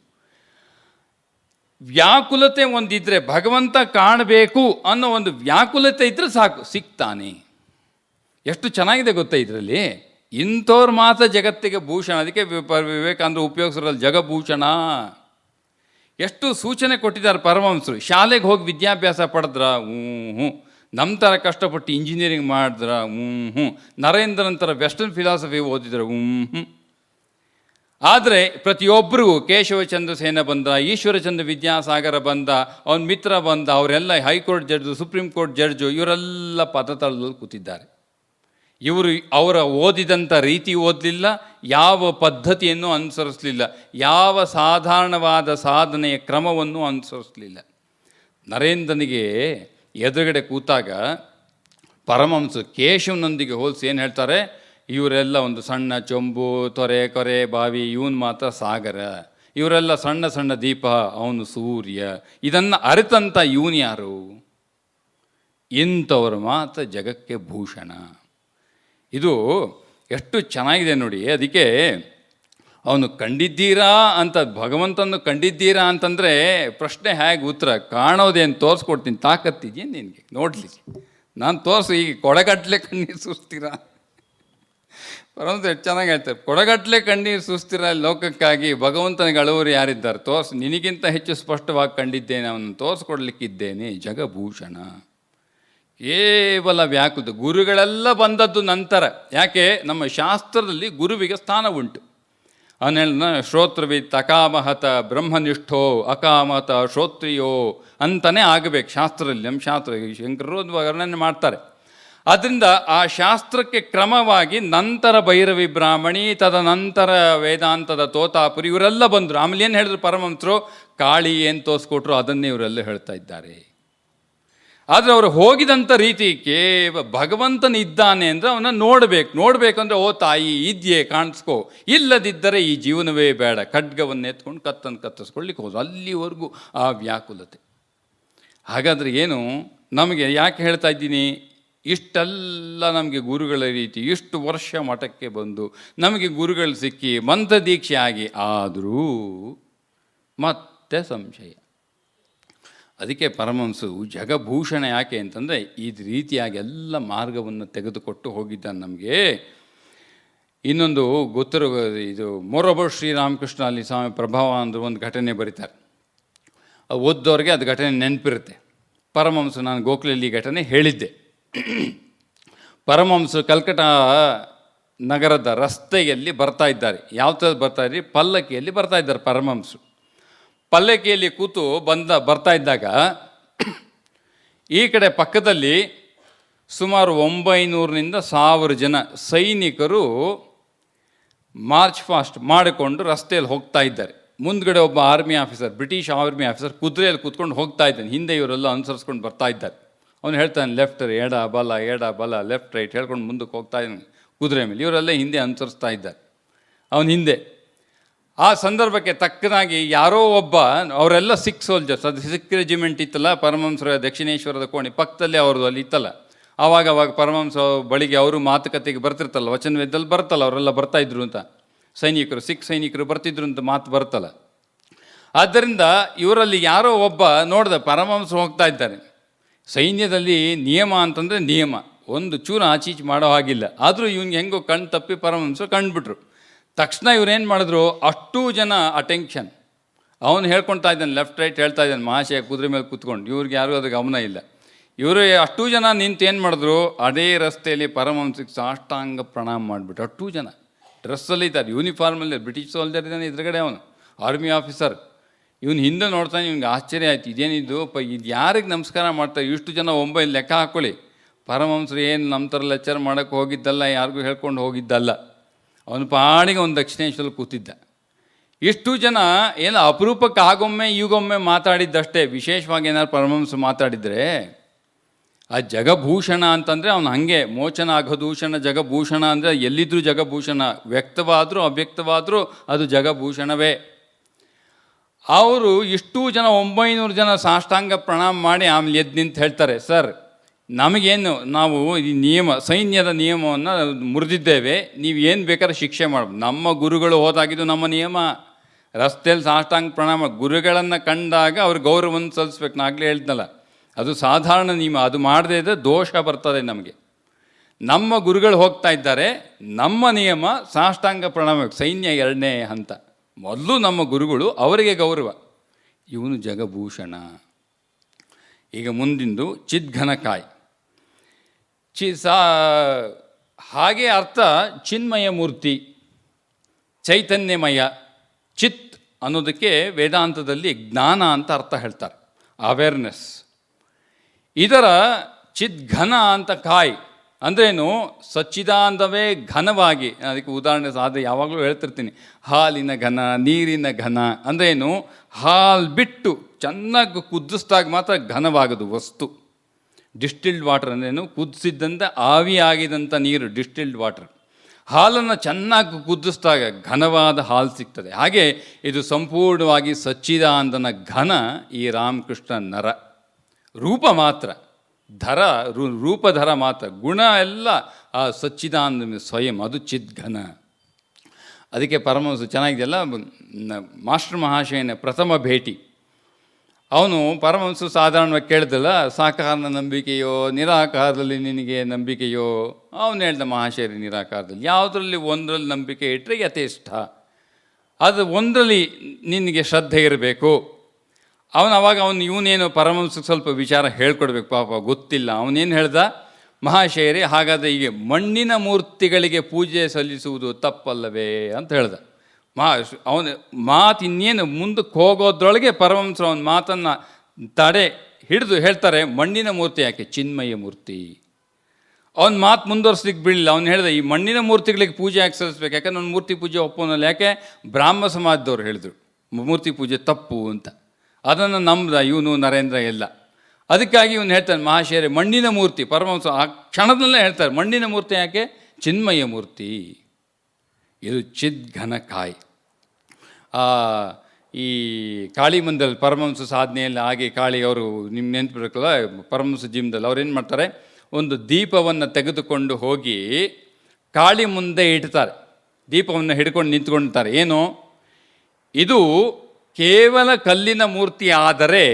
ವ್ಯಾಕುಲತೆ ಒಂದಿದ್ರೆ, ಭಗವಂತ ಕಾಣಬೇಕು ಅನ್ನೋ ಒಂದು ವ್ಯಾಕುಲತೆ ಇದ್ದರೆ ಸಾಕು, ಸಿಗ್ತಾನೆ. ಎಷ್ಟು ಚೆನ್ನಾಗಿದೆ ಗೊತ್ತಾ ಇದರಲ್ಲಿ. ಇಂಥವ್ರ ಮಾತ್ರ ಜಗತ್ತಿಗೆ ಭೂಷಣ. ಅದಕ್ಕೆ ವಿವೇಕಾನಂದರು ಉಪಯೋಗಿಸಿರೋದು ಜಗಭೂಷಣ. ಎಷ್ಟು ಸೂಚನೆ ಕೊಟ್ಟಿದ್ದಾರೆ ಪರಮಹಂಸರು. ಶಾಲೆಗೆ ಹೋಗಿ ವಿದ್ಯಾಭ್ಯಾಸ ಪಡೆದ್ರ, ಹ್ಞೂ. ನಮ್ಮ ಥರ ಕಷ್ಟಪಟ್ಟು ಇಂಜಿನಿಯರಿಂಗ್ ಮಾಡಿದ್ರ, ಹ್ಞೂ. ನರೇಂದ್ರನಂತರ ವೆಸ್ಟರ್ನ್ ಫಿಲಾಸಫಿ ಓದಿದ್ರು, ಹ್ಞೂ. ಆದರೆ ಪ್ರತಿಯೊಬ್ಬರಿಗೂ ಕೇಶವಚಂದ್ರ ಸೇನ ಬಂದ, ಈಶ್ವರಚಂದ್ರ ವಿದ್ಯಾಸಾಗರ ಬಂದ, ಅವನ ಮಿತ್ರ ಬಂದ, ಅವರೆಲ್ಲ high court judge, supreme court judge, ಇವರೆಲ್ಲ ಪದತಳದಲ್ಲಿ ಕೂತಿದ್ದಾರೆ. ಇವರು ಅವರ ಓದಿದಂಥ ರೀತಿ ಓದಲಿಲ್ಲ, ಯಾವ ಪದ್ಧತಿಯನ್ನು ಅನುಸರಿಸಲಿಲ್ಲ, ಯಾವ ಸಾಧಾರಣವಾದ ಸಾಧನೆಯ ಕ್ರಮವನ್ನು ಅನುಸರಿಸಲಿಲ್ಲ. ನರೇಂದ್ರನಿಗೆ ಎದುರುಗಡೆ ಕೂತಾಗ ಪರಮಹಂಸರು ಕೇಶವನೊಂದಿಗೆ ಹೋಲಿಸಿ ಏನು ಹೇಳ್ತಾರೆ, ಇವರೆಲ್ಲ ಒಂದು ಸಣ್ಣ ಚೊಂಬು, ತೊರೆ, ಕೊರೆ, ಬಾವಿ, ಇವನು ಮಾತ್ರ ಸಾಗರ, ಇವರೆಲ್ಲ ಸಣ್ಣ ಸಣ್ಣ ದೀಪ, ಅವನು ಸೂರ್ಯ. ಇದನ್ನು ಅರಿತಂಥ ಇವನು ಯಾರು? ಇಂಥವರು ಮಾತ್ರ ಜಗಕ್ಕೆ ಭೂಷಣ. ಇದು ಎಷ್ಟು ಚೆನ್ನಾಗಿದೆ ನೋಡಿ. ಅದಕ್ಕೆ ಅವನು ಕಂಡಿದ್ದೀರಾ ಅಂತ, ಭಗವಂತನ ಕಂಡಿದ್ದೀರಾ ಅಂತಂದರೆ ಪ್ರಶ್ನೆ ಹೇಗೆ ಉತ್ತರ? ಕಾಣೋದೇನು ತೋರಿಸ್ಕೊಡ್ತೀನಿ, ತಾಕತ್ತಿದೆಯೇ ನಿನಗೆ ನೋಡಲಿಕ್ಕೆ? ನಾನು ತೋರಿಸು, ಈಗ ಕೊಡಗಟ್ಟಲೆ ಕಣ್ಣೀರು ಸುಸ್ತೀರಾ? ಪರವಂತ ಎಷ್ಟು ಚೆನ್ನಾಗಿ ಹೇಳ್ತಾರೆ, ಕೊಡಗಟ್ಟಲೆ ಕಣ್ಣೀರು ಸುಸ್ತಿರ ಲೋಕಕ್ಕಾಗಿ ಭಗವಂತನಿಗೆ ಅಳುವರು ಯಾರಿದ್ದಾರೆ? ತೋರಿಸು, ನಿನಗಿಂತ ಹೆಚ್ಚು ಸ್ಪಷ್ಟವಾಗಿ ಕಂಡಿದ್ದೇನೆ, ಅವನು ತೋರಿಸ್ಕೊಡ್ಲಿಕ್ಕಿದ್ದೇನೆ. ಜಗಭೂಷಣ. ಕೇವಲ ವ್ಯಾಕುಲ. ಗುರುಗಳೆಲ್ಲ ಬಂದದ್ದು ನಂತರ. ಯಾಕೆ? ನಮ್ಮ ಶಾಸ್ತ್ರದಲ್ಲಿ ಗುರುವಿಗೆ ಸ್ಥಾನ ಉಂಟು. ಅವನ ಶ್ರೋತ್ರವಿತ್ ಅಕಾಮಹತ ಬ್ರಹ್ಮನಿಷ್ಠೋ ಅಕಾಮಹತ ಶ್ರೋತ್ರಿಯೋ ಅಂತಲೇ ಆಗಬೇಕು ಶಾಸ್ತ್ರದಲ್ಲಿ. ನಮ್ಮ ಶಾಸ್ತ್ರ ಶಂಕರರು ವರ್ಣನೆ ಮಾಡ್ತಾರೆ. ಆದ್ದರಿಂದ ಆ ಶಾಸ್ತ್ರಕ್ಕೆ ಕ್ರಮವಾಗಿ ನಂತರ ಭೈರವಿ ಬ್ರಾಹ್ಮಣಿ, ತದನಂತರ ವೇದಾಂತದ ತೋತಾಪುರಿ, ಇವರೆಲ್ಲ ಬಂದರು. ಆಮೇಲೆ ಏನು ಹೇಳಿದ್ರು ಪರಮಹಂಸರು? ಕಾಳಿ ಏನು ತೋರಿಸ್ಕೊಟ್ರು ಅದನ್ನೇ ಇವರೆಲ್ಲ ಹೇಳ್ತಾ ಇದ್ದಾರೆ. ಆದರೆ ಅವರು ಹೋಗಿದಂಥ ರೀತಿ ಭಗವಂತನಿದ್ದಾನೆ ಅಂದರೆ ಅವನ್ನ ನೋಡಬೇಕು ಅಂದರೆ, ಓ ತಾಯಿ ಇದೆಯೇ ಕಾಣಿಸ್ಕೋ, ಇಲ್ಲದಿದ್ದರೆ ಈ ಜೀವನವೇ ಬೇಡ, ಖಡ್ಗವನ್ನು ಎತ್ಕೊಂಡು ಕತ್ತಿಸ್ಕೊಳ್ಳಿಕ್ಕೆ ಹೋದ್ರು. ಅಲ್ಲಿವರೆಗೂ ಆ ವ್ಯಾಕುಲತೆ. ಹಾಗಾದರೆ ಏನು ನಮಗೆ ಯಾಕೆ ಹೇಳ್ತಾ ಇದ್ದೀನಿ? ಇಷ್ಟೆಲ್ಲ ನಮಗೆ ಗುರುಗಳ ರೀತಿ, ಇಷ್ಟು ವರ್ಷ ಮಠಕ್ಕೆ ಬಂದು ನಮಗೆ ಗುರುಗಳು ಸಿಕ್ಕಿ ಮಂತ್ರ ದೀಕ್ಷೆ ಆಗಿ, ಆದರೂ ಮತ್ತೆ ಸಂಶಯ. ಅದಕ್ಕೆ ಪರಮಹಂಸರು ಜಗಭೂಷಣ ಯಾಕೆ ಅಂತಂದರೆ, ಈ ರೀತಿಯಾಗಿ ಎಲ್ಲ ಮಾರ್ಗವನ್ನು ತೆಗೆದುಕೊಟ್ಟು ಹೋಗಿದ್ದಾನೆ ನಮಗೆ. ಇನ್ನೊಂದು ಗೊತ್ತಿರೋ, ಇದು ಮೊರೊಬ್ಬ ಶ್ರೀರಾಮಕೃಷ್ಣ ಅಲ್ಲಿ ಸ್ವಾಮಿ ಪ್ರಭಾವ ಅಂದ್ರೆ ಒಂದು ಘಟನೆ ಬರೀತಾರೆ. ಓದ್ದವ್ರಿಗೆ ಅದು ಘಟನೆ ನೆನಪಿರುತ್ತೆ. ಪರಮಹಂಸರು, ನಾನು ಗೋಖಲೆಯಲ್ಲಿ ಈ ಘಟನೆ ಹೇಳಿದ್ದೆ. ಪರಮಹಂಸರು ಕಲ್ಕಟಾ ನಗರದ ರಸ್ತೆಯಲ್ಲಿ ಬರ್ತಾ ಇದ್ದಾರೆ. ಯಾವ ಥರ ಬರ್ತಾ ಇದ್ರಿ? ಪಲ್ಲಕ್ಕಿಯಲ್ಲಿ ಬರ್ತಾ ಇದ್ದಾರೆ ಪರಮಹಂಸರು. ಪಲ್ಲಕ್ಕಿಯಲ್ಲಿ ಕೂತು ಬರ್ತಾ ಇದ್ದಾಗ ಈ ಕಡೆ ಪಕ್ಕದಲ್ಲಿ ಸುಮಾರು 900ರಿಂದ 1000 ಜನ ಸೈನಿಕರು ಮಾರ್ಚ್ ಫಾಸ್ಟ್ ಮಾಡಿಕೊಂಡು ರಸ್ತೆಯಲ್ಲಿ ಹೋಗ್ತಾ ಇದ್ದಾರೆ. ಮುಂದ್ಗಡೆ ಒಬ್ಬ army officer, British army officer ಕುದುರೆಯಲ್ಲಿ ಕೂತ್ಕೊಂಡು ಹೋಗ್ತಾ ಇದ್ದಾನೆ. ಹಿಂದೆ ಇವರೆಲ್ಲ ಅನುಸರಿಸ್ಕೊಂಡು ಬರ್ತಾ ಇದ್ದಾರೆ. ಅವನು ಹೇಳ್ತಾನೆ ಲೆಫ್ಟ್ ಎಡ ಬಲ ಲೆಫ್ಟ್ ರೈಟ್ ಹೇಳ್ಕೊಂಡು ಮುಂದಕ್ಕೆ ಹೋಗ್ತಾ ಇದ್ದಾನೆ ಕುದುರೆ ಮೇಲೆ. ಇವರೆಲ್ಲ ಹಿಂದೆ ಅನುಸರಿಸ್ತಾ ಇದ್ದಾರೆ, ಅವನ ಹಿಂದೆ. ಆ ಸಂದರ್ಭಕ್ಕೆ ತಕ್ಕನಾಗಿ ಯಾರೋ ಒಬ್ಬ, ಅವರೆಲ್ಲ ಸಿಖ್ ಸೋಲ್ಜರ್ಸ್, ಅದು ಸಿಖ್ ರೆಜಿಮೆಂಟ್ ಇತ್ತಲ್ಲ, ಪರಮಹಂಸರ ದಕ್ಷಿಣೇಶ್ವರದ ಕೋಣೆ ಪಕ್ಕದಲ್ಲಿ ಅವ್ರದ್ದು ಅಲ್ಲಿ ಇತ್ತಲ್ಲ. ಆವಾಗ ಪರಮಹಂಸ ಬಳಿಗೆ ಅವರು ಮಾತುಕತೆಗೆ ಬರ್ತಿರ್ತಲ್ಲ, ವಚನವೇದದಲ್ಲಿ ಬರ್ತಲ್ಲ, ಅವರೆಲ್ಲ ಬರ್ತಾಯಿದ್ರು ಅಂತ, ಸೈನಿಕರು, ಸಿಖ್ ಸೈನಿಕರು ಬರ್ತಿದ್ರು ಅಂತ ಮಾತು ಬರ್ತಲ್ಲ. ಆದ್ದರಿಂದ ಇವರಲ್ಲಿ ಯಾರೋ ಒಬ್ಬ ನೋಡ್ದೆ ಪರಮಹಂಸ ಹೋಗ್ತಾ ಇದ್ದಾರೆ. ಸೈನ್ಯದಲ್ಲಿ ನಿಯಮ ಅಂತಂದರೆ ನಿಯಮ, ಒಂದು ಚೂರು ಆಚೀಚೆ ಮಾಡೋ ಹಾಗಿಲ್ಲ. ಆದರೂ ಇವ್ನಿಗೆ ಹೆಂಗೋ ಕಣ್ಣು ತಪ್ಪಿ ಪರಮಹಂಸರು ಕಂಡುಬಿಟ್ರು. ತಕ್ಷಣ ಇವ್ರೇನು ಮಾಡಿದ್ರು, ಅಷ್ಟೂ ಜನ ಅಟೆನ್ಷನ್. ಅವನು ಹೇಳ್ಕೊಳ್ತಾ ಇದ್ದಾನೆ, ಲೆಫ್ಟ್ ರೈಟ್ ಹೇಳ್ತಾ ಇದ್ದಾನೆ, ಮಹಾಶಯ ಕುದುರೆ ಮೇಲೆ ಕೂತ್ಕೊಂಡು. ಇವ್ರಿಗೆ ಯಾರಿಗೂ ಅದು ಗಮನ ಇಲ್ಲ. ಇವರು ಅಷ್ಟೂ ಜನ ನಿಂತು ಏನು ಮಾಡಿದ್ರು, ಅದೇ ರಸ್ತೆಯಲ್ಲಿ ಪರಮಹಂಸಕ್ಕೆ ಸಾಷ್ಟಾಂಗ ಪ್ರಣಾಮ ಮಾಡಿಬಿಟ್ರು. ಅಷ್ಟೂ ಜನ ಡ್ರೆಸ್ಸಲ್ಲಿ ಇದ್ದಾರೆ, ಯೂನಿಫಾರ್ಮಲ್ಲಿ, ಬ್ರಿಟಿಷ್ ಸೋಲ್ಜರ್ ಇದ್ದಾನೆ ಎದುರುಗಡೆ, ಅವನು ಆರ್ಮಿ ಆಫೀಸರ್. ಇವನು ಹಿಂದೆ ನೋಡ್ತಾನೆ, ಇವ್ನಿಗೆ ಆಶ್ಚರ್ಯ ಆಯ್ತು, ಇದೇನಿದ್ದು ಇದು ಯಾರಿಗೆ ನಮಸ್ಕಾರ ಮಾಡ್ತಾರೆ? ಇಷ್ಟು ಜನ ಲೆಕ್ಕ ಹಾಕ್ಕೊಳ್ಳಿ. ಪರಮಹಂಸರು ಏನು ನಮ್ಮ ಥರ ಲೆಕ್ಚರ್ ಮಾಡೋಕ್ಕೆ ಹೋಗಿದ್ದಲ್ಲ, ಯಾರಿಗೂ ಹೇಳ್ಕೊಂಡು ಹೋಗಿದ್ದಲ್ಲ. ಅವನು ಪಾಡಿಗೆ ಒಂದು ದಕ್ಷಿಣೇಶ್ವರ ಕೂತಿದ್ದ. ಇಷ್ಟು ಜನ ಏನು ಅಪರೂಪಕ್ಕೆ ಆಗೊಮ್ಮೆ ಈಗೊಮ್ಮೆ ಮಾತಾಡಿದ್ದಷ್ಟೇ. ವಿಶೇಷವಾಗಿ ಏನಾದ್ರು ಪರಮಹಂಸ ಮಾತಾಡಿದರೆ ಆ ಜಗಭೂಷಣ ಅಂತಂದರೆ ಅವನು ಹಾಗೆ ಮೋಚನ ಅಘದೂಷಣ ಜಗಭೂಷಣ ಅಂದರೆ ಎಲ್ಲಿದ್ದರೂ ಜಗಭೂಷಣ, ವ್ಯಕ್ತವಾದರೂ ಅವ್ಯಕ್ತವಾದರೂ ಅದು ಜಗಭೂಷಣವೇ. ಅವರು ಇಷ್ಟೂ ಜನ 900 ಜನ ಸಾಷ್ಟಾಂಗ ಪ್ರಣಾಮ ಮಾಡಿ ಆಮೇಲೆ ಎದ್ದು ನಿಂತು ಹೇಳ್ತಾರೆ, ಸರ್ ನಮಗೇನು, ನಾವು ಈ ನಿಯಮ, ಸೈನ್ಯದ ನಿಯಮವನ್ನು ಮುರಿದಿದ್ದೇವೆ, ನೀವು ಏನು ಬೇಕಾದ್ರೆ ಶಿಕ್ಷೆ ಮಾಡ್ಬೋದು. ನಮ್ಮ ಗುರುಗಳು ಹೋದಾಗಿದ್ದು ನಮ್ಮ ನಿಯಮ, ರಸ್ತೆಯಲ್ಲಿ ಸಾಷ್ಟಾಂಗ ಪ್ರಣಾಮ, ಗುರುಗಳನ್ನು ಕಂಡಾಗ ಅವ್ರ ಗೌರವವನ್ನು ಸಲ್ಲಿಸ್ಬೇಕು. ನಾನು ಆಗಲೇ ಹೇಳ್ತನಲ್ಲ, ಅದು ಸಾಧಾರಣ ನಿಯಮ. ಅದು ಮಾಡದೇ ಇದ್ದರೆ ದೋಷ ಬರ್ತದೆ ನಮಗೆ. ನಮ್ಮ ಗುರುಗಳು ಹೋಗ್ತಾ ಇದ್ದಾರೆ, ನಮ್ಮ ನಿಯಮ ಸಾಷ್ಟಾಂಗ ಪ್ರಣಾಮ. ಸೈನ್ಯ 2ನೇ ಹಂತ. ಮೊದಲು ನಮ್ಮ ಗುರುಗಳು, ಅವರಿಗೆ ಗೌರವ. ಇವನು ಜಗಭೂಷಣ. ಈಗ ಮುಂದಿಂದು ಚಿದ್ಘನಕಾಯ್. ಹಾಗೆ ಅರ್ಥ ಚಿನ್ಮಯ ಮೂರ್ತಿ, ಚೈತನ್ಯಮಯ. ಚಿತ್ ಅನ್ನೋದಕ್ಕೆ ವೇದಾಂತದಲ್ಲಿ ಜ್ಞಾನ ಅಂತ ಅರ್ಥ ಹೇಳ್ತಾರೆ, ಅವೇರ್ನೆಸ್. ಇದರ ಚಿದ್ಘನ ಅಂತ ಕಾಯ್ ಅಂದ್ರೇನು? ಸಚ್ಚಿದಾನಂದವೇ ಘನವಾಗಿ. ಅದಕ್ಕೆ ಉದಾಹರಣೆ ಅದು ಯಾವಾಗಲೂ ಹೇಳ್ತಿರ್ತೀನಿ. ಹಾಲಿನ ಘನ, ನೀರಿನ ಘನ ಅಂದ್ರೇನು? ಹಾಲು ಬಿಟ್ಟು ಚೆನ್ನಾಗಿ ಕುದಿಸಿದಾಗ ಮಾತ್ರ ಘನವಾಗೋದು ವಸ್ತು. ಡಿಸ್ಟಿಲ್ಡ್ ವಾಟರ್ ಅಂದ್ರೇನು? ಕುದಿಸಿದ್ದಂತೆ ಆವಿಯಾಗಿದಂಥ ನೀರು ಡಿಸ್ಟಿಲ್ಡ್ ವಾಟರ್. ಹಾಲನ್ನು ಚೆನ್ನಾಗಿ ಕುದಿಸಿದಾಗ ಘನವಾದ ಹಾಲು ಸಿಗ್ತದೆ. ಹಾಗೆ ಇದು ಸಂಪೂರ್ಣವಾಗಿ ಸಚ್ಚಿದಾನಂದನ ಘನ ಈ ರಾಮಕೃಷ್ಣ ನರ. ರೂಪ ಮಾತ್ರ, ಧರ ರೂಪಧರ ಮಾತ್ರ, ಗುಣ ಎಲ್ಲ ಆ ಸಚ್ಚಿದಾನಂದ ಸ್ವಯಂ, ಅದು ಚಿದ್ಘನ. ಅದಕ್ಕೆ ಪರಮಹಂಸ ಚೆನ್ನಾಗಿದೆಯಲ್ಲ, ಮಾಸ್ಟರ್ ಮಹಾಶಯನ ಪ್ರಥಮ ಭೇಟಿ. ಅವನು ಪರಮಹಂಸ ಸಾಧಾರಣವಾಗಿ ಕೇಳಿದಲ್ಲ, ಸಾಕಾರನ ನಂಬಿಕೆಯೋ ನಿರಾಕಾರದಲ್ಲಿ ನಿನಗೆ ನಂಬಿಕೆಯೋ? ಅವನು ಹೇಳ್ದ, ಮಹಾಶಯರಿ ನಿರಾಕಾರದಲ್ಲಿ. ಯಾವುದರಲ್ಲಿ ಒಂದರಲ್ಲಿ ನಂಬಿಕೆ ಇಟ್ಟರೆ ಯಥೇಷ್ಟ, ಅದು ಒಂದರಲ್ಲಿ ನಿನಗೆ ಶ್ರದ್ಧೆ ಇರಬೇಕು. ಅವನು ಇವನೇನು ಪರಮಹಂಸಕ್ಕೆ ಸ್ವಲ್ಪ ವಿಚಾರ ಹೇಳ್ಕೊಡ್ಬೇಕು, ಪಾಪ ಗೊತ್ತಿಲ್ಲ. ಅವನೇನು ಹೇಳ್ದ, ಮಹಾಶಯರಿ ಹಾಗಾದರೆ ಈಗ ಮಣ್ಣಿನ ಮೂರ್ತಿಗಳಿಗೆ ಪೂಜೆ ಸಲ್ಲಿಸುವುದು ತಪ್ಪಲ್ಲವೇ ಅಂತ ಹೇಳ್ದ. ಅವನು ಮಾತು ಇನ್ನೇನು ಮುಂದಕ್ಕೆ ಹೋಗೋದ್ರೊಳಗೆ ಪರಮಹಂಸರು ಅವನ ಮಾತನ್ನು ತಡೆ ಹಿಡಿದು ಹೇಳ್ತಾರೆ, ಮಣ್ಣಿನ ಮೂರ್ತಿ ಯಾಕೆ, ಚಿನ್ಮಯ ಮೂರ್ತಿ. ಅವನ ಮಾತು ಮುಂದುವರ್ಸ್ಲಿಕ್ಕೆ ಬಿಡಲಿಲ್ಲ. ಅವನು ಹೇಳಿದ, ಈ ಮಣ್ಣಿನ ಮೂರ್ತಿಗಳಿಗೆ ಪೂಜೆ ಯಾಕೆ ಸಲ್ಲಿಸ್ಬೇಕು? ಯಾಕಂದ್ರೆ ನನ್ನ ಮೂರ್ತಿ ಪೂಜೆ ಒಪ್ಪೋನಲ್ಲ. ಯಾಕೆ? ಬ್ರಾಹ್ಮ ಸಮಾಜದವ್ರು ಹೇಳಿದರು ಮೂರ್ತಿ ಪೂಜೆ ತಪ್ಪು ಅಂತ. ಅದನ್ನು ನಂಬ್ದ ಇವನು ನರೇಂದ್ರ ಎಲ್ಲ. ಅದಕ್ಕಾಗಿ ಇವನು ಹೇಳ್ತಾನೆ, ಮಹಾಶಯರೇ ಮಣ್ಣಿನ ಮೂರ್ತಿ. ಪರಮಹಂಸ ಆ ಕ್ಷಣದಲ್ಲೇ ಹೇಳ್ತಾರೆ, ಮಣ್ಣಿನ ಮೂರ್ತಿ ಯಾಕೆ, ಚಿನ್ಮಯ ಮೂರ್ತಿ. ಇದು ಚಿದ್ಘನಕಾಯ್. ಈ ಕಾಳಿ ಮಂದಿರಲ್ಲಿ ಪರಮಹಂಸ ಸಾಧನೆಯಲ್ಲಿ ಹಾಗೆ ಕಾಳಿ ಅವರು ನಿಮ್ಮ ನೆನಪಿರಕ್ಕಲ್ಲ, ಪರಮಹಂಸ ಜೀವನದಲ್ಲಿ ಅವ್ರೇನು ಮಾಡ್ತಾರೆ, ಒಂದು ದೀಪವನ್ನು ತೆಗೆದುಕೊಂಡು ಹೋಗಿ ಕಾಳಿ ಮುಂದೆ ಇಡ್ತಾರೆ. ದೀಪವನ್ನು ಹಿಡ್ಕೊಂಡು ನಿಂತ್ಕೊಂಡಿರ್ತಾರೆ. ಏನು ಇದು? ಕೇವಲ ಕಲ್ಲಿನ ಮೂರ್ತಿ ಆದರೆ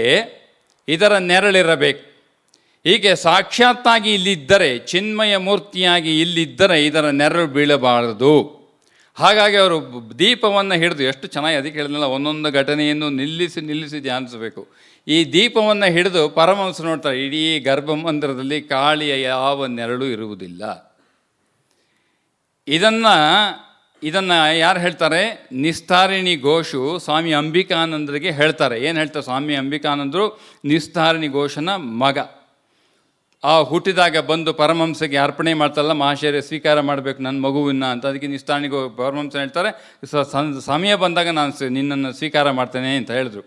ಇದರ ನೆರಳಿರಬೇಕು. ಹೀಗೆ ಸಾಕ್ಷಾತ್ತಾಗಿ ಇಲ್ಲಿದ್ದರೆ, ಚಿನ್ಮಯ ಮೂರ್ತಿಯಾಗಿ ಇಲ್ಲಿದ್ದರೆ ಇದರ ನೆರಳು ಬೀಳಬಾರದು. ಹಾಗಾಗಿ ಅವರು ದೀಪವನ್ನು ಹಿಡಿದು, ಎಷ್ಟು ಚೆನ್ನಾಗಿ ಅದಕ್ಕೆ ಹೇಳಿದ್ನಲ್ಲ, ಒಂದೊಂದು ಘಟನೆಯನ್ನು ನಿಲ್ಲಿಸಿ ಧ್ಯಾನಿಸಬೇಕು. ಈ ದೀಪವನ್ನು ಹಿಡಿದು ಪರಮಹಂಸ ನೋಡ್ತಾರೆ, ಇಡೀ ಗರ್ಭಮಂದಿರದಲ್ಲಿ ಕಾಳಿಯ ಯಾವ ನೆರಳು ಇರುವುದಿಲ್ಲ. ಇದನ್ನು ಯಾರು ಹೇಳ್ತಾರೆ? ನಿಸ್ತಾರಿಣಿ ಘೋಷು ಸ್ವಾಮಿ ಅಂಬಿಕಾನಂದರಿಗೆ ಹೇಳ್ತಾರೆ. ಏನು ಹೇಳ್ತಾರೆ? ಸ್ವಾಮಿ ಅಂಬಿಕಾನಂದರು ನಿಸ್ತಾರಿಣಿ ಘೋಷನ ಮಗ. ಆ ಹುಟ್ಟಿದಾಗ ಬಂದು ಪರಮಹಂಸಗೆ ಅರ್ಪಣೆ ಮಾಡ್ತಾರಲ್ಲ, ಮಹಾಶಯರೇ ಸ್ವೀಕಾರ ಮಾಡಬೇಕು ನನ್ನ ಮಗುವಿನ ಅಂತ. ಅದಕ್ಕೆ ನಿಸ್ತಾರಿಣಿ ಪರಮಹಂಸ ಹೇಳ್ತಾರೆ, ಸಮಯ ಬಂದಾಗ ನಾನು ನಿನ್ನನ್ನು ಸ್ವೀಕಾರ ಮಾಡ್ತೇನೆ ಅಂತ ಹೇಳಿದ್ರು.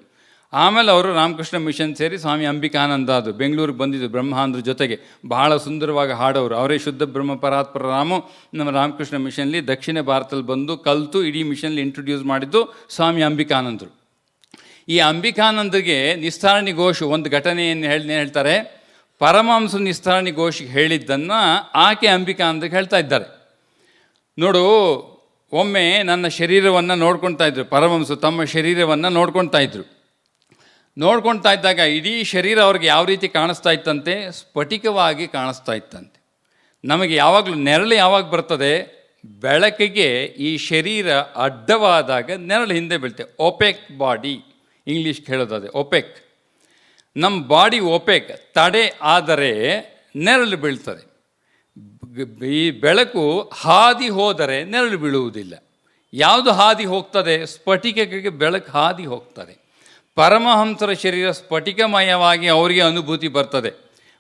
ಆಮೇಲೆ ಅವರು ರಾಮಕೃಷ್ಣ ಮಿಷನ್ ಸೇರಿ ಸ್ವಾಮಿ ಅಂಬಿಕಾನಂದ ಅದು ಬೆಂಗಳೂರಿಗೆ ಬಂದಿದ್ದು ಬ್ರಹ್ಮಾಂದ್ರ ಜೊತೆಗೆ. ಬಹಳ ಸುಂದರವಾಗಿ ಹಾಡೋರು ಅವರೇ. ಶುದ್ಧ ಬ್ರಹ್ಮ ಪರಾತ್ಪರ ರಾಮು ನಮ್ಮ ರಾಮಕೃಷ್ಣ ಮಿಷನ್ಲಿ ದಕ್ಷಿಣ ಭಾರತದಲ್ಲಿ ಬಂದು ಕಲಿತು ಇಡೀ ಮಿಷನ್ಲಿ ಇಂಟ್ರೊಡ್ಯೂಸ್ ಮಾಡಿದ್ದು ಸ್ವಾಮಿ ಅಂಬಿಕಾನಂದರು. ಈ ಅಂಬಿಕಾನಂದರಿಗೆ ನಿಸ್ತಾರಣಿ ಘೋಷು ಒಂದು ಘಟನೆಯನ್ನು ಹೇಳ್ತಾರೆ. ಪರಮಹಂಸ ನಿಸ್ತಾರಣಿ ಘೋಷಿಗೆ ಹೇಳಿದ್ದನ್ನು ಆಕೆ ಅಂಬಿಕಾನಂದರಿಗೆ ಹೇಳ್ತಾ ಇದ್ದಾರೆ. ನೋಡು, ಒಮ್ಮೆ ನನ್ನ ಶರೀರವನ್ನು ನೋಡ್ಕೊಳ್ತಾ ಇದ್ರು ಪರಮಹಂಸ. ತಮ್ಮ ಶರೀರವನ್ನು ನೋಡ್ಕೊಳ್ತಾ ಇದ್ದಾಗ ಇಡೀ ಶರೀರ ಅವ್ರಿಗೆ ಯಾವ ರೀತಿ ಕಾಣಿಸ್ತಾ ಇತ್ತಂತೆ? ಸ್ಫಟಿಕವಾಗಿ ಕಾಣಿಸ್ತಾ ಇತ್ತಂತೆ. ನಮಗೆ ಯಾವಾಗಲೂ ನೆರಳು ಯಾವಾಗ ಬರ್ತದೆ? ಬೆಳಕಿಗೆ ಈ ಶರೀರ ಅಡ್ಡವಾದಾಗ ನೆರಳು ಹಿಂದೆ ಬೀಳ್ತೇವೆ. ಒಪೆಕ್ ಬಾಡಿ, ಇಂಗ್ಲೀಷ್ ಹೇಳೋದಾದೆ ಒಪೆಕ್. ನಮ್ಮ ಬಾಡಿ ಒಪೆಕ್, ತಡೆ ಆದರೆ ನೆರಳು ಬೀಳ್ತದೆ. ಈ ಬೆಳಕು ಹಾದಿ ಹೋದರೆ ನೆರಳು ಬೀಳುವುದಿಲ್ಲ. ಯಾವುದು ಹಾದಿ ಹೋಗ್ತದೆ? ಸ್ಫಟಿಕಕ್ಕೆ ಬೆಳಕು ಹಾದಿ ಹೋಗ್ತದೆ. ಪರಮಹಂಸರ ಶರೀರ ಸ್ಫಟಿಕಮಯವಾಗಿ ಅವರಿಗೆ ಅನುಭೂತಿ ಬರ್ತದೆ.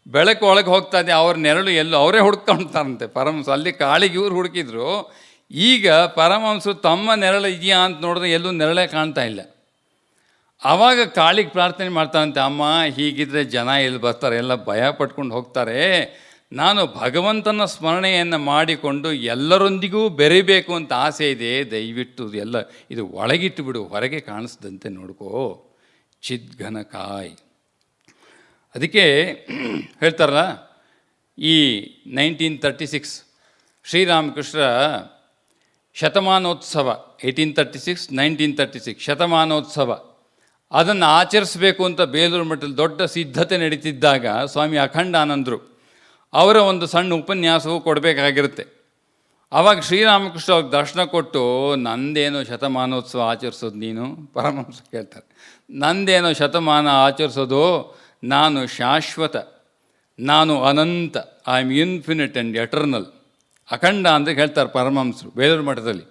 ಬೆಳಕು ಒಳಗೆ ಹೋಗ್ತಾ ಇದೆ, ಅವ್ರ ನೆರಳು ಎಲ್ಲೋ ಅವರೇ ಹುಡ್ಕೊಳ್ತಾರಂತೆ ಪರಮಹಂಸ. ಅಲ್ಲಿ ಕಾಳಿಗೆ ಇವ್ರು ಹುಡುಕಿದ್ರು. ಈಗ ಪರಮಹಂಸರು ತಮ್ಮ ನೆರಳು ಇದೆಯಾ ಅಂತ ನೋಡಿದ್ರೆ ಎಲ್ಲೂ ನೆರಳೇ ಕಾಣ್ತಾ ಇಲ್ಲ. ಆವಾಗ ಕಾಳಿಗೆ ಪ್ರಾರ್ಥನೆ ಮಾಡ್ತಾರಂತೆ, ಅಮ್ಮ ಹೀಗಿದ್ರೆ ಜನ ಎಲ್ಲಿ ಬರ್ತಾರೆ, ಎಲ್ಲ ಭಯ ಪಟ್ಕೊಂಡು ಹೋಗ್ತಾರೆ. ನಾನು ಭಗವಂತನ ಸ್ಮರಣೆಯನ್ನು ಮಾಡಿಕೊಂಡು ಎಲ್ಲರೊಂದಿಗೂ ಬೆರೀಬೇಕು ಅಂತ ಆಸೆ ಇದೆ. ದಯವಿಟ್ಟು ಎಲ್ಲ ಇದು ಒಳಗಿಟ್ಟು ಬಿಡು, ಹೊರಗೆ ಕಾಣಿಸ್ದಂತೆ ನೋಡ್ಕೋ. ಚಿದ್ಘನಕಾಯ್. ಅದಕ್ಕೆ ಹೇಳ್ತಾರಲ್ಲ, ಈ 1936 ಶ್ರೀರಾಮಕೃಷ್ಣ ಶತಮಾನೋತ್ಸವ 1836 1936 ಶತಮಾನೋತ್ಸವ ಅದನ್ನು ಆಚರಿಸಬೇಕು ಅಂತ ಬೇಲೂರು ಮಠದಲ್ಲಿ ದೊಡ್ಡ ಸಿದ್ಧತೆ ನಡೀತಿದ್ದಾಗ ಸ್ವಾಮಿ ಅಖಂಡಾನಂದರು ಅವರ ಒಂದು ಸಣ್ಣ ಉಪನ್ಯಾಸವು ಕೊಡಬೇಕಾಗಿರುತ್ತೆ. ಆವಾಗ ಶ್ರೀರಾಮಕೃಷ್ಣ ಅವ್ರಿಗೆ ದರ್ಶನ ಕೊಟ್ಟು, ನಂದೇನೋ ಶತಮಾನೋತ್ಸವ ಆಚರಿಸೋದು ನೀನು? ಪರಮಹಂಸ ಕೇಳ್ತಾರೆ, ನಂದೇನೋ ಶತಮಾನ ಆಚರಿಸೋದು, ನಾನು ಶಾಶ್ವತ, ನಾನು ಅನಂತ, I am infinite and eternal. ಅಖಂಡ ಅಂತ ಹೇಳ್ತಾರೆ ಪರಮಹಂಸರು ಬೇಲೂರು ಮಠದಲ್ಲಿ.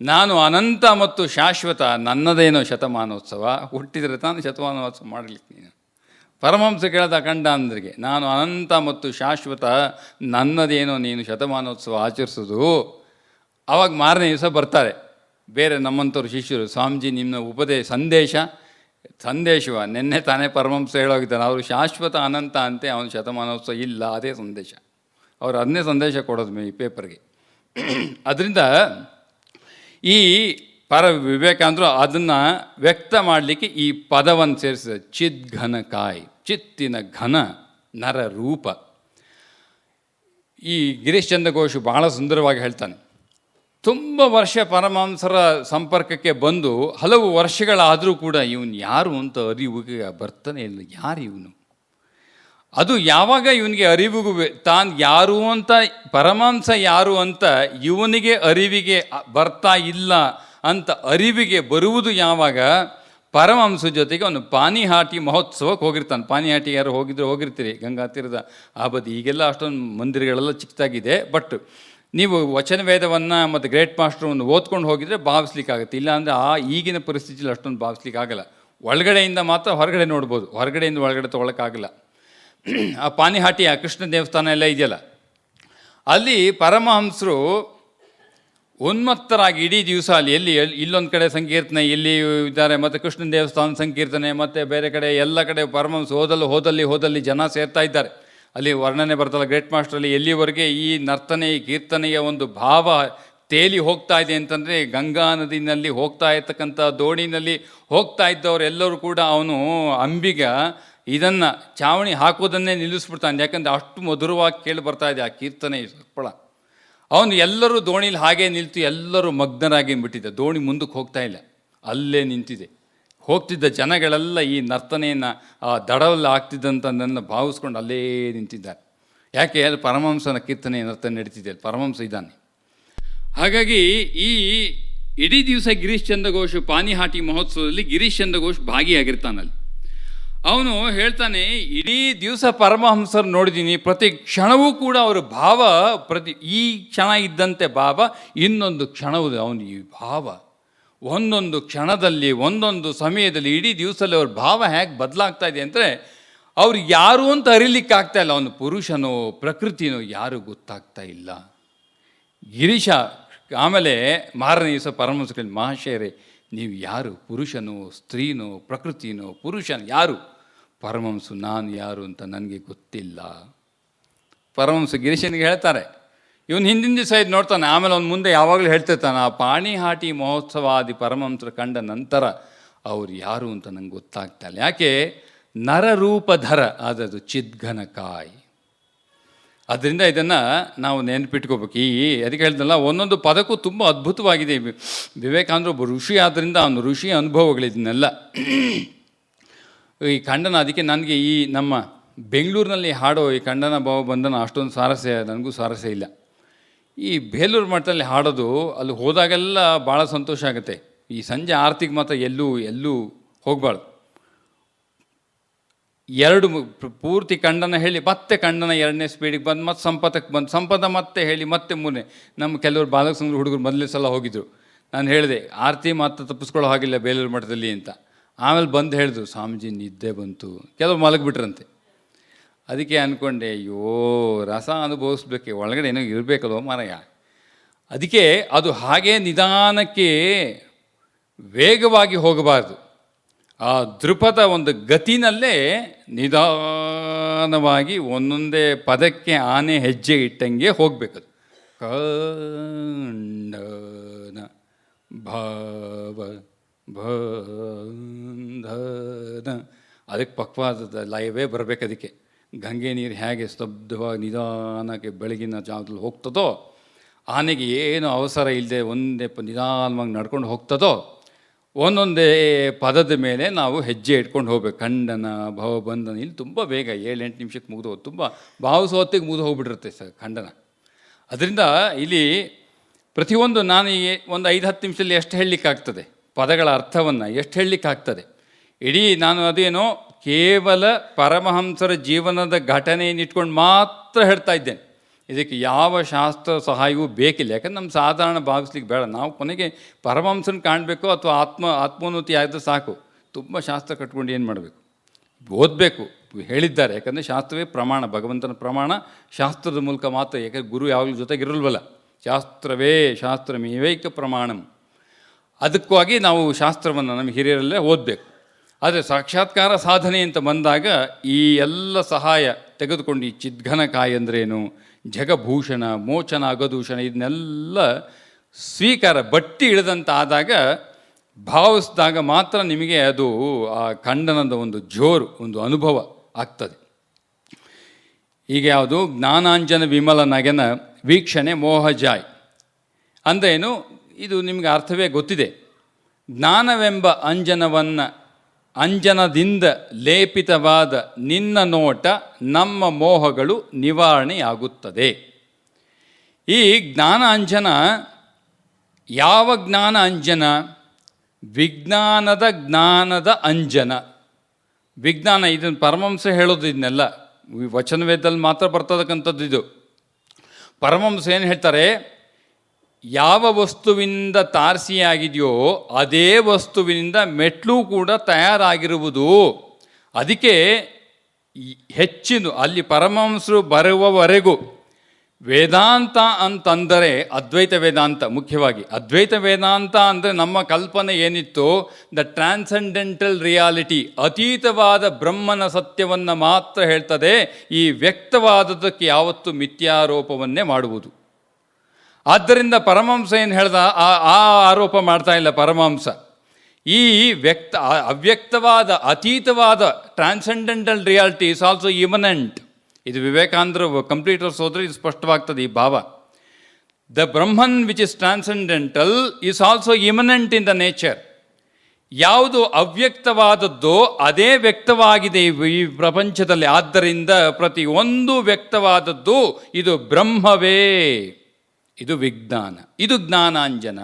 ನಾನು ಅನಂತ ಮತ್ತು ಶಾಶ್ವತ, ನನ್ನದೇನೋ ಶತಮಾನೋತ್ಸವ, ಹುಟ್ಟಿದರೆ ತಾನು ಶತಮಾನೋತ್ಸವ ಮಾಡಲಿಕ್ಕೆ ನೀನು. ಪರಮಹಂಸ ಕೇಳಿದ ಅಖಂಡ ಅಂದ್ರಿಗೆ, ನಾನು ಅನಂತ ಮತ್ತು ಶಾಶ್ವತ, ನನ್ನದೇನೋ ನೀನು ಶತಮಾನೋತ್ಸವ ಆಚರಿಸೋದು. ಆವಾಗ ಮಾರನೇ ದಿವಸ ಬರ್ತಾರೆ ಬೇರೆ ನಮ್ಮಂಥವ್ರು ಶಿಷ್ಯರು, ಸ್ವಾಮೀಜಿ ನಿಮ್ಮ ಸಂದೇಶವ ನಿನ್ನೆ ತಾನೇ ಪರಮಹಂಸ ಹೇಳೋಗಿದ್ದಾನೆ, ಅವರು ಶಾಶ್ವತ ಅನಂತ ಅಂತೆ, ಅವನು ಶತಮಾನೋತ್ಸವ ಇಲ್ಲ, ಅದೇ ಸಂದೇಶ. ಅವರು ಅದನ್ನೇ ಸಂದೇಶ ಕೊಡೋದು ಈ ಪೇಪರ್ಗೆ. ಅದರಿಂದ ಈ ವಿವೇಕಾನಂದರು ಅದನ್ನು ವ್ಯಕ್ತ ಮಾಡಲಿಕ್ಕೆ ಈ ಪದವನ್ನು ಸೇರಿಸಿದ, ಚಿದ್ಘನಕಾಯ್, ಚಿತ್ತಿನ ಘನ ನರ ರೂಪ. ಈ ಗಿರೀಶ್ ಚಂದ್ರ ಘೋಷ್ ಬಹಳ ಸುಂದರವಾಗಿ ಹೇಳ್ತಾನೆ, ತುಂಬ ವರ್ಷ ಪರಮಹಂಸರ ಸಂಪರ್ಕಕ್ಕೆ ಬಂದು ಹಲವು ವರ್ಷಗಳಾದರೂ ಕೂಡ ಇವನು ಯಾರು ಅಂತ ಅರಿವಿಗೆ ಬರ್ತಾನೆ ಇಲ್ಲ. ಯಾರು ಇವನು? ಅದು ಯಾವಾಗ ಇವನಿಗೆ ಅರಿವಿಗೂ ತಾನು ಯಾರು ಅಂತ, ಪರಮಹಂಸ ಯಾರು ಅಂತ ಇವನಿಗೆ ಅರಿವಿಗೆ ಬರ್ತಾ ಇಲ್ಲ ಅಂತ ಅರಿವಿಗೆ ಬರುವುದು ಯಾವಾಗ, ಪರಮಹಂಸ ಜೊತೆಗೆ ಅವನು ಪಾನಿಹಾಟಿ ಮಹೋತ್ಸವಕ್ಕೆ ಹೋಗಿರ್ತಾನೆ. ಪಾನಿಹಾಟಿ ಯಾರು ಹೋಗಿರ್ತೀರಿ, ಗಂಗಾ ತೀರದ ಆ ಬದಿ. ಈಗೆಲ್ಲ ಅಷ್ಟೊಂದು ಮಂದಿರಗಳೆಲ್ಲ ಚಿಕ್ಕದಾಗಿದೆ, ಬಟ್ ನೀವು ವಚನ ವೇದವನ್ನು ಮತ್ತು ಗ್ರೇಟ್ ಮಾಸ್ಟರನ್ನು ಓದ್ಕೊಂಡು ಹೋಗಿದರೆ ಭಾವಿಸ್ಲಿಕ್ಕಾಗುತ್ತೆ. ಇಲ್ಲಾಂದರೆ ಈಗಿನ ಪರಿಸ್ಥಿತಿಯಲ್ಲಿ ಅಷ್ಟೊಂದು ಭಾವಿಸ್ಲಿಕ್ಕಾಗಲ್ಲ. ಒಳಗಡೆಯಿಂದ ಮಾತ್ರ ಹೊರಗಡೆ ನೋಡ್ಬೋದು, ಹೊರಗಡೆಯಿಂದ ಒಳಗಡೆ ತೊಗೊಳಕ್ಕಾಗಲ್ಲ. ಆ ಪಾನಿಹಾಟಿ ಆ ಕೃಷ್ಣ ದೇವಸ್ಥಾನ ಎಲ್ಲ ಇದೆಯಲ್ಲ, ಅಲ್ಲಿ ಪರಮಹಂಸರು ಉನ್ಮತ್ತರಾಗಿ ಇಡೀ ದಿವಸ ಅಲ್ಲಿ ಇಲ್ಲೊಂದು ಕಡೆ ಸಂಕೀರ್ತನೆ, ಇಲ್ಲಿ ಇದ್ದಾರೆ, ಮತ್ತು ಕೃಷ್ಣನ ದೇವಸ್ಥಾನ ಸಂಕೀರ್ತನೆ, ಮತ್ತು ಬೇರೆ ಕಡೆ ಎಲ್ಲ ಕಡೆ ಪರಮಹಂಸ ಹೋದಲ್ಲಿ ಜನ ಸೇರ್ತಾ ಇದ್ದಾರೆ. ಅಲ್ಲಿ ವರ್ಣನೆ ಬರ್ತಲ್ಲ ಗ್ರೇಟ್ ಮಾಸ್ಟ್ರಲ್ಲಿ, ಎಲ್ಲಿವರೆಗೆ ಈ ನರ್ತನೆ ಈ ಕೀರ್ತನೆಯ ಒಂದು ಭಾವ ತೇಲಿ ಹೋಗ್ತಾ ಇದೆ ಅಂತಂದರೆ, ಗಂಗಾ ನದಿನಲ್ಲಿ ಹೋಗ್ತಾ ಇರ್ತಕ್ಕಂಥ ದೋಣಿನಲ್ಲಿ ಹೋಗ್ತಾ ಇದ್ದವರೆಲ್ಲರೂ ಕೂಡ ಅವನು ಅಂಬಿಗ ಇದನ್ನು ಚಾವಣಿ ಹಾಕೋದನ್ನೇ ನಿಲ್ಲಿಸ್ಬಿಡ್ತಾನೆ. ಯಾಕಂದರೆ ಅಷ್ಟು ಮಧುರವಾಗಿ ಕೇಳಿ ಬರ್ತಾ ಇದೆ ಆ ಕೀರ್ತನೆ ಸಪ್ಪಳ. ಅವನು ಎಲ್ಲರೂ ದೋಣಿಲಿ ಹಾಗೇ ನಿಲ್ತು, ಎಲ್ಲರೂ ಮಗ್ನರಾಗಿ ಬಿಟ್ಟಿದ್ದ. ದೋಣಿ ಮುಂದಕ್ಕೆ ಹೋಗ್ತಾ ಇಲ್ಲ, ಅಲ್ಲೇ ನಿಂತಿದೆ. ಹೋಗ್ತಿದ್ದ ಜನಗಳೆಲ್ಲ ಈ ನರ್ತನೆಯನ್ನು ಆ ದಡವಲ್ಲಿ ಆಗ್ತಿದ್ದಂಥದ್ದನ್ನು ಭಾವಿಸ್ಕೊಂಡು ಅಲ್ಲೇ ನಿಂತಿದ್ದಾರೆ. ಯಾಕೆ? ಅಲ್ಲಿ ಪರಮಹಂಸನ ಕೀರ್ತನೆ ನರ್ತನೆ ನಡೀತಿದೆ, ಅಲ್ಲಿ ಪರಮಹಂಸ ಇದ್ದಾನೆ. ಹಾಗಾಗಿ ಈ ಇಡೀ ದಿವಸ ಗಿರೀಶ್ ಚಂದ್ರ ಘೋಷ್ ಪಾನಿಹಾಟಿ ಮಹೋತ್ಸವದಲ್ಲಿ ಗಿರೀಶ್ ಚಂದ್ರ ಘೋಷ್ ಭಾಗಿಯಾಗಿರ್ತಾನಲ್ಲಿ. ಅವನು ಹೇಳ್ತಾನೆ, ಇಡೀ ದಿವಸ ಪರಮಹಂಸರು ನೋಡಿದ್ದೀನಿ, ಪ್ರತಿ ಕ್ಷಣವೂ ಕೂಡ ಅವರ ಭಾವ, ಈ ಕ್ಷಣ ಇದ್ದಂತೆ ಭಾವ, ಇನ್ನೊಂದು ಕ್ಷಣವು ಅವನು ಈ ಭಾವ, ಒಂದೊಂದು ಕ್ಷಣದಲ್ಲಿ ಒಂದೊಂದು ಸಮಯದಲ್ಲಿ ಇಡೀ ದಿವಸದಲ್ಲಿ ಅವ್ರ ಭಾವ ಹೇಗೆ ಬದಲಾಗ್ತಾ ಇದೆ ಅಂದರೆ, ಅವ್ರು ಯಾರು ಅಂತ ಅರಿಲಿಕ್ಕಾಗ್ತಾ ಇಲ್ಲ. ಅವನು ಪುರುಷನೋ ಪ್ರಕೃತಿನೋ ಯಾರು ಗೊತ್ತಾಗ್ತಾ ಇಲ್ಲ. ಗಿರೀಶ ಆಮೇಲೆ ಮಾರನೇ ದಿವಸ ಪರಮಹಂಸರು, ಮಹಾಶಯರೇ ನೀವು ಯಾರು? ಪುರುಷನೋ ಸ್ತ್ರೀನೋ ಪ್ರಕೃತಿನೋ ಪುರುಷನ ಯಾರು? ಪರಮಹಂಸ, ನಾನು ಯಾರು ಅಂತ ನನಗೆ ಗೊತ್ತಿಲ್ಲ. ಪರಮಹಂಸ ಗಿರೀಶನಿಗೆ ಹೇಳ್ತಾರೆ. ಇವನು ಹಿಂದಿನ ದಿವಸ ಇದು ನೋಡ್ತಾನೆ, ಆಮೇಲೆ ಅವ್ನು ಮುಂದೆ ಯಾವಾಗಲೂ ಹೇಳ್ತಿರ್ತಾನೆ, ಆ ಪಾಣಿಹಾಟಿ ಮಹೋತ್ಸವಾದಿ ಪರಮಹಂಸರು ಕಂಡ ನಂತರ ಅವ್ರು ಯಾರು ಅಂತ ನಂಗೆ ಗೊತ್ತಾಗ್ತಾ ಇಲ್ಲ. ಯಾಕೆ? ನರರೂಪಧರ ಆದದು ಚಿದ್ಘನಕಾಯ್. ಅದರಿಂದ ಇದನ್ನು ನಾವು ನೆನಪಿಟ್ಕೋಬೇಕು. ಅದಕ್ಕೆ ಹೇಳ್ದಲ್ಲ, ಒಂದೊಂದು ಪದಕ್ಕೂ ತುಂಬ ಅದ್ಭುತವಾಗಿದೆ. ವಿವೇಕಾನಂದರು ಒಬ್ಬ ಋಷಿ ಆದ್ದರಿಂದ ಅವನು ಋಷಿಯ ಅನುಭವಗಳಿದನ್ನೆಲ್ಲ ಈ ಖಂಡನ. ಅದಕ್ಕೆ ನನಗೆ ಈ ನಮ್ಮ ಬೆಂಗಳೂರಿನಲ್ಲಿ ಹಾಡೋ ಈ ಖಂಡನ ಭಾವ ಬಂಧನ ಅಷ್ಟೊಂದು ಸಾರಸ್ಯ, ನನಗೂ ಸಾರಸ್ಯ ಇಲ್ಲ. ಈ ಬೇಲೂರು ಮಠದಲ್ಲಿ ಹಾಡೋದು, ಅಲ್ಲಿ ಹೋದಾಗೆಲ್ಲ ಭಾಳ ಸಂತೋಷ ಆಗುತ್ತೆ. ಈ ಸಂಜೆ ಆರತಿಗೆ ಮಾತ್ರ ಎಲ್ಲೂ ಹೋಗಬಾರ್ದು. ಎರಡು ಪೂರ್ತಿ ಖಂಡನ ಹೇಳಿ ಮತ್ತೆ ಖಂಡನ ಎರಡನೇ ಸ್ಪೀಡಿಗೆ ಬಂದು ಮತ್ತೆ ಸಂಪದಕ್ಕೆ ಬಂದು ಸಂಪದ ಮತ್ತೆ ಹೇಳಿ ಮತ್ತೆ ಮೂರನೇ. ನಮ್ಮ ಕೆಲವರು ಬಾಲಕ ಸಂಘದ ಹುಡುಗರು ಮೊದಲೇ ಸಲ ಹೋಗಿದ್ರು. ನಾನು ಹೇಳಿದೆ ಆರತಿ ಮಾತ್ರ ತಪ್ಪಿಸ್ಕೊಳ್ಳೋ ಹಾಗಿಲ್ಲ ಬೇಲೂರು ಮಠದಲ್ಲಿ ಅಂತ. ಆಮೇಲೆ ಬಂದು ಹೇಳಿದ್ರು, ಸ್ವಾಮೀಜಿ ನಿದ್ದೆ ಬಂತು. ಕೆಲವರು ಮಲಗಿಬಿಟ್ರಂತೆ. ಅದಕ್ಕೆ ಅಂದ್ಕೊಂಡೆ, ಅಯ್ಯೋ ರಸ ಅನುಭವಿಸ್ಬೇಕೆ, ಒಳಗಡೆ ಏನೋ ಇರಬೇಕಲ್ವ ಮಾರಾಯ. ಅದಕ್ಕೆ ಅದು ಹಾಗೇ ನಿಧಾನಕ್ಕೆ ವೇಗವಾಗಿ ಹೋಗಬಾರ್ದು. ಆ ದೃಪದ ಒಂದು ಗತಿನಲ್ಲೇ ನಿಧಾನವಾಗಿ ಒಂದೊಂದೇ ಪದಕ್ಕೆ ಆನೆ ಹೆಜ್ಜೆ ಇಟ್ಟಂಗೆ ಹೋಗಬೇಕದು. ಖಂಡನ ಭಾವ ಬಂಧನ, ಅದಕ್ಕೆ ಪಕ್ವಾದ ಲಯವೇ ಬರಬೇಕು. ಅದಕ್ಕೆ ಗಂಗೆ ನೀರು ಹೇಗೆ ಸ್ತಬ್ಧವಾಗಿ ನಿಧಾನಕ್ಕೆ ಬೆಳಗಿನ ಜಾವದಲ್ಲಿ ಹೋಗ್ತದೋ ಆನೆಗೆ ಏನು ಅವಸರ ಇಲ್ಲದೆ ಒಂದೇ ನಿಧಾನವಾಗಿ ನಡ್ಕೊಂಡು ಹೋಗ್ತದೋ ಒಂದೊಂದೇ ಪದದ ಮೇಲೆ ನಾವು ಹೆಜ್ಜೆ ಇಟ್ಕೊಂಡು ಹೋಗ್ಬೇಕು. ಖಂಡನ ಭವಬಂಧನ ಇಲ್ಲಿ ತುಂಬ ಬೇಗ 7-8 ನಿಮಿಷಕ್ಕೆ ಮುಗಿದು ತುಂಬ ಭಾವಿಸೋತ್ತಿಗೆ ಮುಗಿದು ಹೋಗ್ಬಿಟ್ಟಿರುತ್ತೆ ಖಂಡನ. ಅದರಿಂದ ಇಲ್ಲಿ ಪ್ರತಿಯೊಂದು ನಾನು ಒಂದು 5-10 ನಿಮಿಷದಲ್ಲಿ ಎಷ್ಟು ಹೇಳಲಿಕ್ಕಾಗ್ತದೆ, ಪದಗಳ ಅರ್ಥವನ್ನು ಎಷ್ಟು ಹೇಳಲಿಕ್ಕಾಗ್ತದೆ. ಇಡೀ ನಾನು ಅದೇನೋ ಕೇವಲ ಪರಮಹಂಸರ ಜೀವನದ ಘಟನೆಯನ್ನು ಇಟ್ಕೊಂಡು ಮಾತ್ರ ಹೇಳ್ತಾ ಇದ್ದೇನೆ. ಇದಕ್ಕೆ ಯಾವ ಶಾಸ್ತ್ರ ಸಹಾಯವೂ ಬೇಕಿಲ್ಲ. ಯಾಕಂದ್ರೆ ನಮ್ಮ ಸಾಧಾರಣ ಭಾವಿಸ್ಲಿಕ್ಕೆ ಬೇಡ. ನಾವು ಕೊನೆಗೆ ಪರಮಹಂಸನ ಕಾಣಬೇಕು ಅಥವಾ ಆತ್ಮೋನ್ನತಿ ಆಗಿದ್ರೆ ಸಾಕು. ತುಂಬ ಶಾಸ್ತ್ರ ಕಟ್ಕೊಂಡು ಏನು ಮಾಡಬೇಕು, ಓದಬೇಕು, ಹೇಳಿದ್ದಾರೆ. ಯಾಕಂದರೆ ಶಾಸ್ತ್ರವೇ ಪ್ರಮಾಣ, ಭಗವಂತನ ಪ್ರಮಾಣ ಶಾಸ್ತ್ರದ ಮೂಲಕ ಮಾತ್ರ. ಯಾಕಂದರೆ ಗುರು ಯಾವಾಗಲೂ ಜೊತೆಗಿರಲ್ವಲ್ಲ. ಶಾಸ್ತ್ರವೇ ಶಾಸ್ತ್ರಮೇವೈಕ ಪ್ರಮಾಣಂ. ಅದಕ್ಕಾಗಿ ನಾವು ಶಾಸ್ತ್ರವನ್ನು ನಮ್ಮ ಹಿರಿಯರಲ್ಲೇ ಓದಬೇಕು. ಆದರೆ ಸಾಕ್ಷಾತ್ಕಾರ ಸಾಧನೆ ಅಂತ ಬಂದಾಗ ಈ ಎಲ್ಲ ಸಹಾಯ ತೆಗೆದುಕೊಂಡು ಈ ಚಿದ್ಘನಕಾಯ ಅಂದ್ರೇನು, ಜಗಭೂಷಣ, ಮೋಚನ, ಅಗದೂಷಣ ಇದನ್ನೆಲ್ಲ ಸ್ವೀಕಾರ ಬಟ್ಟಿ ಇಳಿದಂತ ಆದಾಗ ಭಾವಿಸಿದಾಗ ಮಾತ್ರ ನಿಮಗೆ ಅದು ಆ ಖಂಡನದ ಒಂದು ಜೋರು, ಒಂದು ಅನುಭವ ಆಗ್ತದೆ. ಈಗ ಯಾವುದು ಜ್ಞಾನಾಂಜನ ವಿಮಲ ನಗೆನ ವೀಕ್ಷಣೆ ಮೋಹಜಾಯ್ ಅಂದ್ರೇನು, ಇದು ನಿಮಗೆ ಅರ್ಥವೇ ಗೊತ್ತಿದೆ. ಜ್ಞಾನವೆಂಬ ಅಂಜನದಿಂದ ಲೇಪಿತವಾದ ನಿನ್ನ ನೋಟ ನಮ್ಮ ಮೋಹಗಳು ನಿವಾರಣೆಯಾಗುತ್ತದೆ. ಈ ಜ್ಞಾನ ಅಂಜನ ಯಾವ ಜ್ಞಾನ ಅಂಜನ? ಜ್ಞಾನದ ಅಂಜನ. ವಿಜ್ಞಾನ ಇದನ್ನು ಪರಮಹಂಸ ಹೇಳೋದು, ಇದನ್ನೆಲ್ಲ ವಚನವೇದದಲ್ಲಿ ಮಾತ್ರ ಬರ್ತಕ್ಕಂಥದ್ದು ಇದು. ಪರಮಹಂಸ ಏನು ಹೇಳ್ತಾರೆ, ಯಾವ ವಸ್ತುವಿನಿಂದ ತಾರಸಿಯಾಗಿದೆಯೋ ಅದೇ ವಸ್ತುವಿನಿಂದ ಮೆಟ್ಲು ಕೂಡ ತಯಾರಾಗಿರುವುದು. ಅದಕ್ಕೆ ಹೆಚ್ಚಿನ ಅಲ್ಲಿ ಪರಮಹಂಸರು ಬರುವವರೆಗೂ ವೇದಾಂತ ಅಂತಂದರೆ ಅದ್ವೈತ ವೇದಾಂತ. ಮುಖ್ಯವಾಗಿ ಅದ್ವೈತ ವೇದಾಂತ ಅಂದರೆ ನಮ್ಮ ಕಲ್ಪನೆ ಏನಿತ್ತು, ದ ಟ್ರಾನ್ಸೆಂಡೆಂಟಲ್ ರಿಯಾಲಿಟಿ, ಅತೀತವಾದ ಬ್ರಹ್ಮನ ಸತ್ಯವನ್ನು ಮಾತ್ರ ಹೇಳ್ತದೆ. ಈ ವ್ಯಕ್ತವಾದದಕ್ಕೆ ಯಾವತ್ತೂ ಮಿಥ್ಯಾರೋಪವನ್ನೇ ಮಾಡುವುದು. ಆದ್ದರಿಂದ ಪರಮಹಂಸ ಏನು ಹೇಳ್ದ, ಆ ಆರೋಪ ಮಾಡ್ತಾ ಇಲ್ಲ ಪರಮಹಂಸ. ಈ ಅವ್ಯಕ್ತವಾದ ಅತೀತವಾದ ಟ್ರಾನ್ಸೆಂಡೆಂಟಲ್ ರಿಯಾಲಿಟಿ ಇಸ್ ಆಲ್ಸೋ ಇಮನೆಂಟ್. ಇದು ವಿವೇಕಾನಂದರು ಕಂಪ್ಲೀಟರ್ಸ್ ಹೋದರೆ ಇದು ಸ್ಪಷ್ಟವಾಗ್ತದೆ ಈ ಭಾವ. The Brahman which is transcendental is also immanent in the nature. ಯಾವುದು ಅವ್ಯಕ್ತವಾದದ್ದೋ ಅದೇ ವ್ಯಕ್ತವಾಗಿದೆ ಈ ಪ್ರಪಂಚದಲ್ಲಿ. ಆದ್ದರಿಂದ ಪ್ರತಿಯೊಂದು ವ್ಯಕ್ತವಾದದ್ದು ಇದು ಬ್ರಹ್ಮವೇ. ಇದು ವಿಜ್ಞಾನ, ಇದು ಜ್ಞಾನಾಂಜನ.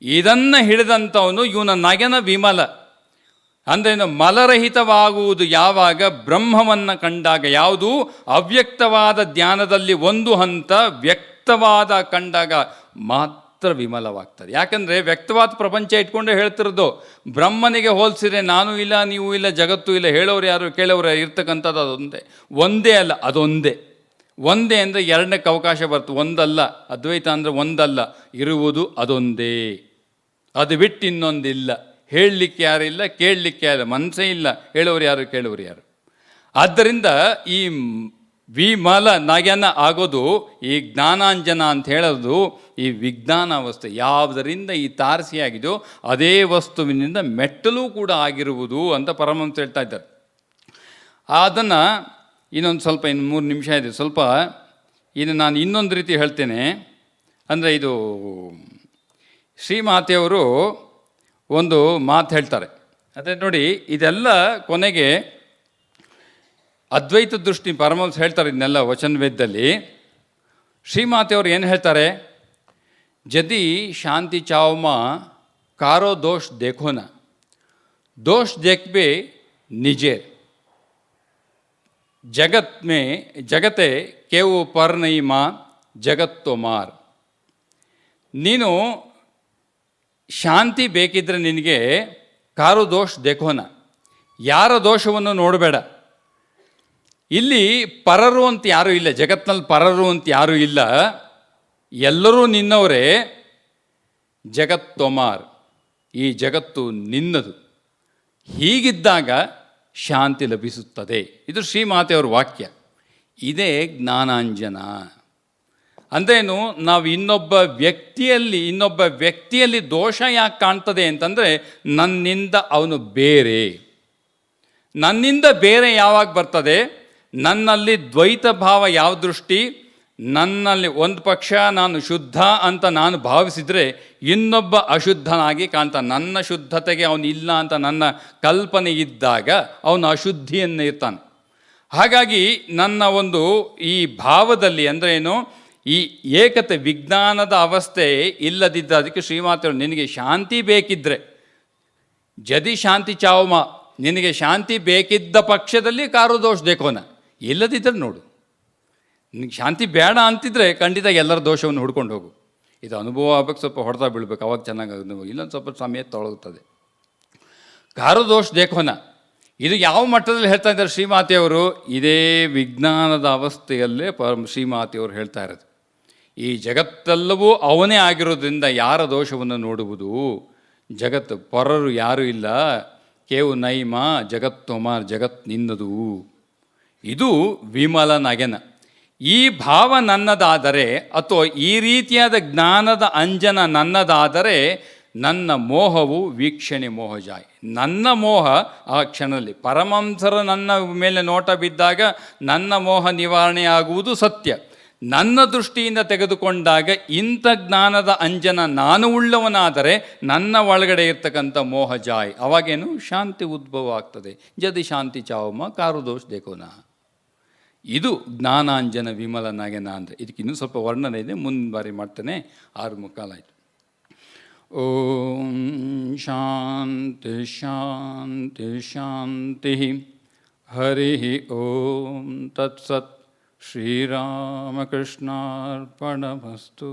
ಇದನ್ನು ಹಿಡಿದಂಥವನು ಇವನ ನಗೆನ ವಿಮಲ. ಅಂದ್ರೇನು, ಮಲರಹಿತವಾಗುವುದು ಯಾವಾಗ? ಬ್ರಹ್ಮವನ್ನು ಕಂಡಾಗ. ಯಾವುದು ಅವ್ಯಕ್ತವಾದ ಧ್ಯಾನದಲ್ಲಿ ಒಂದು ಹಂತ, ವ್ಯಕ್ತವಾದ ಕಂಡಾಗ ಮಾತ್ರ ವಿಮಲವಾಗ್ತದೆ. ಯಾಕಂದರೆ ವ್ಯಕ್ತವಾದ ಪ್ರಪಂಚ ಇಟ್ಕೊಂಡೇ ಹೇಳ್ತಿರೋದು. ಬ್ರಹ್ಮನಿಗೆ ಹೋಲಿಸಿದ್ರೆ ನಾನು ಇಲ್ಲ, ನೀವು ಇಲ್ಲ, ಜಗತ್ತು ಇಲ್ಲ, ಹೇಳೋರು ಯಾರು ಕೇಳೋರು ಇರ್ತಕ್ಕಂಥದ್ದು ಅದೊಂದೇ. ಒಂದೇ ಅಲ್ಲ, ಅದೊಂದೇ. ಒಂದೇ ಅಂದರೆ ಎರಡನೇಕ್ಕೆ ಅವಕಾಶ ಬರ್ತದೆ. ಒಂದಲ್ಲ, ಅದ್ವೈತ ಅಂದರೆ ಒಂದಲ್ಲ, ಇರುವುದು ಅದೊಂದೇ. ಅದು ಬಿಟ್ಟು ಇನ್ನೊಂದಿಲ್ಲ. ಹೇಳಲಿಕ್ಕೆ ಯಾರಿಲ್ಲ, ಕೇಳಲಿಕ್ಕೆ ಯಾರು, ಮನಸ್ಸೇ ಇಲ್ಲ, ಹೇಳೋರು ಯಾರು, ಕೇಳೋರು ಯಾರು. ಆದ್ದರಿಂದ ಈ ವಿಮಲ ನಯನ ಆಗೋದು, ಈ ಜ್ಞಾನಾಂಜನ ಅಂತ ಹೇಳೋದು ಈ ವಿಜ್ಞಾನ ಅವಸ್ಥೆ. ಯಾವುದರಿಂದ ಈ ತಾರಸಿಯಾಗಿದೆಯೋ ಅದೇ ವಸ್ತುವಿನಿಂದ ಮೆಟ್ಟಲು ಕೂಡ ಆಗಿರುವುದು ಅಂತ ಪರಮಹಂಸ ಹೇಳ್ತಾ ಇದ್ದಾರೆ. ಅದನ್ನು ಇನ್ನೊಂದು ಸ್ವಲ್ಪ, ಇನ್ನು 3 ನಿಮಿಷ ಇದೆ, ಸ್ವಲ್ಪ ಇನ್ನು ನಾನು ಇನ್ನೊಂದು ರೀತಿ ಹೇಳ್ತೇನೆ. ಅಂದರೆ ಇದು ಶ್ರೀಮಾತೆಯವರು ಒಂದು ಮಾತು ಹೇಳ್ತಾರೆ. ಅದೇ ನೋಡಿ, ಇದೆಲ್ಲ ಕೊನೆಗೆ ಅದ್ವೈತ ದೃಷ್ಟಿ ಪರಮಹಂಸ ಹೇಳ್ತಾರೆ. ಇದನ್ನೆಲ್ಲ ವಚನವೇದದಲ್ಲಿ ಶ್ರೀಮಾತೆಯವರು ಏನು ಹೇಳ್ತಾರೆ, ಜದಿ ಶಾಂತಿ ಚಾವಮ ಕಾರೋ ದೋಷ್ ದೇಖೋನ, ದೋಷ್ ದೇಖ್ಬೆ ನಿಜೆ, ಜಗತ್ತೆ ಕೇವು ಪರ್ ನೈ ಮಾ ಜಗತ್ತೋ ಮಾರ್. ನೀನು ಶಾಂತಿ ಬೇಕಿದ್ರೆ ನಿನಗೆ ಕಾರು ದೋಷ ದೇಖೋನ, ಯಾರ ದೋಷವನ್ನು ನೋಡಬೇಡ. ಇಲ್ಲಿ ಪರರು ಅಂತ ಯಾರೂ ಇಲ್ಲ, ಜಗತ್ತಿನಲ್ಲಿ ಪರರು ಅಂತ ಯಾರೂ ಇಲ್ಲ, ಎಲ್ಲರೂ ನಿನ್ನವರೇ. ಜಗತ್ತೊಮಾರ್, ಈ ಜಗತ್ತು ನಿನ್ನದು. ಹೀಗಿದ್ದಾಗ ಶಾಂತಿ ಲಭಿಸುತ್ತದೆ. ಇದು ಶ್ರೀಮಾತೆಯವರ ವಾಕ್ಯ. ಇದೇ ಜ್ಞಾನಾಂಜನ. ಅಂದ್ರೇನು, ನಾವು ಇನ್ನೊಬ್ಬ ವ್ಯಕ್ತಿಯಲ್ಲಿ ದೋಷ ಯಾಕೆ ಕಾಣ್ತದೆ ಅಂತಂದರೆ, ನನ್ನಿಂದ ಅವನು ಬೇರೆ. ನನ್ನಿಂದ ಬೇರೆ ಯಾವಾಗ ಬರ್ತದೆ? ನನ್ನಲ್ಲಿ ದ್ವೈತ ಭಾವ ಯಾವ ದೃಷ್ಟಿ, ನನ್ನಲ್ಲಿ ಒಂದು ಪಕ್ಷ ನಾನು ಶುದ್ಧ ಅಂತ ನಾನು ಭಾವಿಸಿದರೆ ಇನ್ನೊಬ್ಬ ಅಶುದ್ಧನಾಗಿ ಕಾಣ್ತಾನೆ. ನನ್ನ ಶುದ್ಧತೆಗೆ ಅವನು ಇಲ್ಲ ಅಂತ ನನ್ನ ಕಲ್ಪನೆ ಇದ್ದಾಗ ಅವನು ಅಶುದ್ಧಿಯನ್ನು ಇರ್ತಾನೆ. ಹಾಗಾಗಿ ನನ್ನ ಒಂದು ಈ ಭಾವದಲ್ಲಿ ಅಂದರೆ ಏನು, ಈ ಏಕತೆ ವಿಜ್ಞಾನದ ಅವಸ್ಥೆ ಇಲ್ಲದಿದ್ದ, ಅದಕ್ಕೆ ಶ್ರೀಮಾತೆಯವರು ನಿನಗೆ ಶಾಂತಿ ಬೇಕಿದ್ದರೆ ಜದಿ ಶಾಂತಿ ಚಾವಮ, ನಿನಗೆ ಶಾಂತಿ ಬೇಕಿದ್ದ ಪಕ್ಷದಲ್ಲಿ ಕಾರುದೋಷ ದೇಕೋನ, ಇಲ್ಲದಿದ್ದರೆ ನೋಡು. ನಿನಗೆ ಶಾಂತಿ ಬೇಡ ಅಂತಿದ್ರೆ ಖಂಡಿತ ಎಲ್ಲರ ದೋಷವನ್ನು ಹುಡ್ಕೊಂಡು ಹೋಗು. ಇದು ಅನುಭವ ಆಗಬೇಕು, ಸ್ವಲ್ಪ ಹೊಡೆತ ಬೀಳ್ಬೇಕು, ಅವಾಗ ಚೆನ್ನಾಗಿ ಅನುಭವ, ಇಲ್ಲೊಂದು ಸ್ವಲ್ಪ ಸಮಯ ತೊಳಗುತ್ತದೆ. ಕಾರುದೋಷ ದೇಕೋನ ಇದು ಯಾವ ಮಟ್ಟದಲ್ಲಿ ಹೇಳ್ತಾ ಇದ್ದಾರೆ ಶ್ರೀಮಾತೆಯವರು? ಇದೇ ವಿಜ್ಞಾನದ ಅವಸ್ಥೆಯಲ್ಲೇ ಶ್ರೀಮಾತೆಯವರು ಹೇಳ್ತಾ ಇರೋದು. ಈ ಜಗತ್ತೆಲ್ಲವೂ ಅವನೇ ಆಗಿರೋದ್ರಿಂದ ಯಾರ ದೋಷವನ್ನು ನೋಡುವುದು? ಜಗತ್ತು ಪರರು ಯಾರೂ ಇಲ್ಲ, ಕೇವು ನೈಮ ಜಗತ್ತೊಮಾರ್, ಜಗತ್ ನಿನ್ನದು. ಇದು ವಿಮಲ ನಗೆನ. ಈ ಭಾವ ನನ್ನದಾದರೆ ಅಥವಾ ಈ ರೀತಿಯಾದ ಜ್ಞಾನದ ಅಂಜನ ನನ್ನದಾದರೆ ನನ್ನ ಮೋಹವು ವೀಕ್ಷಣೆ ಮೋಹಜಾಯ್. ನನ್ನ ಮೋಹ ಆ ಕ್ಷಣದಲ್ಲಿ ಪರಮಂಸರ ನನ್ನ ಮೇಲೆ ನೋಟ ಬಿದ್ದಾಗ ನನ್ನ ಮೋಹ ನಿವಾರಣೆ ಆಗುವುದು ಸತ್ಯ. ನನ್ನ ದೃಷ್ಟಿಯಿಂದ ತೆಗೆದುಕೊಂಡಾಗ ಇಂಥ ಜ್ಞಾನದ ಅಂಜನ ನಾನು ಉಳ್ಳವನಾದರೆ ನನ್ನ ಒಳಗಡೆ ಇರ್ತಕ್ಕಂಥ ಮೋಹ ಜಾಯ್, ಅವಾಗೇನು ಶಾಂತಿ ಉದ್ಭವ ಆಗ್ತದೆ. ಜದಿ ಶಾಂತಿ ಚಾವಮ್ಮ ಕಾರುದೋಷ ದೇಕೋನ. ಇದು ಜ್ಞಾನಾಂಜನ ವಿಮಲನಾಗೆನ ಅಂದರೆ. ಇದಕ್ಕೆ ಇನ್ನೂ ಸ್ವಲ್ಪ ವರ್ಣನೆ ಇದೆ, ಮುಂದಿನ ಬಾರಿ ಮಾಡ್ತೇನೆ. 6:45 ಆಯಿತು. ಓಂ ಶಾಂತಿ ಶಾಂತಿ ಶಾಂತಿ. ಹರಿ ಓಂ ತತ್ಸತ್. ಶ್ರೀರಾಮಕೃಷ್ಣಾರ್ಪಣಮಸ್ತು.